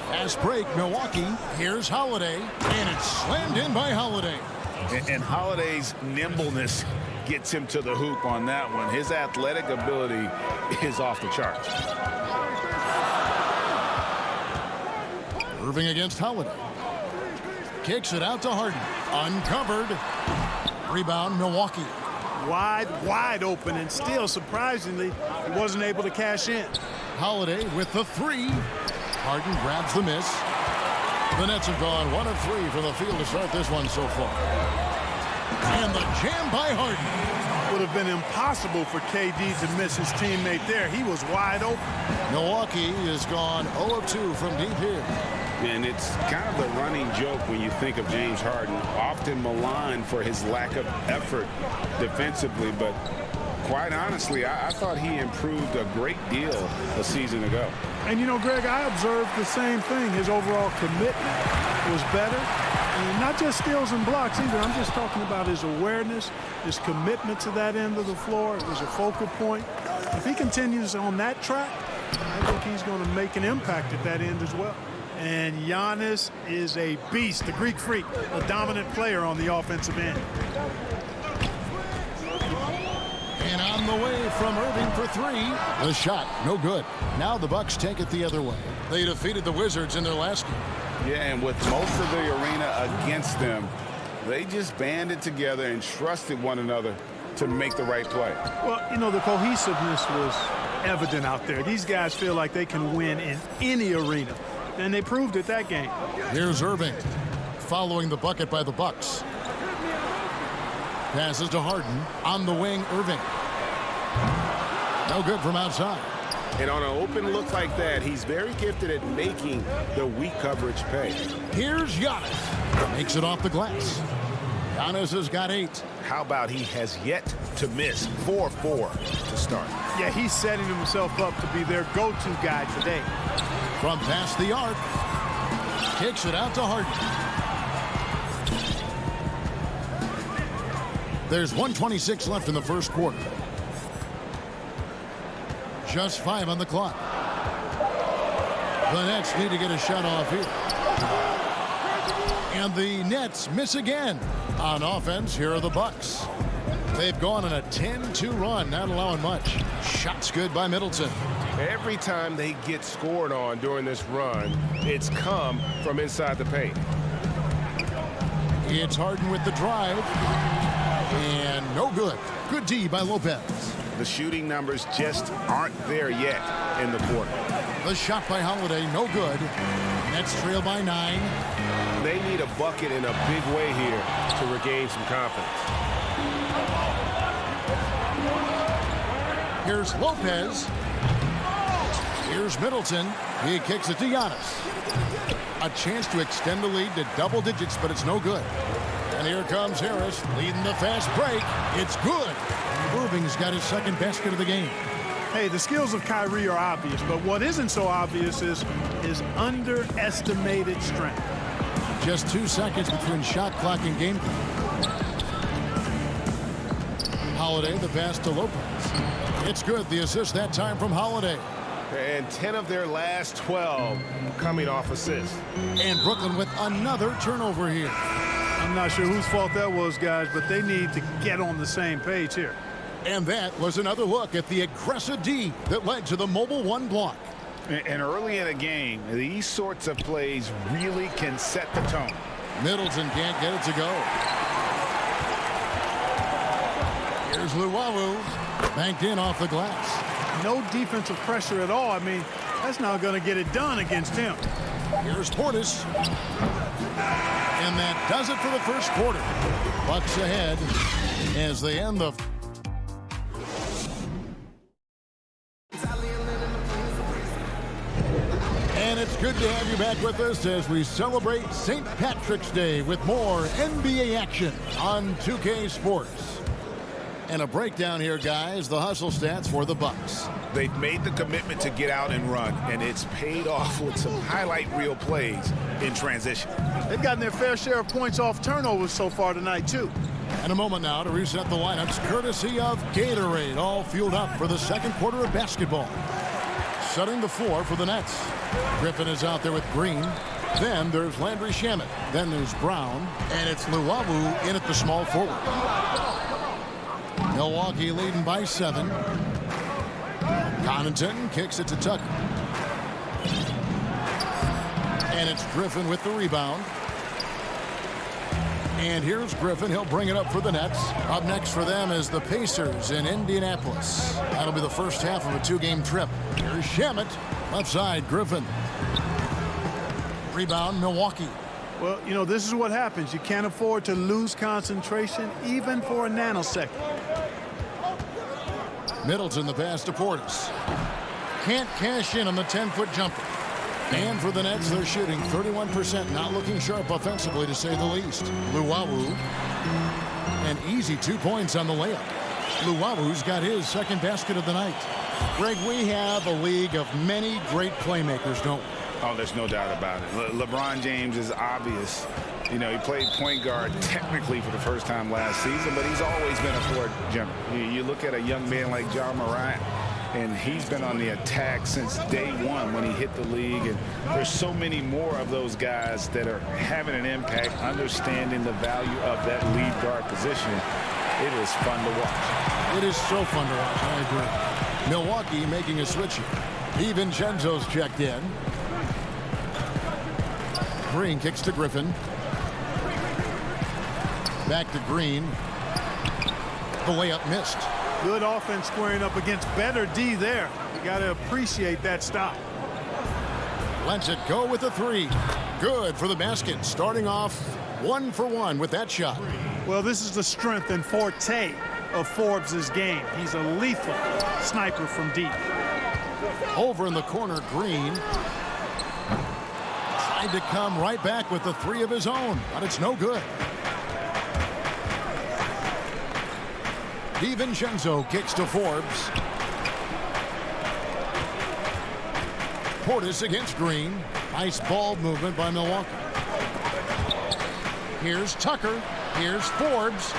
Fast break, Milwaukee. Here's Holiday, and it's slammed in by Holiday. And Holiday's nimbleness gets him to the hoop on that one. His athletic ability is off the charts. Irving against Holiday. Kicks it out to Harden. Uncovered. Rebound, Milwaukee. Wide open, and still, surprisingly, he wasn't able to cash in. Holiday with the 3. Harden grabs the miss. The Nets have gone 1 of 3 from the field to start this one so far. And the jam by Harden. Would have been impossible for KD to miss his teammate there. He was wide open. Milwaukee is gone 0 of 2 from deep here. And it's kind of the running joke when you think of James Harden, often maligned for his lack of effort defensively, but quite honestly, I thought he improved a great deal a season ago. And you know, Greg, I observed the same thing. His overall commitment was better. And not just steals and blocks either. I'm just talking about his awareness, his commitment to that end of the floor. It was a focal point. If he continues on that track, I think he's going to make an impact at that end as well. And Giannis is a beast, the Greek freak, a dominant player on the offensive end. And on the way from Irving for 3. The shot, no good. Now the Bucks take it the other way. They defeated the Wizards in their last game. Yeah, and with most of the arena against them, they just banded together and trusted one another to make the right play. Well, you know, the cohesiveness was evident out there. These guys feel like they can win in any arena. and they proved it that game. Here's Irving following the bucket by the Bucks. Passes to Harden. On the wing, Irving. No good from outside. And on an open look like that, he's very gifted at making the weak coverage pay. Here's Giannis. Makes it off the glass. Giannis has got 8. How about he has yet to miss 4-4 to start? Yeah, he's setting himself up to be their go-to guy today. From past the arc. Kicks it out to Harden. There's 1:26 left in the first quarter. Just 5 on the clock. The Nets need to get a shot off here. And the Nets miss again. On offense, here are the Bucks. They've gone on a 10-2 run, not allowing much. Shots good by Middleton. Every time they get scored on during this run, it's come from inside the paint. It's Harden with the drive. And no good. Good D by Lopez. The shooting numbers just aren't there yet in the quarter. The shot by Holiday, no good. Nets trail by 9. They need a bucket in a big way here to regain some confidence. Here's Lopez. Here's Middleton. He kicks it to Giannis. A chance to extend the lead to double digits, but it's no good. And here comes Harris leading the fast break. It's good. Irving's got his second basket of the game. Hey, the skills of Kyrie are obvious, but what isn't so obvious is his underestimated strength. Just 2 seconds between shot clock and game clock. Holiday, the pass to Lopez. It's good. The assist that time from Holiday. And 10 of their last 12 coming off assists. And Brooklyn with another turnover here. I'm not sure whose fault that was, guys, but they need to get on the same page here. And that was another look at the aggressive D that led to the mobile 1 block. And early in a game, these sorts of plays really can set the tone. Middleton can't get it to go. Here's Luwawu. Banked in off the glass. No defensive pressure at all. I mean, that's not going to get it done against him. Here's Portis. And that does it for the first quarter. Bucks ahead as they end the... And it's good to have you back with us as we celebrate St. Patrick's Day with more NBA action on 2K Sports. And a breakdown here, guys, the hustle stats for the Bucks. They've made the commitment to get out and run, and it's paid off with some highlight reel plays in transition. They've gotten their fair share of points off turnovers so far tonight, too. And a moment now to reset the lineups, courtesy of Gatorade, all fueled up for the second quarter of basketball. Setting the floor for the Nets. Griffin is out there with Green. Then there's Landry Shamet. Then there's Brown. And it's Luwawu in at the small forward. Milwaukee leading by 7. Connaughton kicks it to Tucker. And it's Griffin with the rebound. And here's Griffin. He'll bring it up for the Nets. Up next for them is the Pacers in Indianapolis. That'll be the first half of a 2-game trip. Here's Shamet. Left side, Griffin. Rebound, Milwaukee. Well, you know, this is what happens. You can't afford to lose concentration even for a nanosecond. Middleton, the pass to Portis. Can't cash in on the 10-foot jumper. And for the Nets, they're shooting 31%, not looking sharp offensively, to say the least. Luwawu. An easy 2 points on the layup. Luwawu's got his second basket of the night. Greg, we have a league of many great playmakers, don't we? Oh, there's no doubt about it. LeBron James is obvious. You know, he played point guard technically for the first time last season, but he's always been a floor general. You look at a young man like Ja Morant, and he's been on the attack since day one when he hit the league. And there's so many more of those guys that are having an impact, understanding the value of that lead guard position. It is fun to watch. It is so fun to watch. I agree. Milwaukee making a switch here. DiVincenzo's checked in. Green kicks to Griffin. Back to Green. The layup missed. Good offense squaring up against better D there. You got to appreciate that stop. Lets it go with a three. Good for the basket. Starting off 1 for 1 with that shot. Well, this is the strength and forte of Forbes' game. He's a lethal sniper from deep. Over in the corner, Green tried to come right back with the three of his own, but it's no good. DiVincenzo kicks to Forbes. Portis against Green. Nice ball movement by Milwaukee. Here's Tucker. Here's Forbes.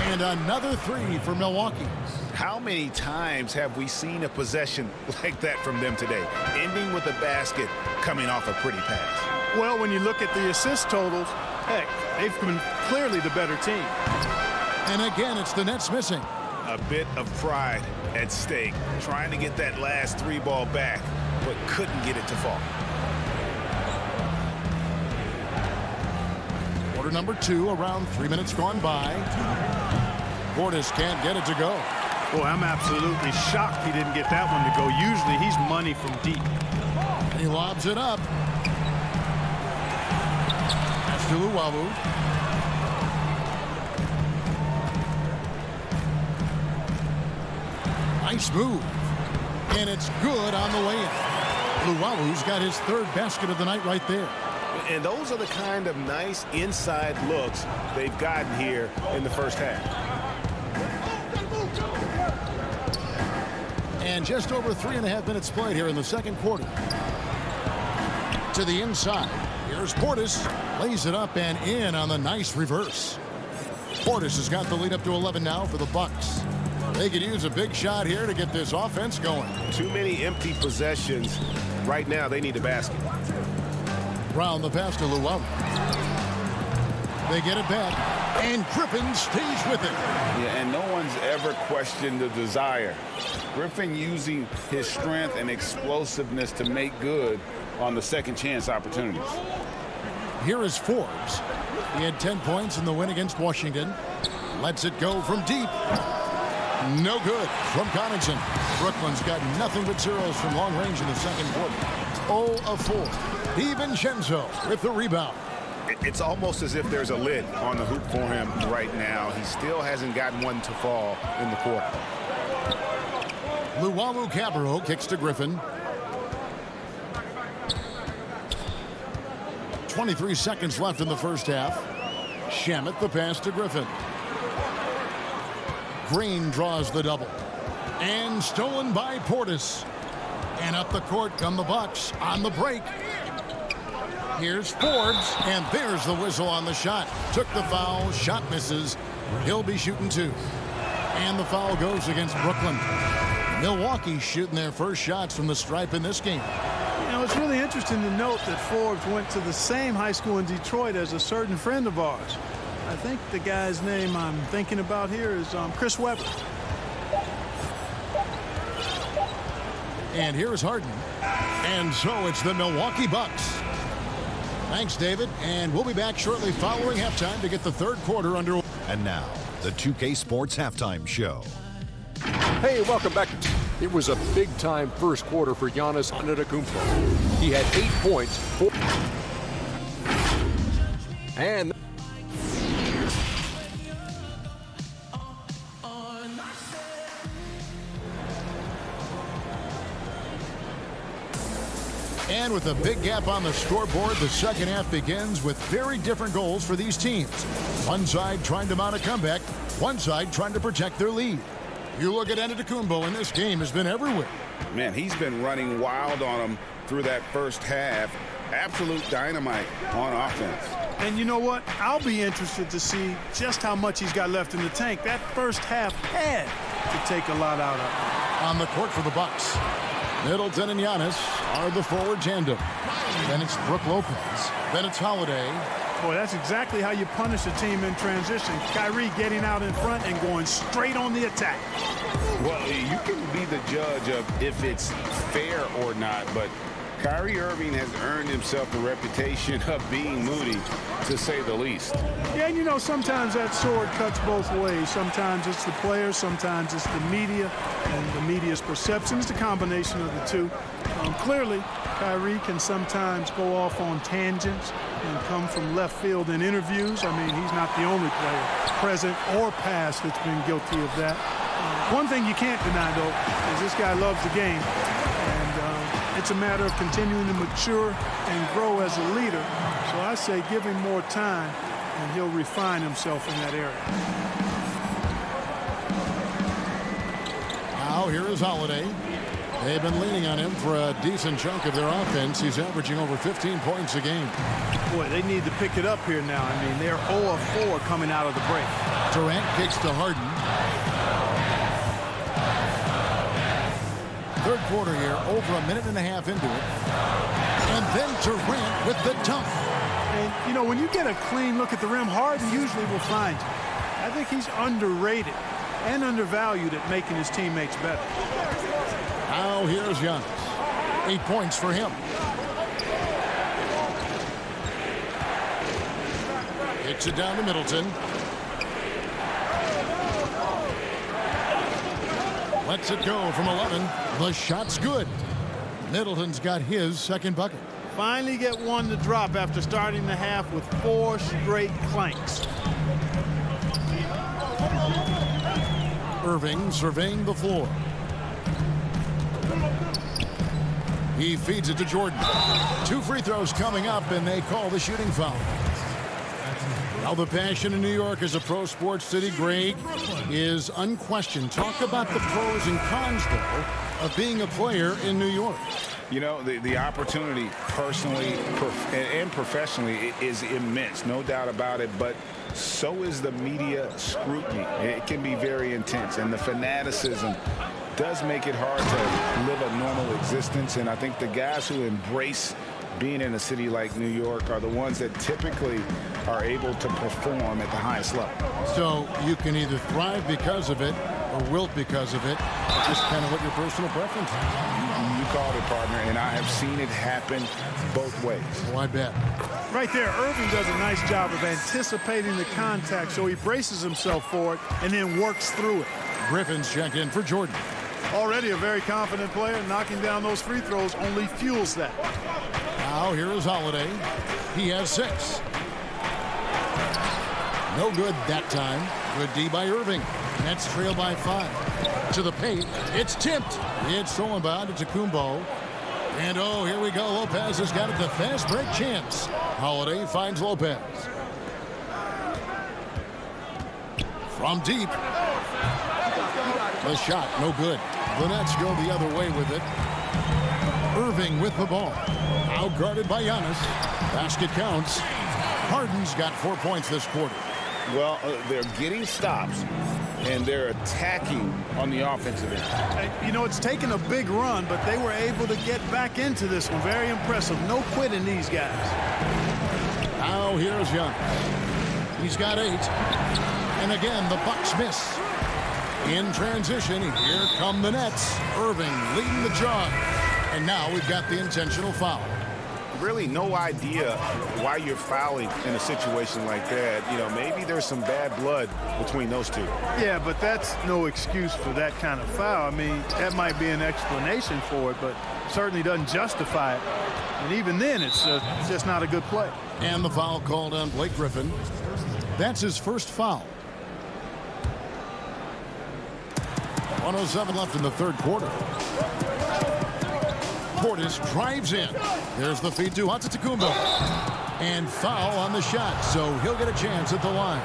And another three for Milwaukee. How many times have we seen a possession like that from them today? Ending with a basket, coming off a pretty pass. Well, when you look at the assist totals, heck, they've been clearly the better team. And again, it's the Nets missing. A bit of pride at stake, trying to get that last three ball back, but couldn't get it to fall. Quarter number 2, around 3 minutes gone by. Portis can't get it to go. Boy, I'm absolutely shocked he didn't get that one to go. Usually he's money from deep. He lobs it up. That's to Luwawu. Nice move. And it's good on the way in. Luwawu's got his third basket of the night right there. And those are the kind of nice inside looks they've gotten here in the first half. And just over 3.5 minutes played here in the second quarter. To the inside. Here's Portis. Lays it up and in on the nice reverse. Portis has got the lead up to 11 now for the Bucks. They could use a big shot here to get this offense going. Too many empty possessions. Right now, they need a basket. Round the pass to Luwawu. They get it back. And Griffin stays with it. Yeah, and no one's ever questioned the desire. Griffin using his strength and explosiveness to make good on the second chance opportunities. Here is Forbes. He had 10 points in the win against Washington. Lets it go from deep. No good from Connaughton. Brooklyn's got nothing but zeros from long range in the second quarter. 0 of 4. DiVincenzo with the rebound. It's almost as if there's a lid on the hoop for him right now. He still hasn't gotten one to fall in the quarter. Luwawu-Cabarrot kicks to Griffin. 23 seconds left in the first half. Shamet the pass to Griffin. Green draws the double. And stolen by Portis. And up the court come the Bucks on the break. Here's Forbes, and there's the whistle on the shot. Took the foul, shot misses. He'll be shooting 2. And the foul goes against Brooklyn. Milwaukee shooting their first shots from the stripe in this game. You know, it's really interesting to note that Forbes went to the same high school in Detroit as a certain friend of ours. I think the guy's name I'm thinking about here is Chris Webber. And here's Harden. And so it's the Milwaukee Bucks. Thanks, David. And we'll be back shortly following halftime to get the third quarter underway. And now, the 2K Sports Halftime Show. Hey, welcome back. It was a big-time first quarter for Giannis Antetokounmpo. He had 8 points. And with a big gap on the scoreboard, the second half begins with very different goals for these teams. One side trying to mount a comeback, one side trying to protect their lead. You look at Antetokounmpo, and this game has been everywhere. Man, he's been running wild on them through that first half. Absolute dynamite on offense. And you know what? I'll be interested to see just how much he's got left in the tank. That first half had to take a lot out of him. On the court for the Bucks, Middleton and Giannis are the forward tandem. Then it's Brook Lopez. Then it's Holiday. Boy, that's exactly how you punish a team in transition. Kyrie getting out in front and going straight on the attack. Well, you can be the judge of if it's fair or not, but Kyrie Irving has earned himself a reputation of being moody, to say the least. Yeah, and you know, sometimes that sword cuts both ways. Sometimes it's the players, sometimes it's the media, and the media's perception. It's the combination of the two. Clearly, Kyrie can sometimes go off on tangents and come from left field in interviews. I mean, he's not the only player, present or past, that's been guilty of that. One thing you can't deny, though, is this guy loves the game. And it's a matter of continuing to mature and grow as a leader. So I say give him more time, and he'll refine himself in that area. Now here is Holiday. They've been leaning on him for a decent chunk of their offense. He's averaging over 15 points a game. Boy, they need to pick it up here now. I mean, they're 0 of 4 coming out of the break. Durant kicks to Harden. Third quarter here, over a minute and a half into it. And then Durant with the dunk. And, you know, when you get a clean look at the rim, Harden usually will find you. I think he's underrated and undervalued at making his teammates better. Now here's Giannis. 8 points for him. Kicks it down to Middleton. Lets it go from 11. The shot's good. Middleton's got his second bucket. Finally get one to drop after starting the half with 4 straight clanks. Irving surveying the floor. He feeds it to Jordan. 2 free throws coming up, and they call the shooting foul. Now the passion in New York as a pro sports city, Greg, is unquestioned. Talk about the pros and cons, though, of being a player in New York. You know, the opportunity personally and professionally is immense, no doubt about it, but so is the media scrutiny. It can be very intense, and the fanaticism does make it hard to live a normal existence. And I think the guys who embrace being in a city like New York are the ones that typically are able to perform at the highest level. So you can either thrive because of it or wilt because of it. Just kind of what your personal preference is. You called it, partner, and I have seen it happen both ways. Oh, I bet. Right there, Irving does a nice job of anticipating the contact, so he braces himself for it and then works through it. Griffin's checked in for Jordan. Already a very confident player. Knocking down those free throws only fuels that. Now here is Holiday. He has 6. No good that time. Good D by Irving. Nets trail by 5. To the paint. It's tipped. It's stolen by Antetokounmpo. And oh, here we go. Lopez has got it. The fast break chance. Holiday finds Lopez. From deep. The shot, no good. The Nets go the other way with it. Irving with the ball. Out guarded by Giannis. Basket counts. Harden's got 4 points this quarter. Well, they're getting stops, and they're attacking on the offensive end. You know, it's taken a big run, but they were able to get back into this one. Very impressive. No quitting these guys. Now here's Giannis. He's got 8. And again, the Bucks miss. In transition, here come the Nets. Irving leading the charge. And now we've got the intentional foul. Really no idea why you're fouling in a situation like that. You know, maybe there's some bad blood between those two. Yeah, but that's no excuse for that kind of foul. I mean, that might be an explanation for it, but certainly doesn't justify it. And even then, it's just not a good play. And the foul called on Blake Griffin. That's his first foul. 1:07 left in the third quarter. Portis drives in. There's the feed to Antetokounmpo. And foul on the shot, so he'll get a chance at the line.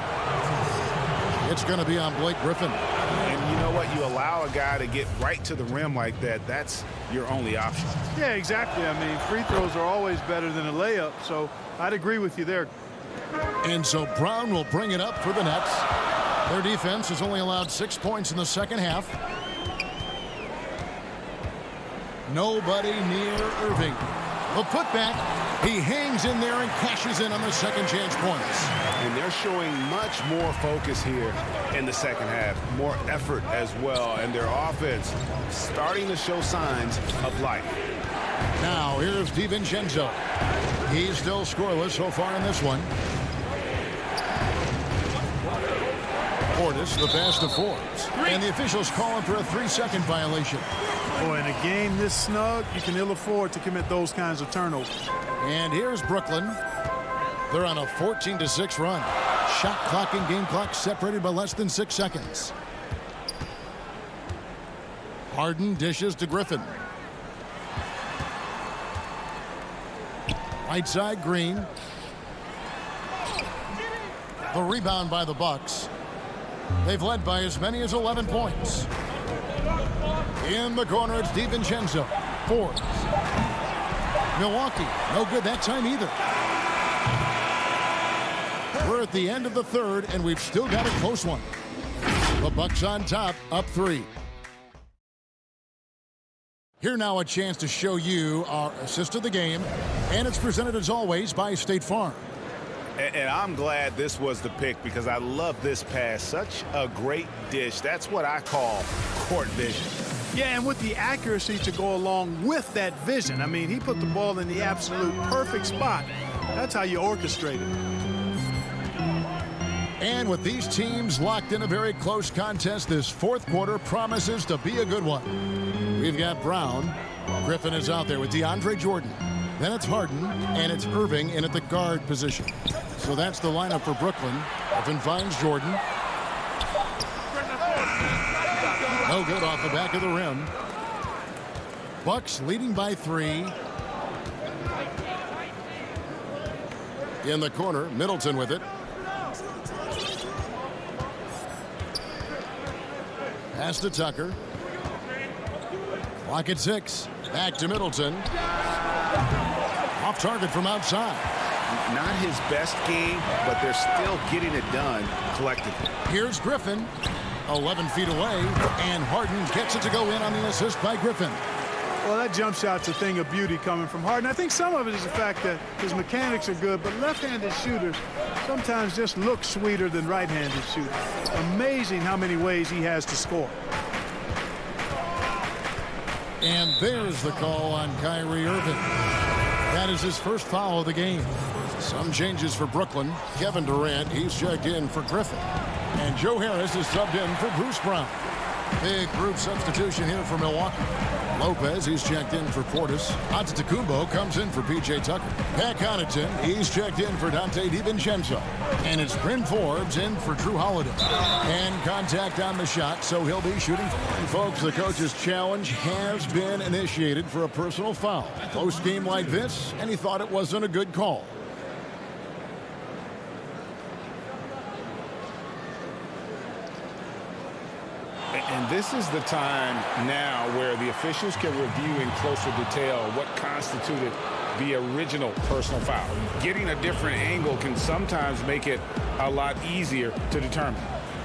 It's going to be on Blake Griffin. And you know what? You allow a guy to get right to the rim like that, that's your only option. Yeah, exactly. I mean, free throws are always better than a layup, so I'd agree with you there. And so Brown will bring it up for the Nets. Their defense has only allowed 6 points in the second half. Nobody near Irving. The putback. He hangs in there and cashes in on the second chance points. And they're showing much more focus here in the second half. More effort as well. And their offense starting to show signs of life. Now here's DiVincenzo. He's still scoreless so far in this one. Portis, the pass to Forbes. And the officials calling for a 3-second violation. Boy, in a game this snug, you can ill afford to commit those kinds of turnovers. And here's Brooklyn. They're on a 14-6 run. Shot clock and game clock separated by less than 6 seconds. Harden dishes to Griffin. Right side, Green. The rebound by the Bucks. They've led by as many as 11 points. In the corner, it's DiVincenzo. Forbes. Milwaukee, no good that time either. We're at the end of the third, and we've still got a close one. The Bucks on top, up 3. Here now a chance to show you our assist of the game, and it's presented as always by State Farm. And I'm glad this was the pick because I love this pass. Such a great dish. That's what I call court vision. Yeah, and with the accuracy to go along with that vision. I mean, he put the ball in the absolute perfect spot. That's how you orchestrate it. And with these teams locked in a very close contest, this fourth quarter promises to be a good one. We've got Brown. Griffin is out there with Deandre Jordan. Then it's Harden, and it's Irving in at the guard position. So that's the lineup for Brooklyn. Griffin finds Jordan. No good off the back of the rim. Bucks leading by 3. In the corner, Middleton with it. Pass to Tucker. Clock at 6. Back to Middleton. Off target from outside. Not his best game, but they're still getting it done collectively. Here's Griffin. 11 feet away, and Harden gets it to go in on the assist by Griffin. Well, that jump shot's a thing of beauty coming from Harden. I think some of it is the fact that his mechanics are good, but left-handed shooters sometimes just look sweeter than right-handed shooters. Amazing how many ways he has to score. And there's the call on Kyrie Irving. That is his first foul of the game. Some changes for Brooklyn. Kevin Durant, he's checked in for Griffin. And Joe Harris is subbed in for Bruce Brown. Big group substitution here for Milwaukee. Lopez, he's checked in for Portis. Antetokounmpo comes in for P.J. Tucker. Pat Connaughton, he's checked in for Dante DiVincenzo. And it's Bryn Forbes in for Drew Holiday. And contact on the shot, so he'll be shooting. And folks, the coach's challenge has been initiated for a personal foul. Close game like this, and he thought it wasn't a good call. And this is the time now where the officials can review in closer detail what constituted the original personal foul. Getting a different angle can sometimes make it a lot easier to determine.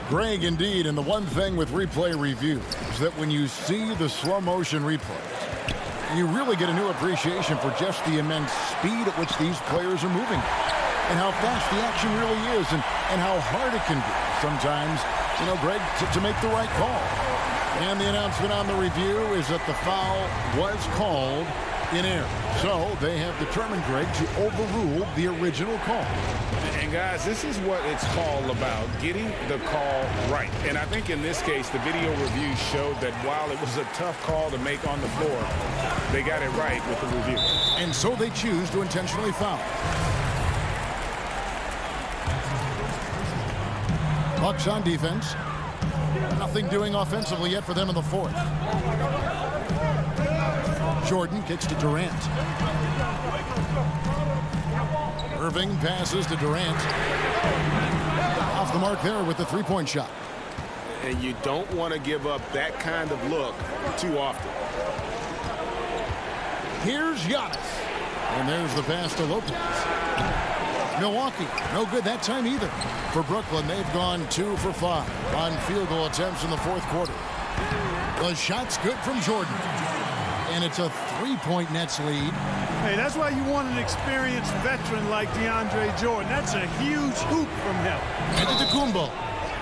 Greg, indeed, and the one thing with replay review is that when you see the slow motion replay, you really get a new appreciation for just the immense speed at which these players are moving and how fast the action really is and how hard it can be sometimes, you know, Greg, to make the right call. And the announcement on the review is that the foul was called in error. So they have determined, Greg, to overrule the original call. And guys, this is what it's all about, getting the call right. And I think in this case, the video review showed that while it was a tough call to make on the floor, they got it right with the review. And so they choose to intentionally foul. Bucks on defense. Nothing doing offensively yet for them in the fourth. Jordan kicks to Durant. Irving passes to Durant. Off the mark there with the three-point shot. And you don't want to give up that kind of look too often. Here's Giannis. And there's the pass to Lopez. Milwaukee, no good that time either. For Brooklyn, they've gone 2 for 5 on field goal attempts in the fourth quarter. The shot's good from Jordan. And it's a 3-point Nets lead. Hey, that's why you want an experienced veteran like Deandre Jordan. That's a huge hoop from him. Antetokounmpo.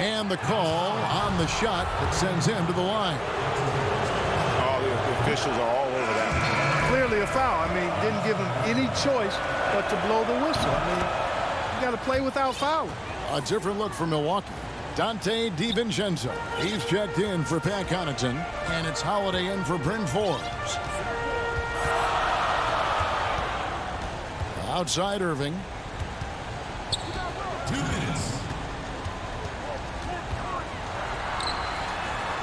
And the call on the shot that sends him to the line. Oh, the officials are all over that. Clearly a foul. I mean, didn't give him any choice but to blow the whistle. I mean, you got to play without fouling. A different look for Milwaukee. Dante DiVincenzo. He's checked in for Pat Connaughton, and it's Holiday in for Bryn Forbes. Outside Irving. 2 minutes.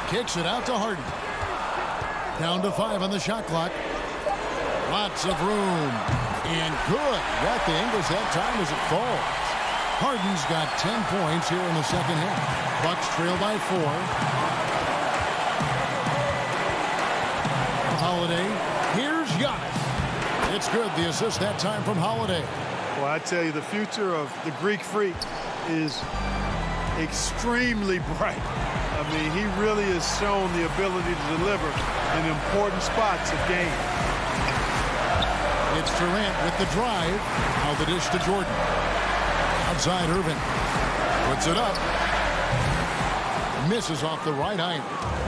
Kicks it out to Harden. Down to 5 on the shot clock. Lots of room. And good. Got the Ingles that time as it falls. Harden's got 10 points here in the second half. Bucks trail by 4. Holiday. Here's Giannis. It's good. The assist that time from Holiday. Well, I tell you, the future of the Greek Freak is extremely bright. I mean, he really has shown the ability to deliver in important spots of game. It's Durant with the drive. Now the dish to Jordan. Outside Irving. Puts it up. Misses off the right iron.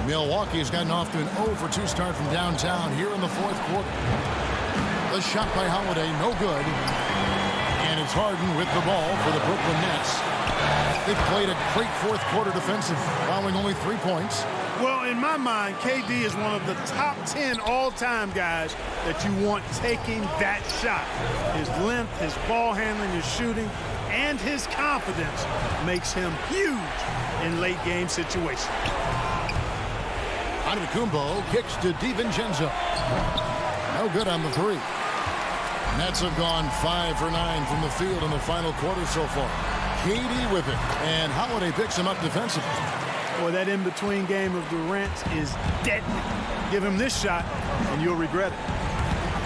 Milwaukee has gotten off to an 0-for-2 start from downtown here in the fourth quarter. The shot by Holiday, no good. And it's Harden with the ball for the Brooklyn Nets. They played a great fourth quarter defensive, allowing only 3 points. Well, in my mind, KD is one of the top 10 all-time guys that you want taking that shot. His length, his ball handling, his shooting, and his confidence makes him huge in late-game situations. Antetokounmpo kicks to DiVincenzo. No good on the 3. Nets have gone 5 for 9 from the field in the final quarter so far. KD with it, and Holiday picks him up defensively. Boy, that in-between game of Durant is deadly. Give him this shot, and you'll regret it.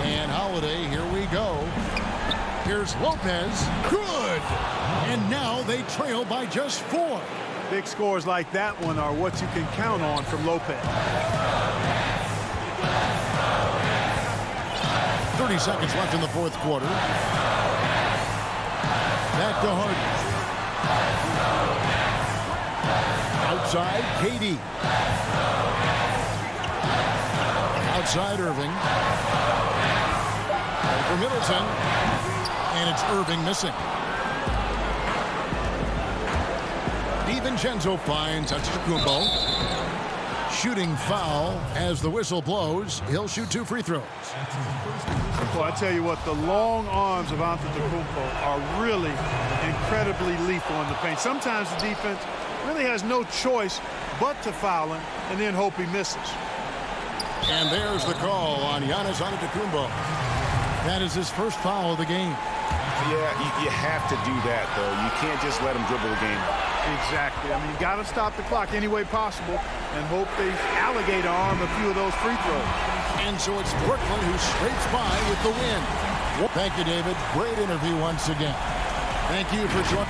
And Holiday, here we go. Here's Lopez. Good! And now they trail by just 4. Big scores like that one are what you can count on from Lopez. 30 seconds left in the fourth quarter. Back to Harden. Outside, KD. Outside, Irving. For Middleton. And it's Irving missing. DiVincenzo finds Antetokounmpo. Shooting foul as the whistle blows. He'll shoot 2 free throws. Well, I tell you what, the long arms of Antetokounmpo are really incredibly lethal in the paint. Sometimes the defense really has no choice but to foul him and then hope he misses. And there's the call on Giannis Antetokounmpo. That is his first foul of the game. Yeah, you have to do that, though. You can't just let him dribble the game. Exactly. I mean, you got to stop the clock any way possible and hope they alligator arm a few of those free throws. And so it's Brooklyn who scrapes by with the win. Thank you, David. Great interview once again. Thank you for joining.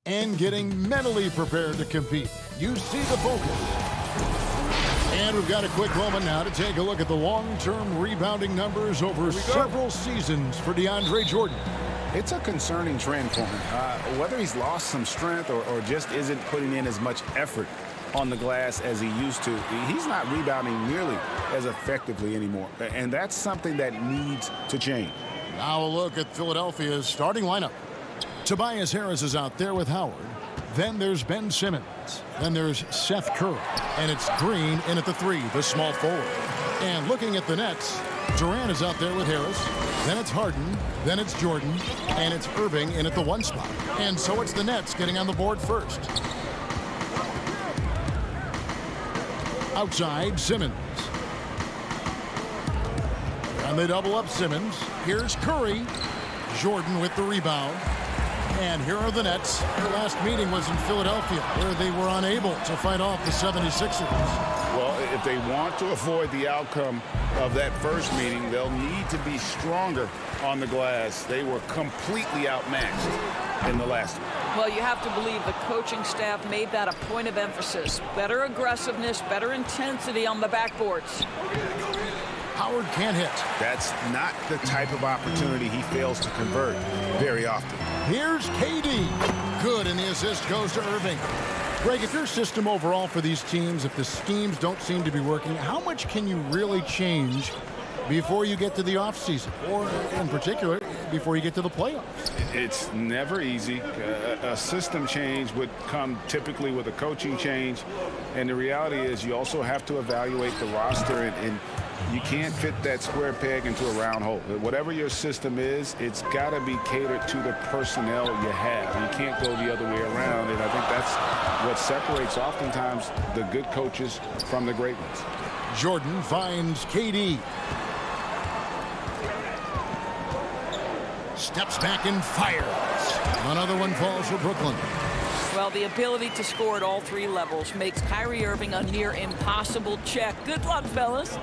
and getting mentally prepared to compete. You see the focus. And we've got a quick moment now to take a look at the long-term rebounding numbers over several seasons for Deandre Jordan. It's a concerning trend for him. Whether he's lost some strength or just isn't putting in as much effort on the glass as he used to, he's not rebounding nearly as effectively anymore. And that's something that needs to change. Now a look at Philadelphia's starting lineup. Tobias Harris is out there with Howard. Then there's Ben Simmons. Then there's Seth Curry. And it's Green in at the 3, the small forward. And looking at the Nets, Durant is out there with Harris. Then it's Harden. Then it's Jordan. And it's Irving in at the 1 spot. And so it's the Nets getting on the board first. Outside, Simmons. And they double up Simmons. Here's Curry. Jordan with the rebound. And here are the Nets. Their last meeting was in Philadelphia, where they were unable to fight off the 76ers. Well, if they want to avoid the outcome of that first meeting, they'll need to be stronger on the glass. They were completely outmatched in the last one. Well, you have to believe the coaching staff made that a point of emphasis. Better aggressiveness, better intensity on the backboards. Howard can't hit. That's not the type of opportunity he fails to convert very often. Here's KD. Good, and the assist goes to Irving. Greg, if your system overall for these teams, if the schemes don't seem to be working, how much can you really change before you get to the offseason, or in particular, before you get to the playoffs? It's never easy. A system change would come typically with a coaching change, and the reality is you also have to evaluate the roster, and you can't fit that square peg into a round hole. Whatever your system is, it's got to be catered to the personnel you have. You can't go the other way around, and I think that's what separates oftentimes the good coaches from the great ones. Jordan finds KD. Steps back and fires. Another one falls for Brooklyn. Well, the ability to score at all 3 levels makes Kyrie Irving a near impossible check. Good luck, fellas.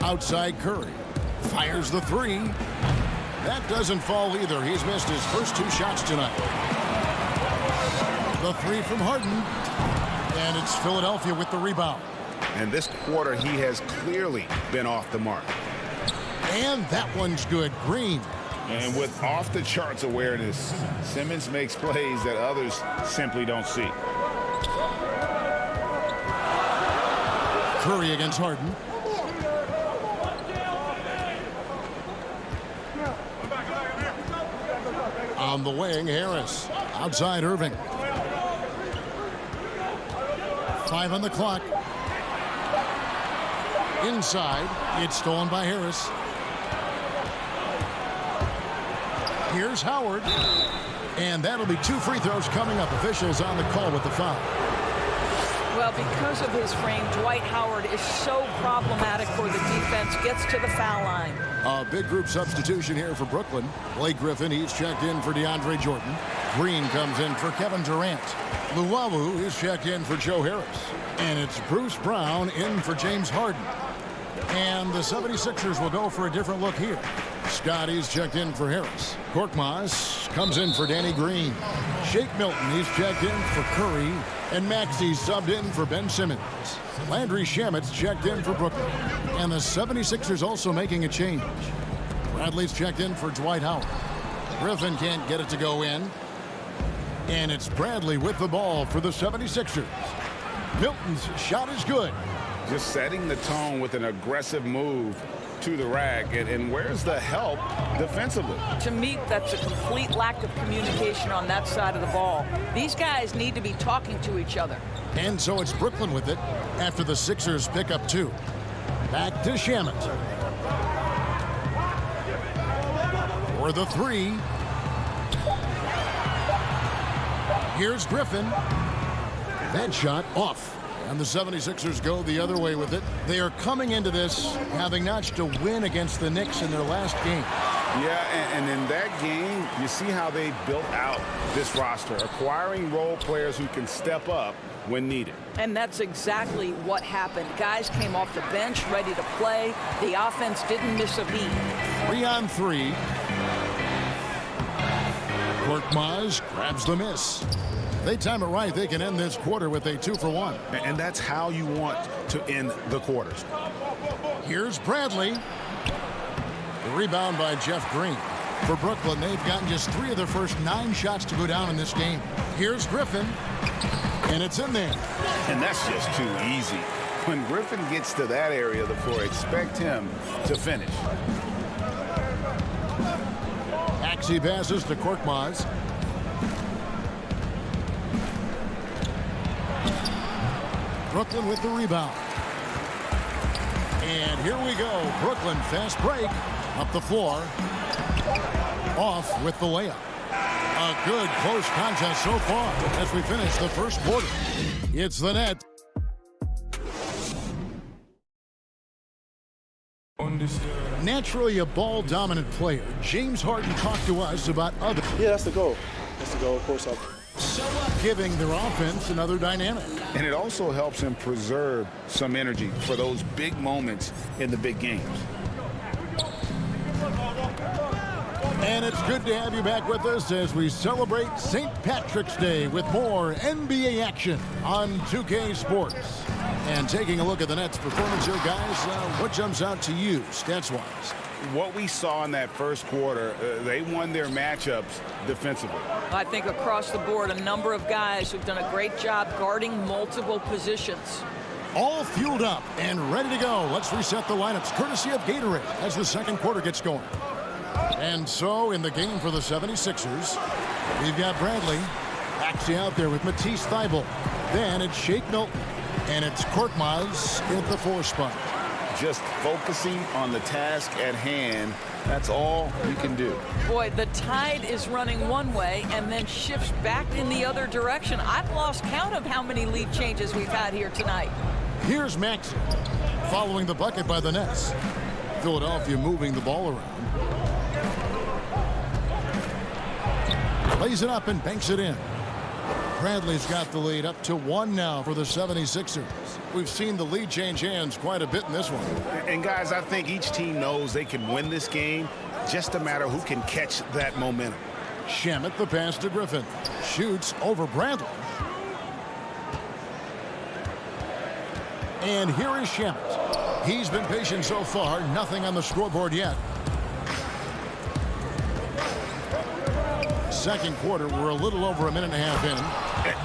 Outside Curry. Fires the 3. That doesn't fall either. He's missed his first 2 shots tonight. The 3 from Harden. And it's Philadelphia with the rebound. And this quarter, he has clearly been off the mark. And that one's good. Green. And with off-the-charts awareness, Simmons makes plays that others simply don't see. Curry against Harden. On the wing, Harris. Outside Irving. 5 on the clock. Inside, it's stolen by Harris. Here's Howard. And that'll be 2 free throws coming up. Officials on the call with the foul. Well, because of his frame, Dwight Howard is so problematic for the defense. Gets to the foul line. A big group substitution here for Brooklyn. Blake Griffin, he's checked in for Deandre Jordan. Green comes in for Kevin Durant. Luwawu is checked in for Joe Harris. And it's Bruce Brown in for James Harden. And the 76ers will go for a different look here. Scotty's checked in for Harris. Korkmaz comes in for Danny Green. Shake Milton, he's checked in for Curry. And Maxey's subbed in for Ben Simmons. Landry Shamet's checked in for Brooklyn. And the 76ers also making a change. Bradley's checked in for Dwight Howard. Griffin can't get it to go in. And it's Bradley with the ball for the 76ers. Milton's shot is good. Just setting the tone with an aggressive move to the rack. And where's the help defensively? To me, that's a complete lack of communication on that side of the ball. These guys need to be talking to each other. And so it's Brooklyn with it after the Sixers pick up 2. Back to Shamet. For the 3. Here's Griffin. That shot off. And the 76ers go the other way with it. They are coming into this having notched a win against the Knicks in their last game. Yeah, and in that game, you see how they built out this roster, acquiring role players who can step up when needed. And that's exactly what happened. Guys came off the bench ready to play. The offense didn't miss a beat. 3 on 3. Korkmaz grabs the miss. They time it right. They can end this quarter with a 2-for-1. And that's how you want to end the quarters. Here's Bradley. The rebound by Jeff Green. For Brooklyn, they've gotten just 3 of their first 9 shots to go down in this game. Here's Griffin. And it's in there. And that's just too easy. When Griffin gets to that area of the floor, expect him to finish. Maxey passes to Korkmaz. Brooklyn with the rebound. And here we go. Brooklyn fast break. Up the floor. Off with the layup. A good close contest so far as we finish the first quarter. It's the net. Naturally a ball-dominant player, James Harden talked to us about other. Yeah, that's the goal. That's the goal, of course. Giving their offense another dynamic. And it also helps him preserve some energy for those big moments in the big games. And it's good to have you back with us as we celebrate St. Patrick's Day with more NBA action on 2K Sports. And taking a look at the Nets' performance here, guys, what jumps out to you, stats-wise? What we saw in that first quarter, they won their matchups defensively. I think across the board, a number of guys who've done a great job guarding multiple positions. All fueled up and ready to go. Let's reset the lineups, courtesy of Gatorade, as the second quarter gets going. And so, in the game for the 76ers, we've got Bradley actually out there with Matisse Thybulle. Then it's Shake Milton, and it's Korkmaz at the 4 spot. Just focusing on the task at hand, that's all you can do. Boy, the tide is running one way and then shifts back in the other direction. I've lost count of how many lead changes we've had here tonight. Here's Maxey following the bucket by the Nets. Philadelphia moving the ball around. Lays it up and banks it in. Bradley's got the lead up to 1 now for the 76ers. We've seen the lead change hands quite a bit in this one. And guys, I think each team knows they can win this game. Just a matter who can catch that momentum. Shamet the pass to Griffin. Shoots over Bradley. And here is Shamet. He's been patient so far. Nothing on the scoreboard yet. Second quarter, we're a little over a minute and a half in.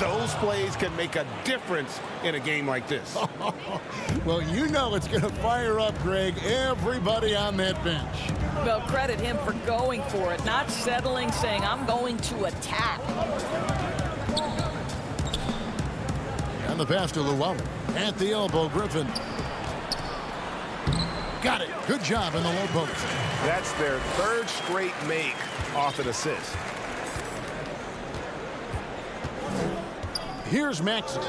Those plays can make a difference in a game like this. Well, you know it's going to fire up, Greg, everybody on that bench. Well, credit him for going for it, not settling, saying, I'm going to attack. And the pass to Llewellyn. At the elbow, Griffin. Got it. Good job in the low post. That's their 3rd straight make off an assist. Here's Maxey.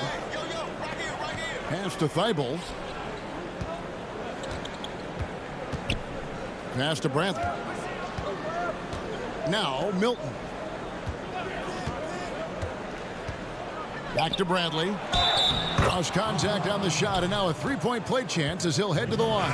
Pass to Thybulle. Pass to Bradley. Now Milton. Back to Bradley. Cross contact on the shot, and now a 3-point play chance as he'll head to the line.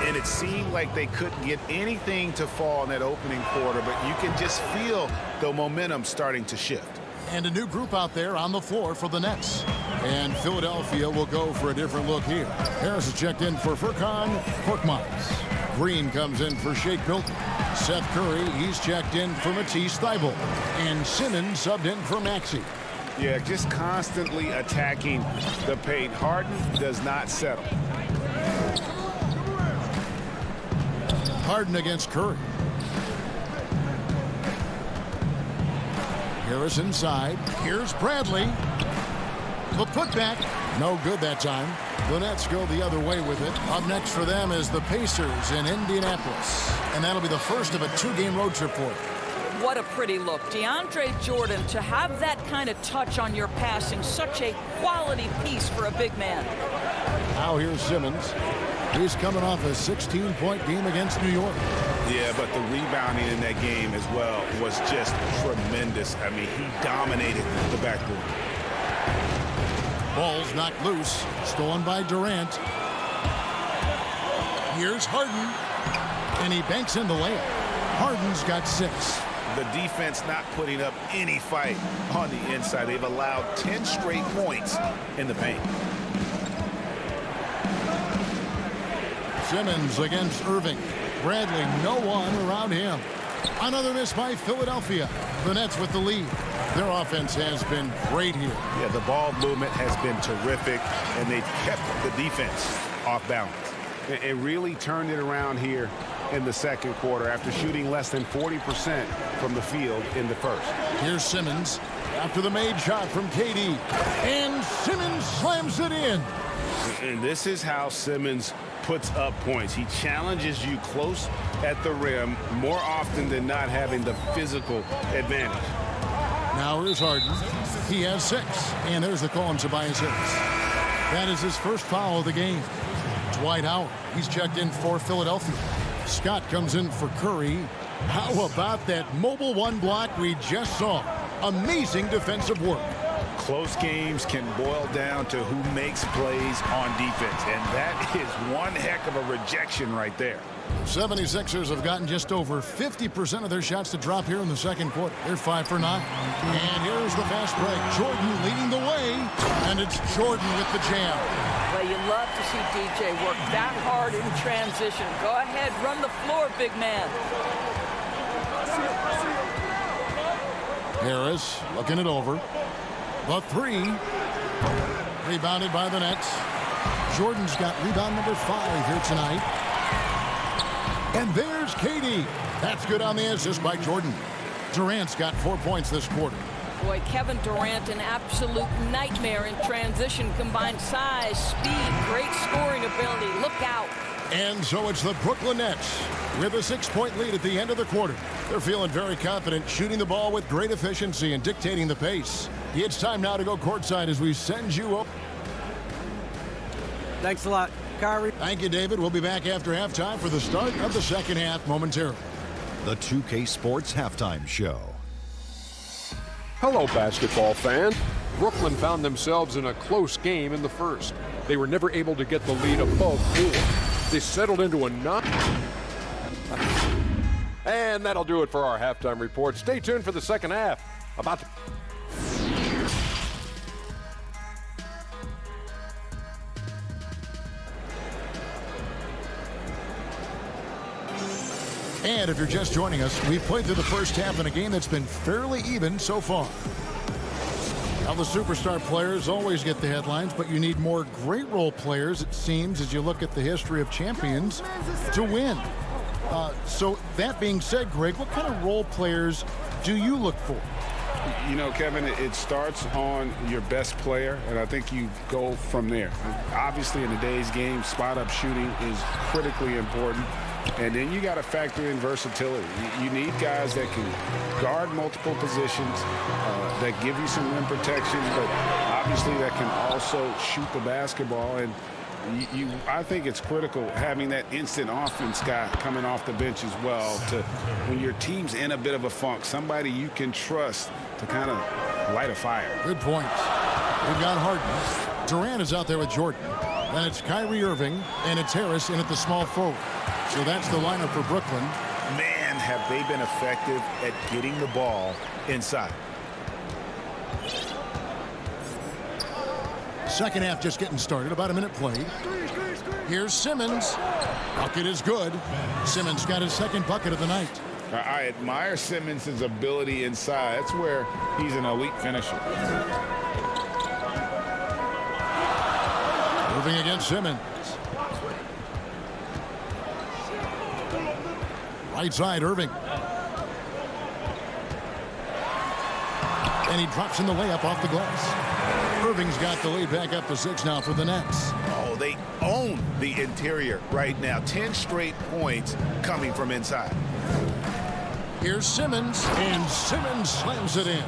And it seemed like they couldn't get anything to fall in that opening quarter, but you can just feel the momentum starting to shift. And a new group out there on the floor for the Nets. And Philadelphia will go for a different look here. Harris is checked in for Furkan Korkmaz. Green comes in for Shake Milton. Seth Curry, he's checked in for Matisse Thybulle. And Simmons subbed in for Maxey. Yeah, just constantly attacking the paint. Harden does not settle. Harden against Curry. Harris inside. Here's Bradley. The putback. No good that time. The Nets go the other way with it. Up next for them is the Pacers in Indianapolis. And that'll be the first of a 2-game road trip for them. What a pretty look. Deandre Jordan, to have that kind of touch on your passing, such a quality piece for a big man. Now here's Simmons. He's coming off a 16-point game against New York. Yeah, but the rebounding in that game as well was just tremendous. I mean, he dominated the backboard. Ball's knocked loose. Stolen by Durant. Here's Harden. And he banks in the layup. Harden's got 6. the defense not putting up any fight on the inside. They've allowed 10 straight points in the paint. Simmons against Irving. Bradley, no one around him. Another miss by Philadelphia. The Nets with the lead. Their offense has been great here. Yeah, the ball movement has been terrific, and they've kept the defense off balance. It really turned it around here in the second quarter after shooting less than 40% from the field in the first. Here's Simmons after the made shot from KD. And Simmons slams it in. And this is how Simmons puts up points. He challenges you close at the rim more often than not, having the physical advantage. Now here's Harden. He has 6. And there's the call on Tobias Harris. That is his first foul of the game. Dwight Howard. He's checked in for Philadelphia. Scott comes in for Curry. How about that mobile one block we just saw? Amazing defensive work. Close games can boil down to who makes plays on defense, and that is one heck of a rejection right there. 76ers have gotten just over 50% of their shots to drop here in the second quarter. They're 5 for 9. And here's the fast break. Jordan leading the way, and it's Jordan with the jam. Well, you love to see DJ work that hard in transition. Go ahead, run the floor, big man. Harris looking it over. The 3. Rebounded by the Nets. Jordan's got rebound number 5 here tonight. And there's KD. That's good on the assist by Jordan. Durant's got 4 points this quarter. Boy, Kevin Durant, an absolute nightmare in transition. Combined size, speed, great scoring ability. Look out. And so it's the Brooklyn Nets with a 6-point lead at the end of the quarter. They're feeling very confident, shooting the ball with great efficiency and dictating the pace. It's time now to go courtside as we send you up. Thanks a lot, Kyrie. Thank you, David. We'll be back after halftime for the start of the second half momentarily. The 2K Sports Halftime Show. Hello, basketball fans. Brooklyn found themselves in a close game in the first. They were never able to get the lead above 4. They settled into a 9. And that'll do it for our halftime report. Stay tuned for the second half. And if you're just joining us, we've played through the first half in a game that's been fairly even so far. Now, the superstar players always get the headlines, but you need more great role players, it seems, as you look at the history of champions, to win. So that being said, Greg, what kind of role players do you look for? You know, Kevin, it starts on your best player, and I think you go from there. Obviously, in today's game, spot-up shooting is critically important. And then you got to factor in versatility. You need guys that can guard multiple positions, that give you some rim protection, but obviously that can also shoot the basketball. And I think it's critical having that instant offense guy coming off the bench as well, to when your team's in a bit of a funk, somebody you can trust to kind of light a fire. Good point. We've got Harden. Durant is out there with Jordan. Then it's Kyrie Irving, and it's Harris in at the small forward. So that's the lineup for Brooklyn. Man, have they been effective at getting the ball inside. Second half just getting started. About a minute played. Here's Simmons. Bucket is good. Simmons got his second bucket of the night. I admire Simmons' ability inside. That's where he's an elite finisher. Moving against Simmons. Right side, Irving. And he drops in the layup off the glass. Irving's got the lead back up to 6 now for the Nets. Oh, they own the interior right now. 10 straight points coming from inside. Here's Simmons, and Simmons slams it in.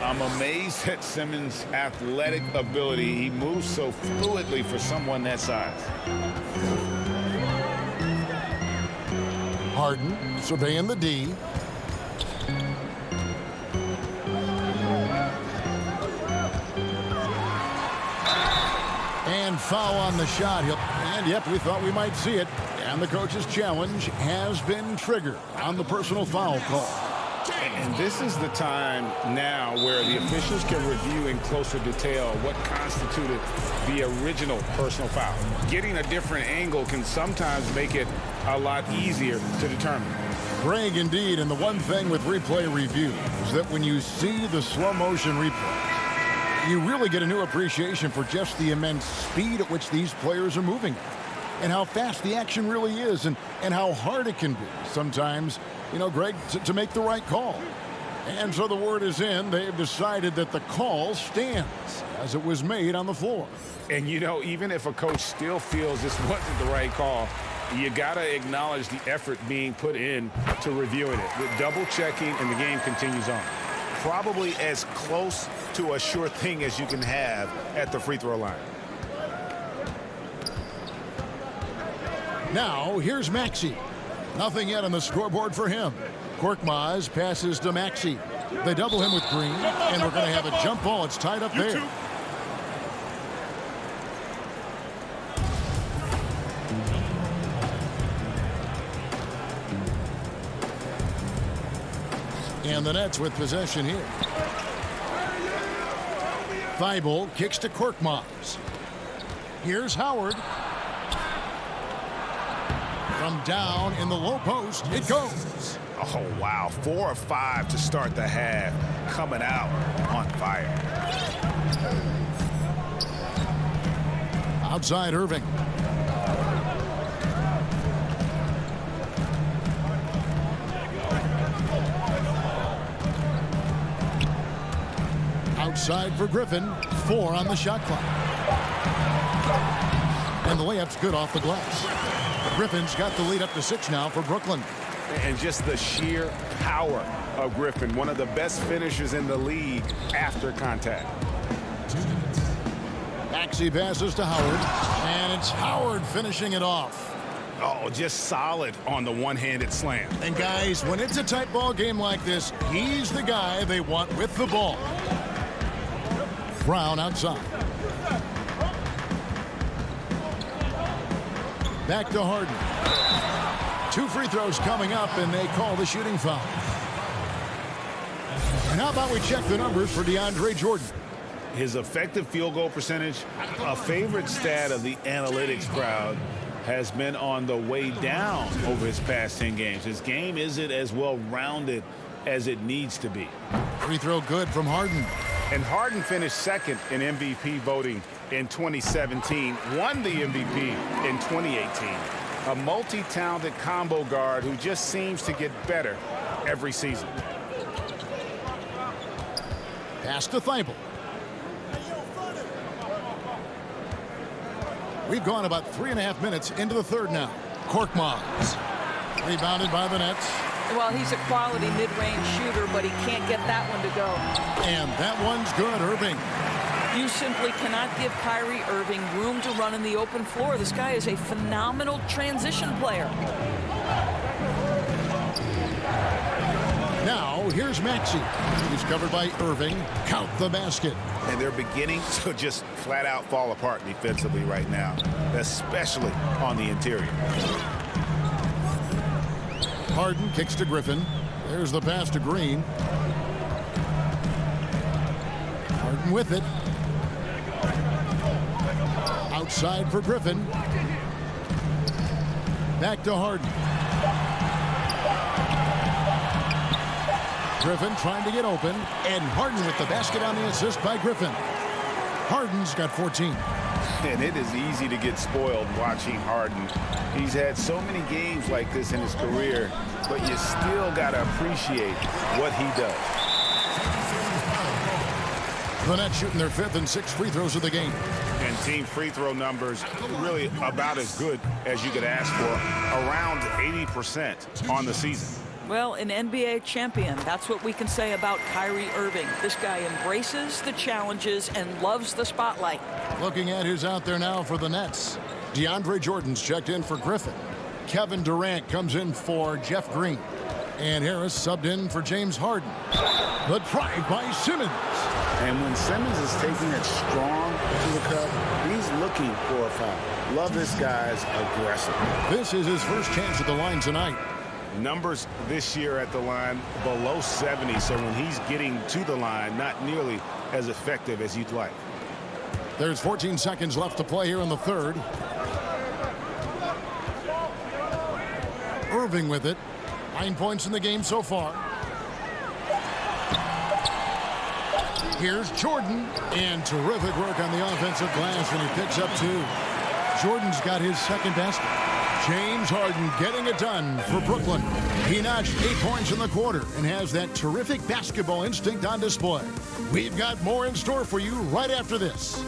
I'm amazed at Simmons' athletic ability. He moves so fluidly for someone that size. Harden surveying the D. And foul on the shot. And yep, we thought we might see it. And the coach's challenge has been triggered on the personal foul call. And this is the time now where the officials can review in closer detail what constituted the original personal foul. Getting a different angle can sometimes make it a lot easier to determine. Greg, indeed, and the one thing with replay review is that when you see the slow motion replay, you really get a new appreciation for just the immense speed at which these players are moving and how fast the action really is and how hard it can be sometimes, you know, Greg, to make the right call. And so the word is in. They've decided that the call stands as it was made on the floor. And, you know, even if a coach still feels this wasn't the right call, you got to acknowledge the effort being put in to reviewing it. The double checking, and the game continues on. Probably as close to a sure thing as you can have at the free throw line. Now, here's Maxey. Nothing yet on the scoreboard for him. Korkmaz passes to Maxey. They double him with Green, and we're going to have a jump ball. It's tied up there. And the Nets with possession here. Thibault kicks to Korkmaz. Here's Howard. From down in the low post, it goes. Oh, wow. 4 of 5 to start the half. Coming out on fire. Outside Irving. Outside for Griffin. 4 on the shot clock. And the layup's good off the glass. Griffin's got the lead up to 6 now for Brooklyn. And just the sheer power of Griffin, one of the best finishers in the league after contact. Maxey passes to Howard, and it's Howard finishing it off. Oh, just solid on the one-handed slam. And guys, when it's a tight ball game like this, he's the guy they want with the ball. Brown outside. Back to Harden. 2 free throws coming up, and they call the shooting foul. And how about we check the numbers for Deandre Jordan? His effective field goal percentage, a favorite stat of the analytics crowd, has been on the way down over his past 10 games. His game isn't as well-rounded as it needs to be. Free throw good from Harden. And Harden finished second in MVP voting in 2017, won the MVP in 2018. A multi-talented combo guard who just seems to get better every season. Pass to Thibault. We've gone about 3.5 minutes into the third now. Korkmaz. Rebounded by the Nets. Well, he's a quality mid-range shooter, but he can't get that one to go. And that one's good, Irving. You simply cannot give Kyrie Irving room to run in the open floor. This guy is a phenomenal transition player. Now, here's Maxey. He's covered by Irving. Count the basket. And they're beginning to just flat-out fall apart defensively right now, especially on the interior. Harden kicks to Griffin. There's the pass to Green. Harden with it. Outside for Griffin. Back to Harden. Griffin trying to get open, and Harden with the basket on the assist by Griffin. Harden's got 14. And it is easy to get spoiled watching Harden. He's had so many games like this in his career, but you still got to appreciate what he does. The Nets shooting their 5th and 6th free throws of the game. And team free throw numbers really about as good as you could ask for, around 80% on the season. Well, an NBA champion, that's what we can say about Kyrie Irving. This guy embraces the challenges and loves the spotlight. Looking at who's out there now for the Nets. Deandre Jordan's checked in for Griffin. Kevin Durant comes in for Jeff Green. And Harris subbed in for James Harden. The drive by Simmons. And when Simmons is taking it strong to the cup, he's looking for a foul. Love this guy's aggressive. This is his first chance at the line tonight. Numbers this year at the line below 70, so when he's getting to the line, not nearly as effective as you'd like. There's 14 seconds left to play here in the third. Irving with it. 9 points in the game so far. Here's Jordan, and terrific work on the offensive glass, and he picks up 2. Jordan's got his second basket. James Harden getting it done for Brooklyn. He notched 8 points in the quarter and has that terrific basketball instinct on display. We've got more in store for you right after this.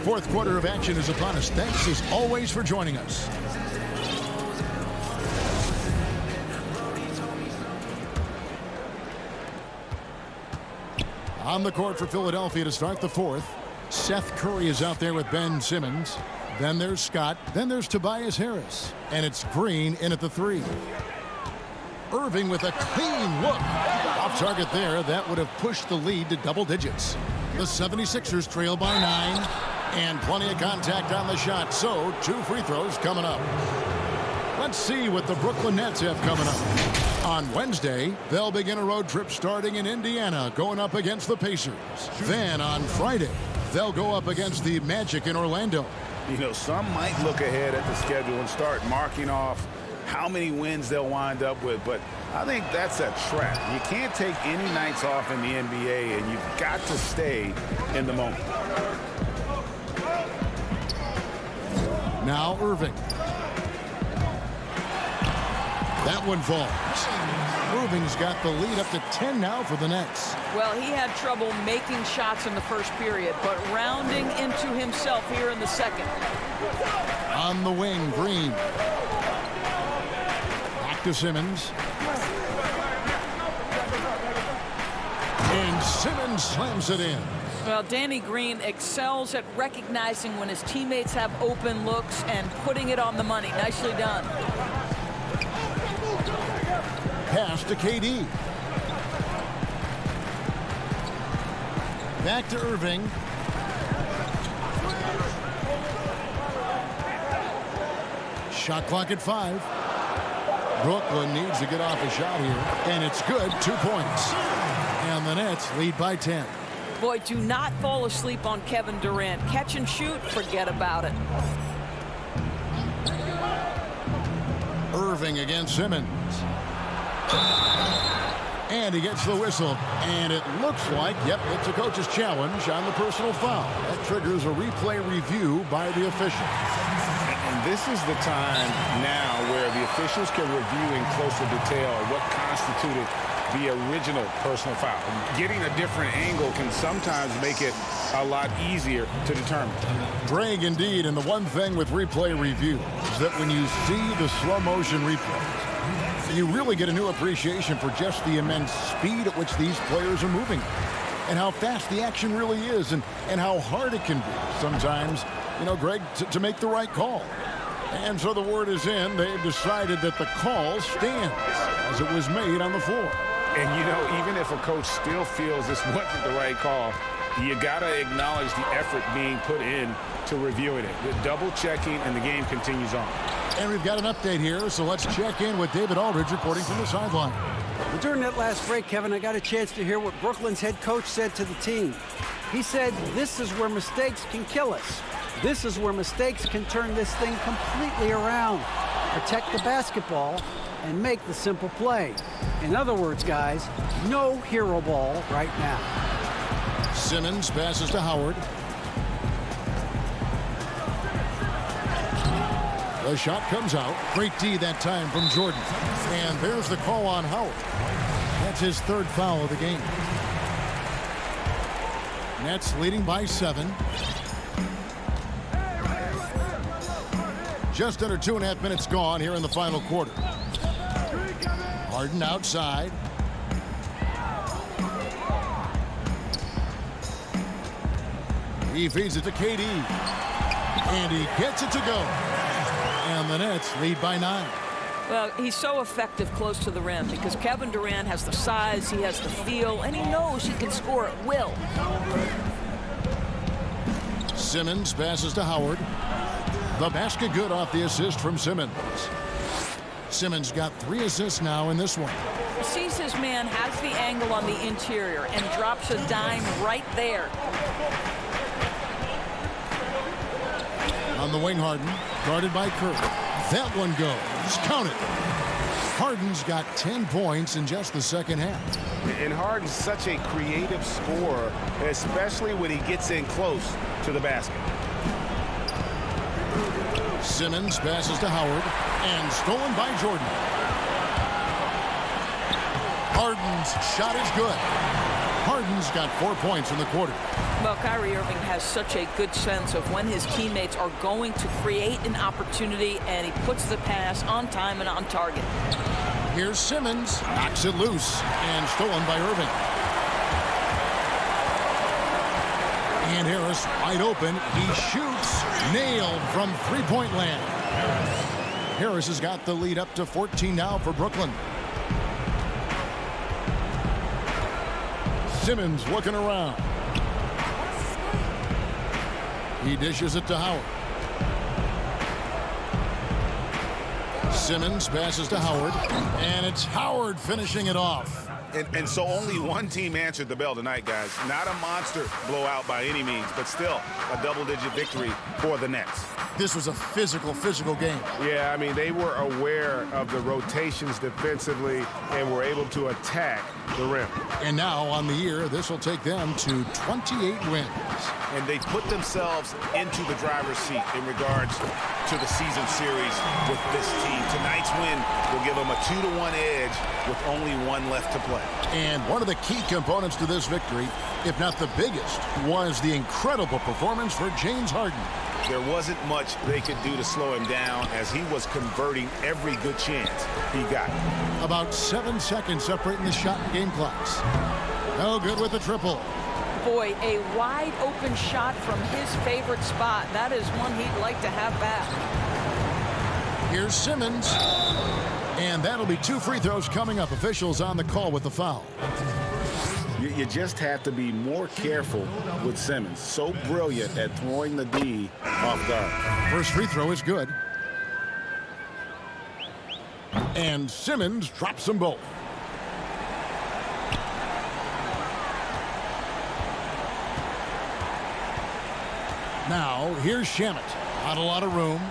Fourth quarter of action is upon us. Thanks as always for joining us. On the court for Philadelphia to start the fourth. Seth Curry is out there with Ben Simmons. Then there's Scott. Then there's Tobias Harris. And it's Green in at the 3. Irving with a clean look. Off target there. That would have pushed the lead to double digits. The 76ers trail by 9. And plenty of contact on the shot. So 2 free throws coming up. Let's see what the Brooklyn Nets have coming up. On Wednesday, they'll begin a road trip starting in Indiana, going up against the Pacers. Then on Friday, they'll go up against the Magic in Orlando. You know, some might look ahead at the schedule and start marking off how many wins they'll wind up with, but I think that's a trap. You can't take any nights off in the NBA, and you've got to stay in the moment. Now Irving. That one falls. Irving's got the lead up to 10 now for the Nets. Well, he had trouble making shots in the first period, but rounding into himself here in the second. On the wing, Green. Back to Simmons. And Simmons slams it in. Well, Danny Green excels at recognizing when his teammates have open looks and putting it on the money. Nicely done. Pass to KD. Back to Irving. Shot clock at 5. Brooklyn needs to get off a shot here, and it's good. 2 points. And the Nets lead by 10. Boy, do not fall asleep on Kevin Durant. Catch and shoot, forget about it. Irving against Simmons. And he gets the whistle. And it looks like, yep, it's a coach's challenge on the personal foul. That triggers a replay review by the official. And this is the time now where the officials can review in closer detail what constituted the original personal foul. Getting a different angle can sometimes make it a lot easier to determine. Greg, indeed, and the one thing with replay review is that when you see the slow motion replays, you really get a new appreciation for just the immense speed at which these players are moving and how fast the action really is and how hard it can be sometimes, you know, Greg, to make the right call. And so the word is in. They've decided that the call stands as it was made on the floor. And, you know, even if a coach still feels this wasn't the right call, you got to acknowledge the effort being put in to reviewing it. The double checking, and the game continues on. And we've got an update here, so let's check in with David Aldridge reporting from the sideline. Well, during that last break, Kevin, I got a chance to hear what Brooklyn's head coach said to the team. He said, this is where mistakes can kill us. This is where mistakes can turn this thing completely around. Protect the basketball and make the simple play. In other words, guys, no hero ball right now. Simmons passes to Howard. The shot comes out. Great D that time from Jordan. And there's the call on Howard. That's his third foul of the game. Nets leading by 7. Just under 2.5 minutes gone here in the final quarter. Harden outside. He feeds it to KD. And he gets it to go. And the Nets lead by 9. Well, he's so effective close to the rim because Kevin Durant has the size, he has the feel, and he knows he can score at will. Simmons passes to Howard. The basket good off the assist from Simmons. Simmons got 3 assists now in this one. Sees his man, has the angle on the interior, and drops a dime right there. On the wing, Harden, guarded by Curry. That one goes. Count it. Harden's got 10 points in just the second half. And Harden's such a creative scorer, especially when he gets in close to the basket. Simmons passes to Howard, and stolen by Jordan. Harden's shot is good. Harden's got 4 points in the quarter. Well, Kyrie Irving has such a good sense of when his teammates are going to create an opportunity, and he puts the pass on time and on target. Here's Simmons, knocks it loose, and stolen by Irving. And Harris wide open. He shoots, nailed from three-point land. Harris has got the lead up to 14 now for Brooklyn. Simmons looking around. He dishes it to Howard. Simmons passes to Howard, and it's Howard finishing it off. And so only one team answered the bell tonight, guys. Not a monster blowout by any means, but still a double-digit victory for the Nets. This was a physical game. Yeah, I mean, they were aware of the rotations defensively and were able to attack the rim. And now on the year, this will take them to 28 wins. And they put themselves into the driver's seat in regards to the season series with this team. Tonight's win will give them a 2-1 edge with only one left to play. And one of the key components to this victory, if not the biggest, was the incredible performance for James Harden. There wasn't much they could do to slow him down as he was converting every good chance he got. About 7 seconds separating the shot and game clocks. No good with the triple. Boy, a wide open shot from his favorite spot. That is one he'd like to have back. Here's Simmons. And that'll be 2 free throws coming up. Officials on the call with the foul. You just have to be more careful with Simmons. So brilliant at throwing the D off guard. First free throw is good. And Simmons drops them both. Now, here's Shamet. Not a lot of room.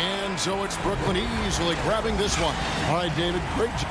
And so it's Brooklyn easily grabbing this one. All right, David, great job.